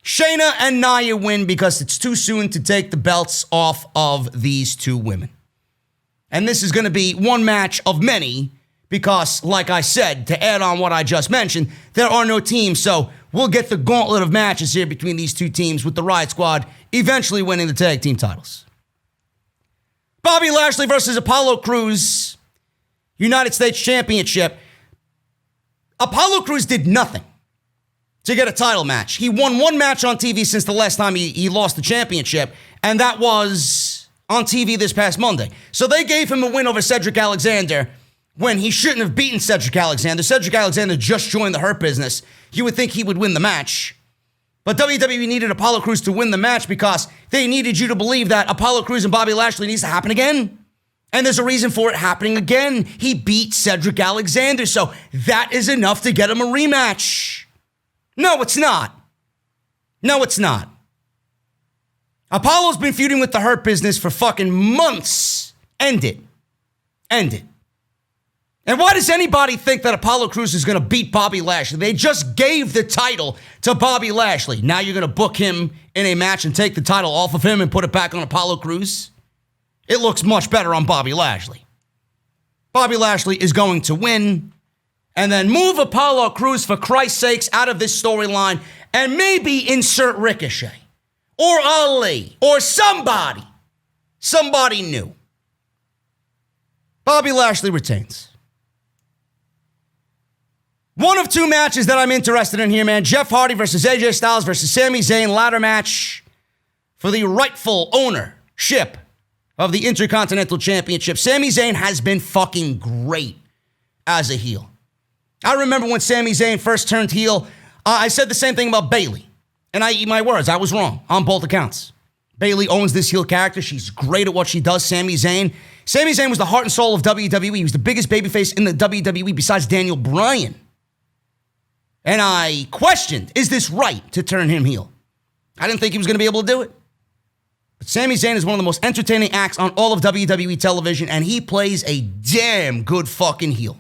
Speaker 1: Shayna and Nia win because it's too soon to take the belts off of these two women. And this is going to be one match of many because, like I said, to add on what I just mentioned, there are no teams, so we'll get the gauntlet of matches here between these two teams with the Riot Squad eventually winning the tag team titles. Bobby Lashley versus Apollo Crews, United States Championship. Apollo Crews did nothing to get a title match. He won one match on TV since the last time he lost the championship, and that was on TV this past Monday. So they gave him a win over Cedric Alexander when he shouldn't have beaten Cedric Alexander. Cedric Alexander just joined the Hurt Business. You would think he would win the match. But WWE needed Apollo Crews to win the match because they needed you to believe that Apollo Crews and Bobby Lashley needs to happen again. And there's a reason for it happening again. He beat Cedric Alexander, so that is enough to get him a rematch. No, it's not. No, it's not. Apollo's been feuding with the Hurt Business for fucking months. End it. End it. And why does anybody think that Apollo Crews is going to beat Bobby Lashley? They just gave the title to Bobby Lashley. Now you're going to book him in a match and take the title off of him and put it back on Apollo Crews? It looks much better on Bobby Lashley. Bobby Lashley is going to win and then move Apollo Crews, for Christ's sakes, out of this storyline and maybe insert Ricochet or Ali or somebody new. Bobby Lashley retains. One of two matches that I'm interested in here, man. Jeff Hardy versus AJ Styles versus Sami Zayn, ladder match for the rightful ownership of the Intercontinental Championship. Sami Zayn has been fucking great as a heel. I remember when Sami Zayn first turned heel, I said the same thing about Bayley. And I eat my words. I was wrong on both accounts. Bayley owns this heel character. She's great at what she does. Sami Zayn was the heart and soul of WWE. He was the biggest babyface in the WWE besides Daniel Bryan. And I questioned, is this right to turn him heel? I didn't think he was going to be able to do it. But Sami Zayn is one of the most entertaining acts on all of WWE television, and he plays a damn good fucking heel.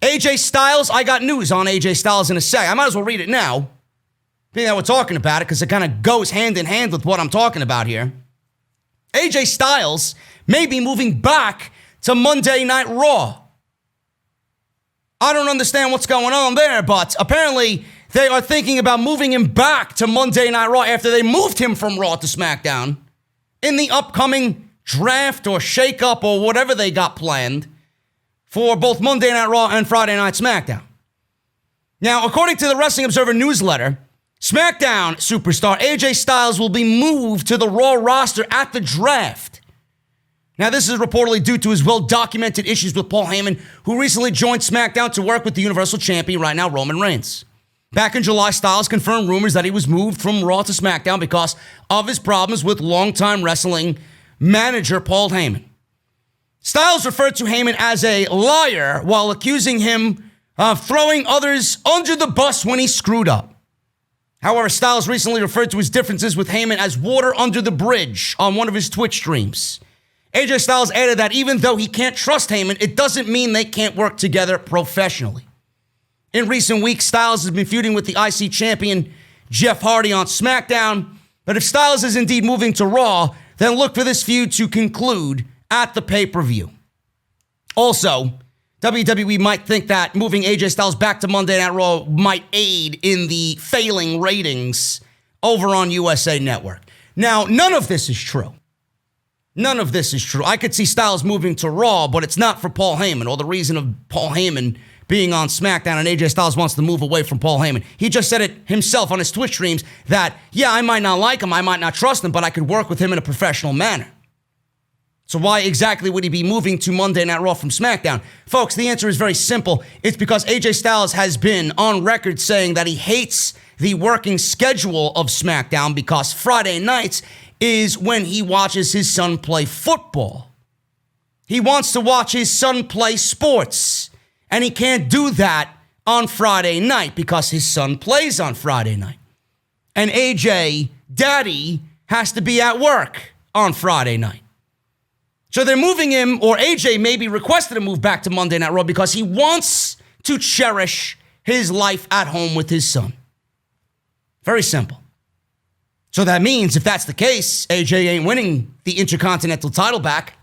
Speaker 1: AJ Styles, I got news on AJ Styles in a sec. I might as well read it now, being that we're talking about it, because it kind of goes hand in hand with what I'm talking about here. AJ Styles may be moving back to Monday Night Raw. I don't understand what's going on there, but apparently they are thinking about moving him back to Monday Night Raw after they moved him from Raw to SmackDown in the upcoming draft or shakeup or whatever they got planned for both Monday Night Raw and Friday Night SmackDown. Now, according to the Wrestling Observer newsletter, SmackDown superstar AJ Styles will be moved to the Raw roster at the draft. Now, this is reportedly due to his well-documented issues with Paul Heyman, who recently joined SmackDown to work with the Universal Champion right now, Roman Reigns. Back in July, Styles confirmed rumors that he was moved from Raw to SmackDown because of his problems with longtime wrestling manager Paul Heyman. Styles referred to Heyman as a liar while accusing him of throwing others under the bus when he screwed up. However, Styles recently referred to his differences with Heyman as water under the bridge on one of his Twitch streams. AJ Styles added that even though he can't trust Heyman, it doesn't mean they can't work together professionally. In recent weeks, Styles has been feuding with the IC champion Jeff Hardy on SmackDown. But if Styles is indeed moving to Raw, then look for this feud to conclude at the pay-per-view. Also, WWE might think that moving AJ Styles back to Monday Night Raw might aid in the failing ratings over on USA Network. Now, none of this is true. None of this is true. I could see Styles moving to Raw, but it's not for Paul Heyman, or the reason of Paul Heyman being on SmackDown, and AJ Styles wants to move away from Paul Heyman. He just said it himself on his Twitch streams that, yeah, I might not like him, I might not trust him, but I could work with him in a professional manner. So why exactly would he be moving to Monday Night Raw from SmackDown? Folks, the answer is very simple. It's because AJ Styles has been on record saying that he hates the working schedule of SmackDown because Friday nights is when he watches his son play football. He wants to watch his son play sports, and he can't do that on Friday night because his son plays on Friday night. And AJ, daddy, has to be at work on Friday night. So they're moving him, or AJ maybe requested to move back to Monday Night Raw because he wants to cherish his life at home with his son. Very simple. So that means if that's the case, AJ ain't winning the Intercontinental title back.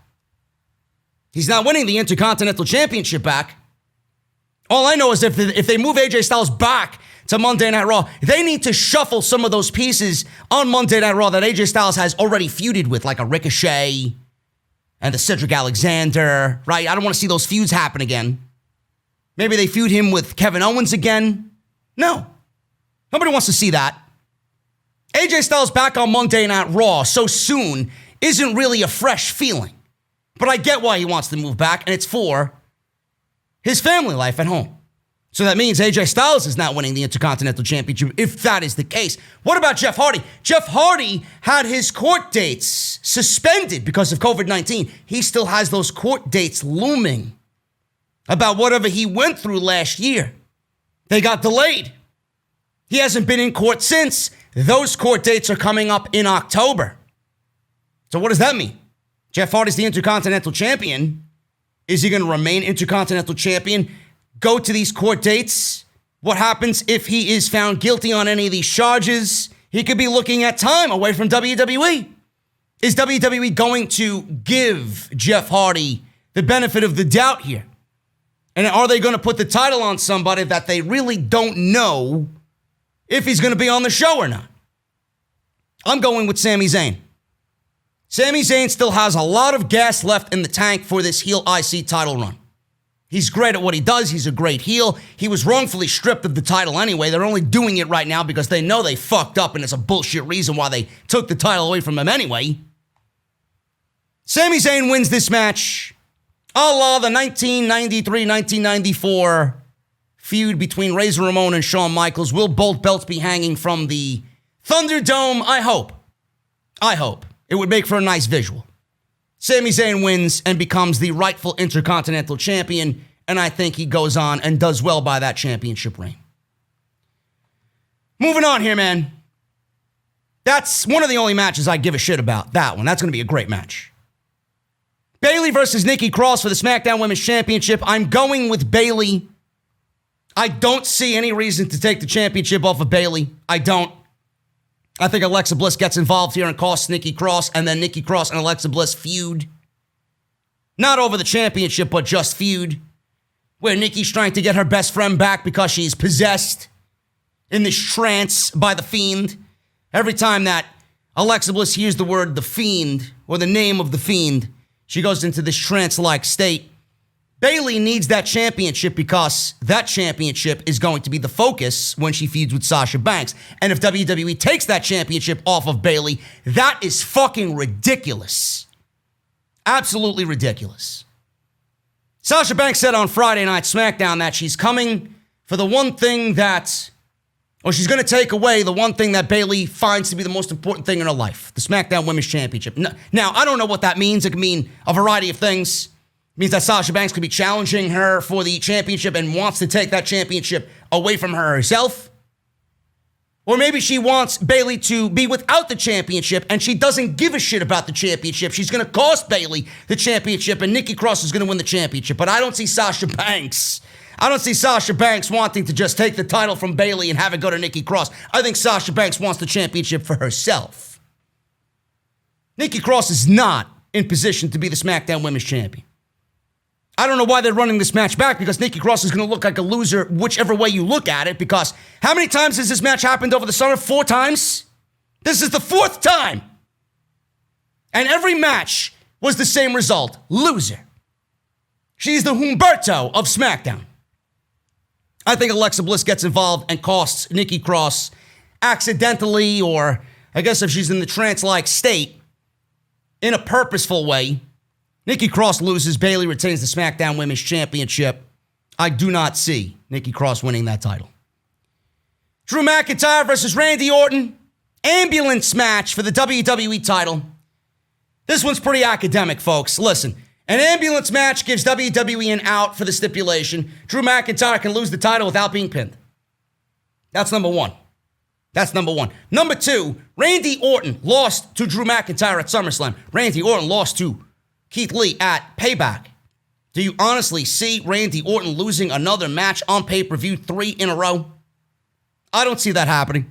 Speaker 1: He's not winning the Intercontinental Championship back. All I know is if they move AJ Styles back to Monday Night Raw, they need to shuffle some of those pieces on Monday Night Raw that AJ Styles has already feuded with, like a Ricochet and the Cedric Alexander, right? I don't want to see those feuds happen again. Maybe they feud him with Kevin Owens again. No. Nobody wants to see that. AJ Styles back on Monday Night Raw so soon isn't really a fresh feeling. But I get why he wants to move back, and it's for his family life at home. So that means AJ Styles is not winning the Intercontinental Championship, if that is the case. What about Jeff Hardy? Jeff Hardy had his court dates suspended because of COVID-19. He still has those court dates looming about whatever he went through last year. They got delayed. He hasn't been in court since. Those court dates are coming up in October. So what does that mean? Jeff Hardy's the Intercontinental Champion. Is he going to remain Intercontinental Champion? Go to these court dates? What happens if he is found guilty on any of these charges? He could be looking at time away from WWE. Is WWE going to give Jeff Hardy the benefit of the doubt here? And are they going to put the title on somebody that they really don't know if he's going to be on the show or not? I'm going with Sami Zayn. Sami Zayn still has a lot of gas left in the tank for this heel IC title run. He's great at what he does. He's a great heel. He was wrongfully stripped of the title anyway. They're only doing it right now because they know they fucked up and it's a bullshit reason why they took the title away from him anyway. Sami Zayn wins this match a la the 1993-1994 feud between Razor Ramon and Shawn Michaels. Will both belts be hanging from the Thunderdome? I hope. It would make for a nice visual. Sami Zayn wins and becomes the rightful Intercontinental Champion, and I think he goes on and does well by that championship reign. Moving on here, man. That's one of the only matches I give a shit about, that one. That's going to be a great match. Bayley versus Nikki Cross for the SmackDown Women's Championship. I'm going with Bayley. I don't see any reason to take the championship off of Bayley. I don't. I think Alexa Bliss gets involved here and costs Nikki Cross, and then Nikki Cross and Alexa Bliss feud. Not over the championship, but just feud. Where Nikki's trying to get her best friend back because she's possessed in this trance by the Fiend. Every time that Alexa Bliss hears the word the Fiend, or the name of the Fiend, she goes into this trance-like state. Bayley needs that championship because that championship is going to be the focus when she feuds with Sasha Banks. And if WWE takes that championship off of Bayley, that is fucking ridiculous. Absolutely ridiculous. Sasha Banks said on Friday Night SmackDown that she's coming for the one thing that, or she's going to take away the one thing that Bayley finds to be the most important thing in her life, the SmackDown Women's Championship. Now, I don't know what that means. It can mean a variety of things. Means that Sasha Banks could be challenging her for the championship and wants to take that championship away from her herself. Or maybe she wants Bayley to be without the championship and she doesn't give a shit about the championship. She's going to cost Bayley the championship and Nikki Cross is going to win the championship. But I don't see Sasha Banks wanting to just take the title from Bayley and have it go to Nikki Cross. I think Sasha Banks wants the championship for herself. Nikki Cross is not in position to be the SmackDown Women's Champion. I don't know why they're running this match back because Nikki Cross is going to look like a loser whichever way you look at it, because how many times has this match happened over the summer? 4 times? This is the 4th time. And every match was the same result. Loser. She's the Humberto of SmackDown. I think Alexa Bliss gets involved and costs Nikki Cross accidentally, or I guess if she's in the trance-like state, in a purposeful way. Nikki Cross loses. Bayley retains the SmackDown Women's Championship. I do not see Nikki Cross winning that title. Drew McIntyre versus Randy Orton. Ambulance match for the WWE title. This one's pretty academic, folks. Listen, an ambulance match gives WWE an out for the stipulation. Drew McIntyre can lose the title without being pinned. That's number one. Number 2, Randy Orton lost to Drew McIntyre at SummerSlam. Randy Orton lost to Keith Lee at Payback. Do you honestly see Randy Orton losing another match on pay-per-view 3 in a row? I don't see that happening.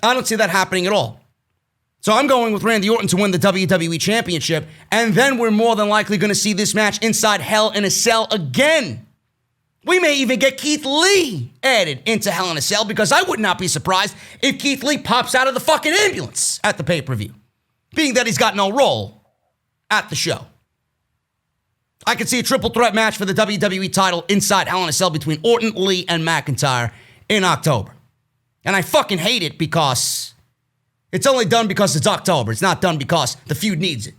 Speaker 1: I don't see that happening at all. So I'm going with Randy Orton to win the WWE Championship, and then we're more than likely going to see this match inside Hell in a Cell again. We may even get Keith Lee added into Hell in a Cell, because I would not be surprised if Keith Lee pops out of the fucking ambulance at the pay-per-view, being that he's got no role at the show. I could see a triple threat match for the WWE title inside Hell in a Cell between Orton, Lee, and McIntyre in October. And I fucking hate it because It's only done because it's October. It's not done because the feud needs it.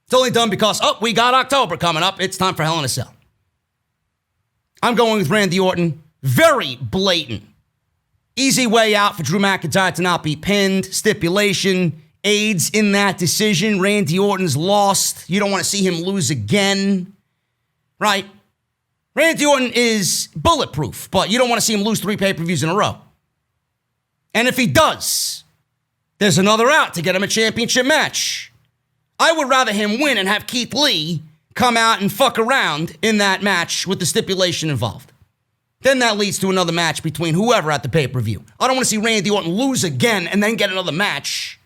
Speaker 1: It's only done because, we got October coming up. It's time for Hell in a Cell. I'm going with Randy Orton. Very blatant. Easy way out for Drew McIntyre to not be pinned. Stipulation aids in that decision. Randy Orton's lost. You don't want to see him lose again. Right? Randy Orton is bulletproof, but you don't want to see him lose 3 pay-per-views in a row. And if he does, there's another out to get him a championship match. I would rather him win and have Keith Lee come out and fuck around in that match with the stipulation involved. Then that leads to another match between whoever at the pay-per-view. I don't want to see Randy Orton lose again and then get another match.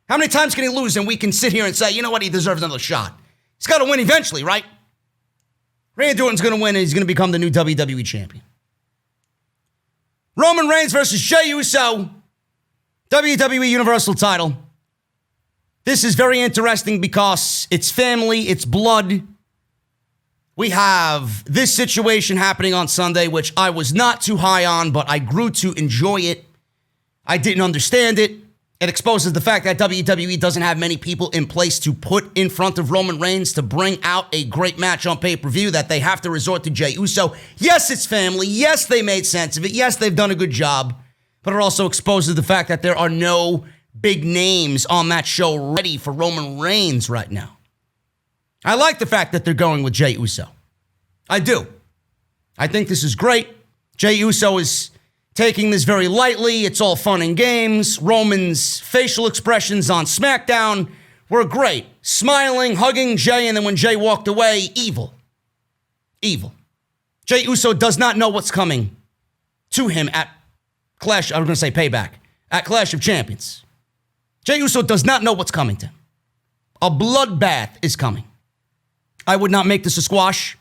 Speaker 1: How many times can he lose and we can sit here and say, you know what, he deserves another shot? He's got to win eventually, right? Randy Orton's going to win and he's going to become the new WWE champion. Roman Reigns versus Jey Uso, WWE Universal title. This is very interesting because it's family, it's blood. We have this situation happening on Sunday, which I was not too high on, but I grew to enjoy it. I didn't understand it. It exposes the fact that WWE doesn't have many people in place to put in front of Roman Reigns to bring out a great match on pay-per-view, that they have to resort to Jey Uso. Yes, it's family. Yes, they made sense of it. Yes, they've done a good job. But it also exposes the fact that there are no big names on that show ready for Roman Reigns right now. I like the fact that they're going with Jey Uso. I do. I think this is great. Jey Uso is taking this very lightly. It's all fun and games. Roman's facial expressions on SmackDown were great. Smiling, hugging Jey, and then when Jey walked away, evil. Evil. Jey Uso does not know what's coming to him at Clash, I was going to say Payback, at Clash of Champions. Jey Uso does not know what's coming to him. A bloodbath is coming. I would not make this a squash.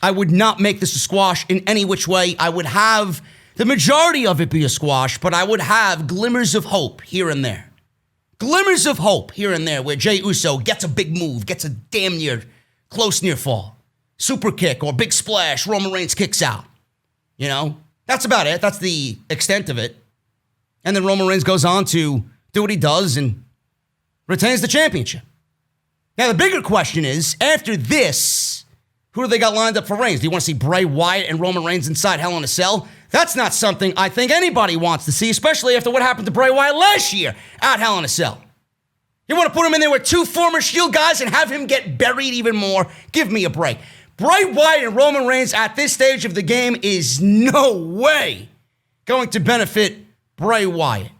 Speaker 1: I would not make this a squash in any which way. I would have the majority of it be a squash, but I would have glimmers of hope here and there. Glimmers of hope here and there where Jey Uso gets a big move, gets a damn near close near fall. Super kick or big splash, Roman Reigns kicks out. You know, that's about it. That's the extent of it. And then Roman Reigns goes on to do what he does and retains the championship. Now, the bigger question is, after this, who do they got lined up for Reigns? Do you want to see Bray Wyatt and Roman Reigns inside Hell in a Cell? That's not something I think anybody wants to see, especially after what happened to Bray Wyatt last year at Hell in a Cell. You want to put him in there with 2 former Shield guys and have him get buried even more? Give me a break. Bray Wyatt and Roman Reigns at this stage of the game is no way going to benefit Bray Wyatt.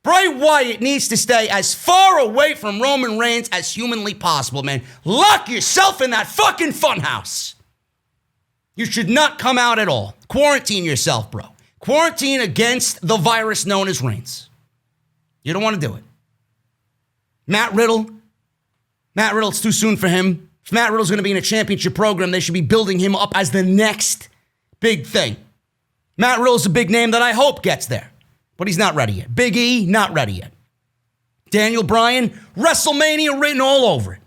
Speaker 1: Bray Wyatt needs to stay as far away from Roman Reigns as humanly possible, man. Lock yourself in that fucking funhouse. You should not come out at all. Quarantine yourself, bro. Quarantine against the virus known as Reigns. You don't want to do it. Matt Riddle, it's too soon for him. If Matt Riddle's going to be in a championship program, they should be building him up as the next big thing. Matt Riddle's a big name that I hope gets there, but he's not ready yet. Big E, not ready yet. Daniel Bryan, WrestleMania written all over it.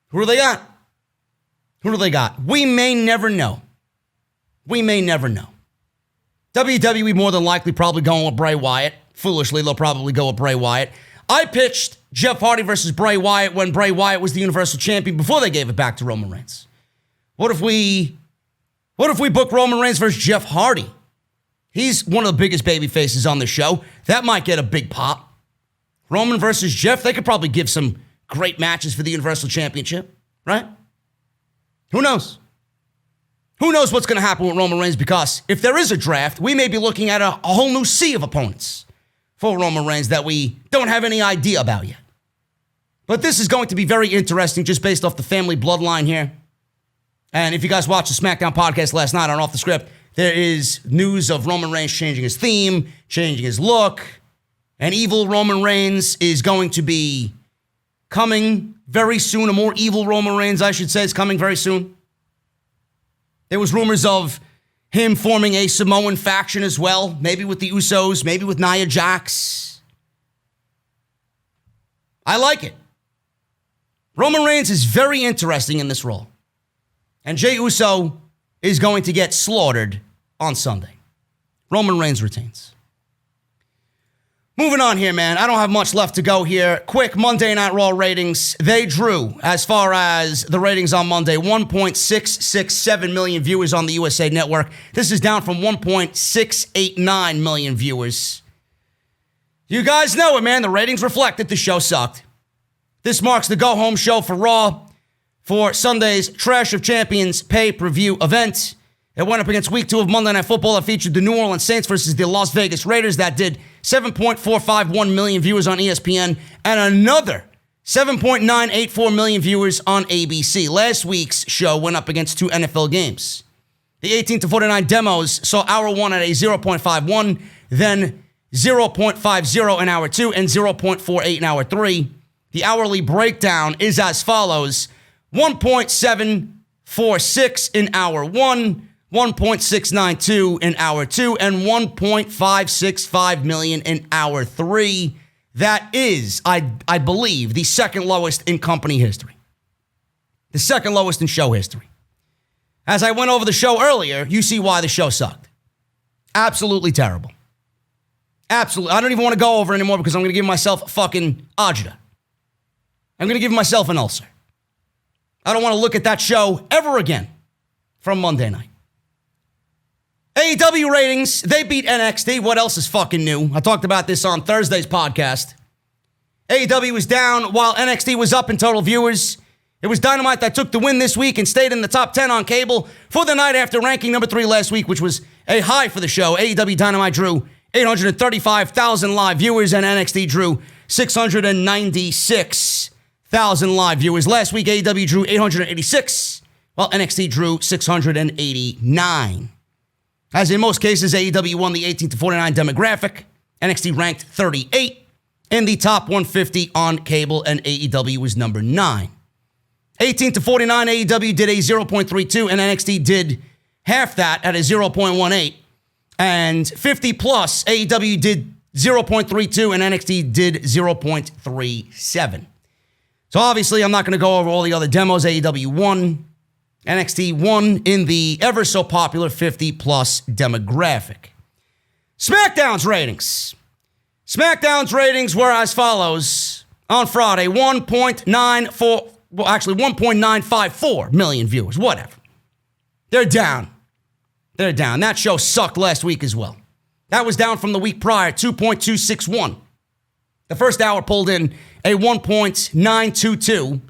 Speaker 1: Who do they got? Who do they got? We may never know. We may never know. WWE more than likely probably going with Bray Wyatt. Foolishly, they'll probably go with Bray Wyatt. I pitched Jeff Hardy versus Bray Wyatt when Bray Wyatt was the Universal Champion before they gave it back to Roman Reigns. What if we book Roman Reigns versus Jeff Hardy? He's one of the biggest baby faces on the show. That might get a big pop. Roman versus Jeff, they could probably give some great matches for the Universal Championship, right? Who knows? Who knows what's going to happen with Roman Reigns, because if there is a draft, we may be looking at a whole new sea of opponents for Roman Reigns that we don't have any idea about yet. But this is going to be very interesting just based off the family bloodline here. And if you guys watched the SmackDown podcast last night on Off the Script, there is news of Roman Reigns changing his theme, changing his look. And evil Roman Reigns is going to be coming very soon. A more evil Roman Reigns, I should say, is coming very soon. There was rumors of him forming a Samoan faction as well, maybe with the Usos, maybe with Nia Jax. I like it. Roman Reigns is very interesting in this role. And Jey Uso is going to get slaughtered on Sunday. Roman Reigns retains. Moving on here, man. I don't have much left to go here. Quick Monday Night Raw ratings. They drew, as far as the ratings on Monday, 1.667 million viewers on the USA Network. This is down from 1.689 million viewers. You guys know it, man. The ratings reflect that the show sucked. This marks the go-home show for Raw for Sunday's Trash of Champions pay-per-view event. It went up against Week 2 of Monday Night Football that featured the New Orleans Saints versus the Las Vegas Raiders that did 7.451 million viewers on ESPN and another 7.984 million viewers on ABC. Last week's show went up against two NFL games. The 18 to 49 demos saw hour 1 at a 0.51, then 0.50 in hour 2, and 0.48 in hour 3. The hourly breakdown is as follows: 1.746 in hour 1, 1.692 in hour 2, and 1.565 million in hour 3. That is, I believe, the second lowest in company history. The second lowest in show history. As I went over the show earlier, you see why the show sucked. Absolutely terrible. Absolutely. I don't even want to go over it anymore because I'm going to give myself a fucking agita. I'm going to give myself an ulcer. I don't want to look at that show ever again from Monday night. AEW ratings, they beat NXT. What else is fucking new? I talked about this on Thursday's podcast. AEW was down while NXT was up in total viewers. It was Dynamite that took the win this week and stayed in the top 10 on cable for the night after ranking number 3 last week, which was a high for the show. AEW Dynamite drew 835,000 live viewers and NXT drew 696,000 live viewers. Last week, AEW drew 886, while NXT drew 689. As in most cases, AEW won the 18 to 49 demographic. NXT ranked 38 in the top 150 on cable, and AEW was number 9. 18 to 49, AEW did a 0.32, and NXT did half that at a 0.18. And 50 plus, AEW did 0.32, and NXT did 0.37. So obviously, I'm not going to go over all the other demos. AEW won. NXT won in the ever so popular 50-plus demographic. Smackdowns ratings. Smackdowns ratings were as follows. On Friday, 1.954 million viewers. Whatever. They're down. They're down. That show sucked last week as well. That was down from the week prior, 2.261. The first hour pulled in a 1.922.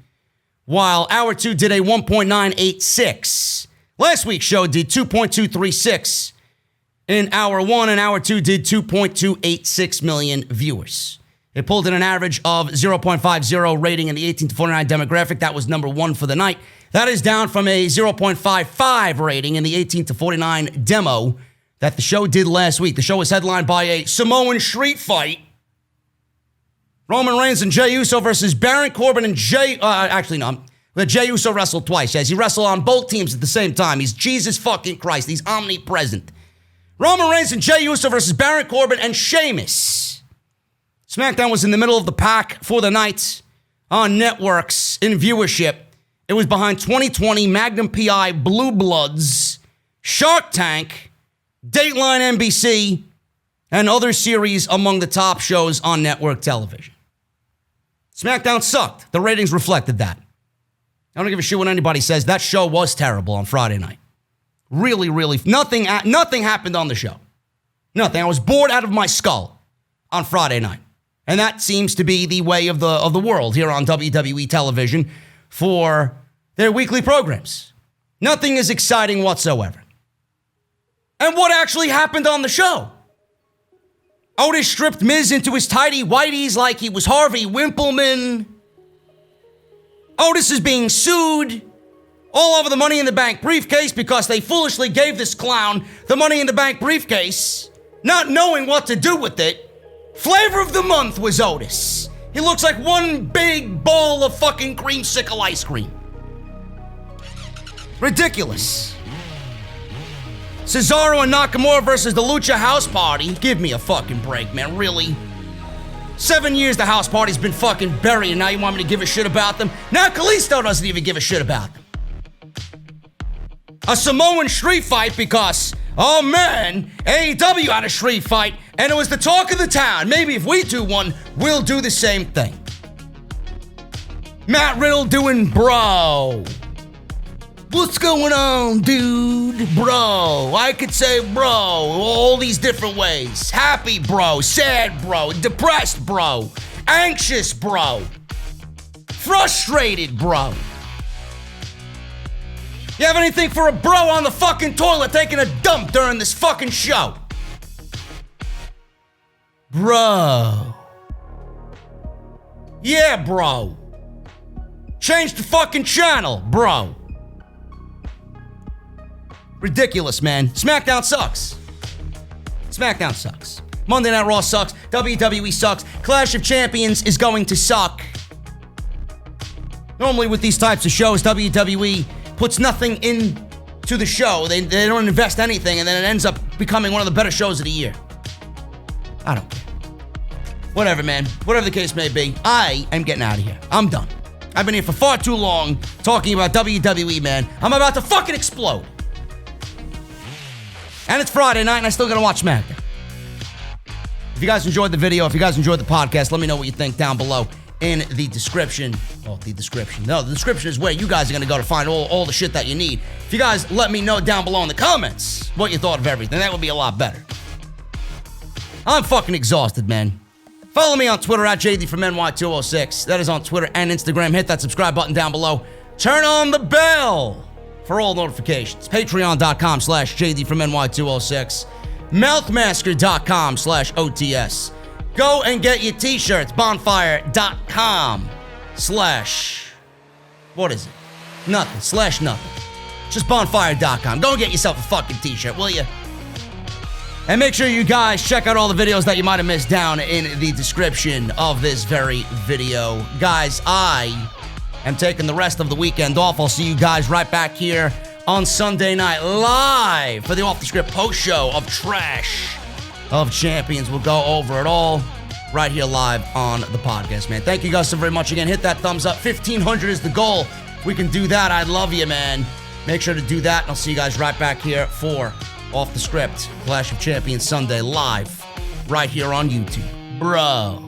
Speaker 1: While hour 2 did a 1.986. Last week's show did 2.236 in hour 1, and hour 2 did 2.286 million viewers. It pulled in an average of 0.50 rating in the 18 to 49 demographic. That was number 1 for the night. That is down from a 0.55 rating in the 18 to 49 demo that the show did last week. The show was headlined by a Samoan street fight. Roman Reigns and Jey Uso versus Baron Corbin and Jey Uso wrestled twice. Yes, he wrestled on both teams at the same time. He's Jesus fucking Christ. He's omnipresent. Roman Reigns and Jey Uso versus Baron Corbin and Sheamus. SmackDown was in the middle of the pack for the night on networks in viewership. It was behind 2020, Magnum PI, Blue Bloods, Shark Tank, Dateline NBC, and other series among the top shows on network television. SmackDown sucked. The ratings reflected that. I don't give a shit what anybody says. That show was terrible on Friday night. Really, nothing happened on the show. Nothing. I was bored out of my skull on Friday night. And that seems to be the way of the world here on WWE television for their weekly programs. Nothing is exciting whatsoever. And what actually happened on the show? Otis stripped Miz into his tidy whities like he was Harvey Wimpleman. Otis is being sued all over the Money in the Bank briefcase because they foolishly gave this clown the Money in the Bank briefcase, not knowing what to do with it. Flavor of the month was Otis. He looks like one big ball of fucking creamsicle ice cream. Ridiculous. Cesaro and Nakamura versus the Lucha House Party. Give me a fucking break, man. Really? 7 years the House Party's been fucking buried, and now you want me to give a shit about them? Now Kalisto doesn't even give a shit about them. A Samoan street fight because oh man, AEW had a street fight, and it was the talk of the town. Maybe if we do one, we'll do the same thing. Matt Riddle doing bro. What's going on, dude? Bro. I could say bro all these different ways. Happy bro, sad bro, depressed bro, anxious bro, frustrated bro. You have anything for a bro on the fucking toilet taking a dump during this fucking show? Bro. Yeah, bro. Change the fucking channel, bro. Ridiculous, man. SmackDown sucks. SmackDown sucks. Monday Night Raw sucks. WWE sucks. Clash of Champions is going to suck. Normally with these types of shows, WWE puts nothing into the show. They don't invest anything, and then it ends up becoming one of the better shows of the year. I don't care. Whatever, man. Whatever the case may be, I am getting out of here. I'm done. I've been here for far too long talking about WWE, man. I'm about to fucking explode. And it's Friday night, and I still gotta watch SmackDown. If you guys enjoyed the video, if you guys enjoyed the podcast, let me know what you think down below in the description. Oh, the description. No, the description is where you guys are gonna go to find all the shit that you need. If you guys let me know down below in the comments what you thought of everything, that would be a lot better. I'm fucking exhausted, man. Follow me on Twitter at JD from NY206. That is on Twitter and Instagram. Hit that subscribe button down below. Turn on the bell for all notifications. Patreon.com/JD from NY206. Mouthmasker.com/OTS. Go and get your t-shirts. Bonfire.com/ what is it? Nothing. /nothing. Just bonfire.com. Go and get yourself a fucking t-shirt, will you? And make sure you guys check out all the videos that you might have missed down in the description of this very video. Guys, I am taking the rest of the weekend off. I'll see you guys right back here on Sunday night live for the Off the Script post show of Trash of Champions. We'll go over it all right here live on the podcast, man. Thank you guys so very much again. Hit that thumbs up. 1,500 is the goal. If we can do that, I'd love you, man. Make sure to do that, and I'll see you guys right back here for Off the Script Clash of Champions Sunday live right here on YouTube. Bro.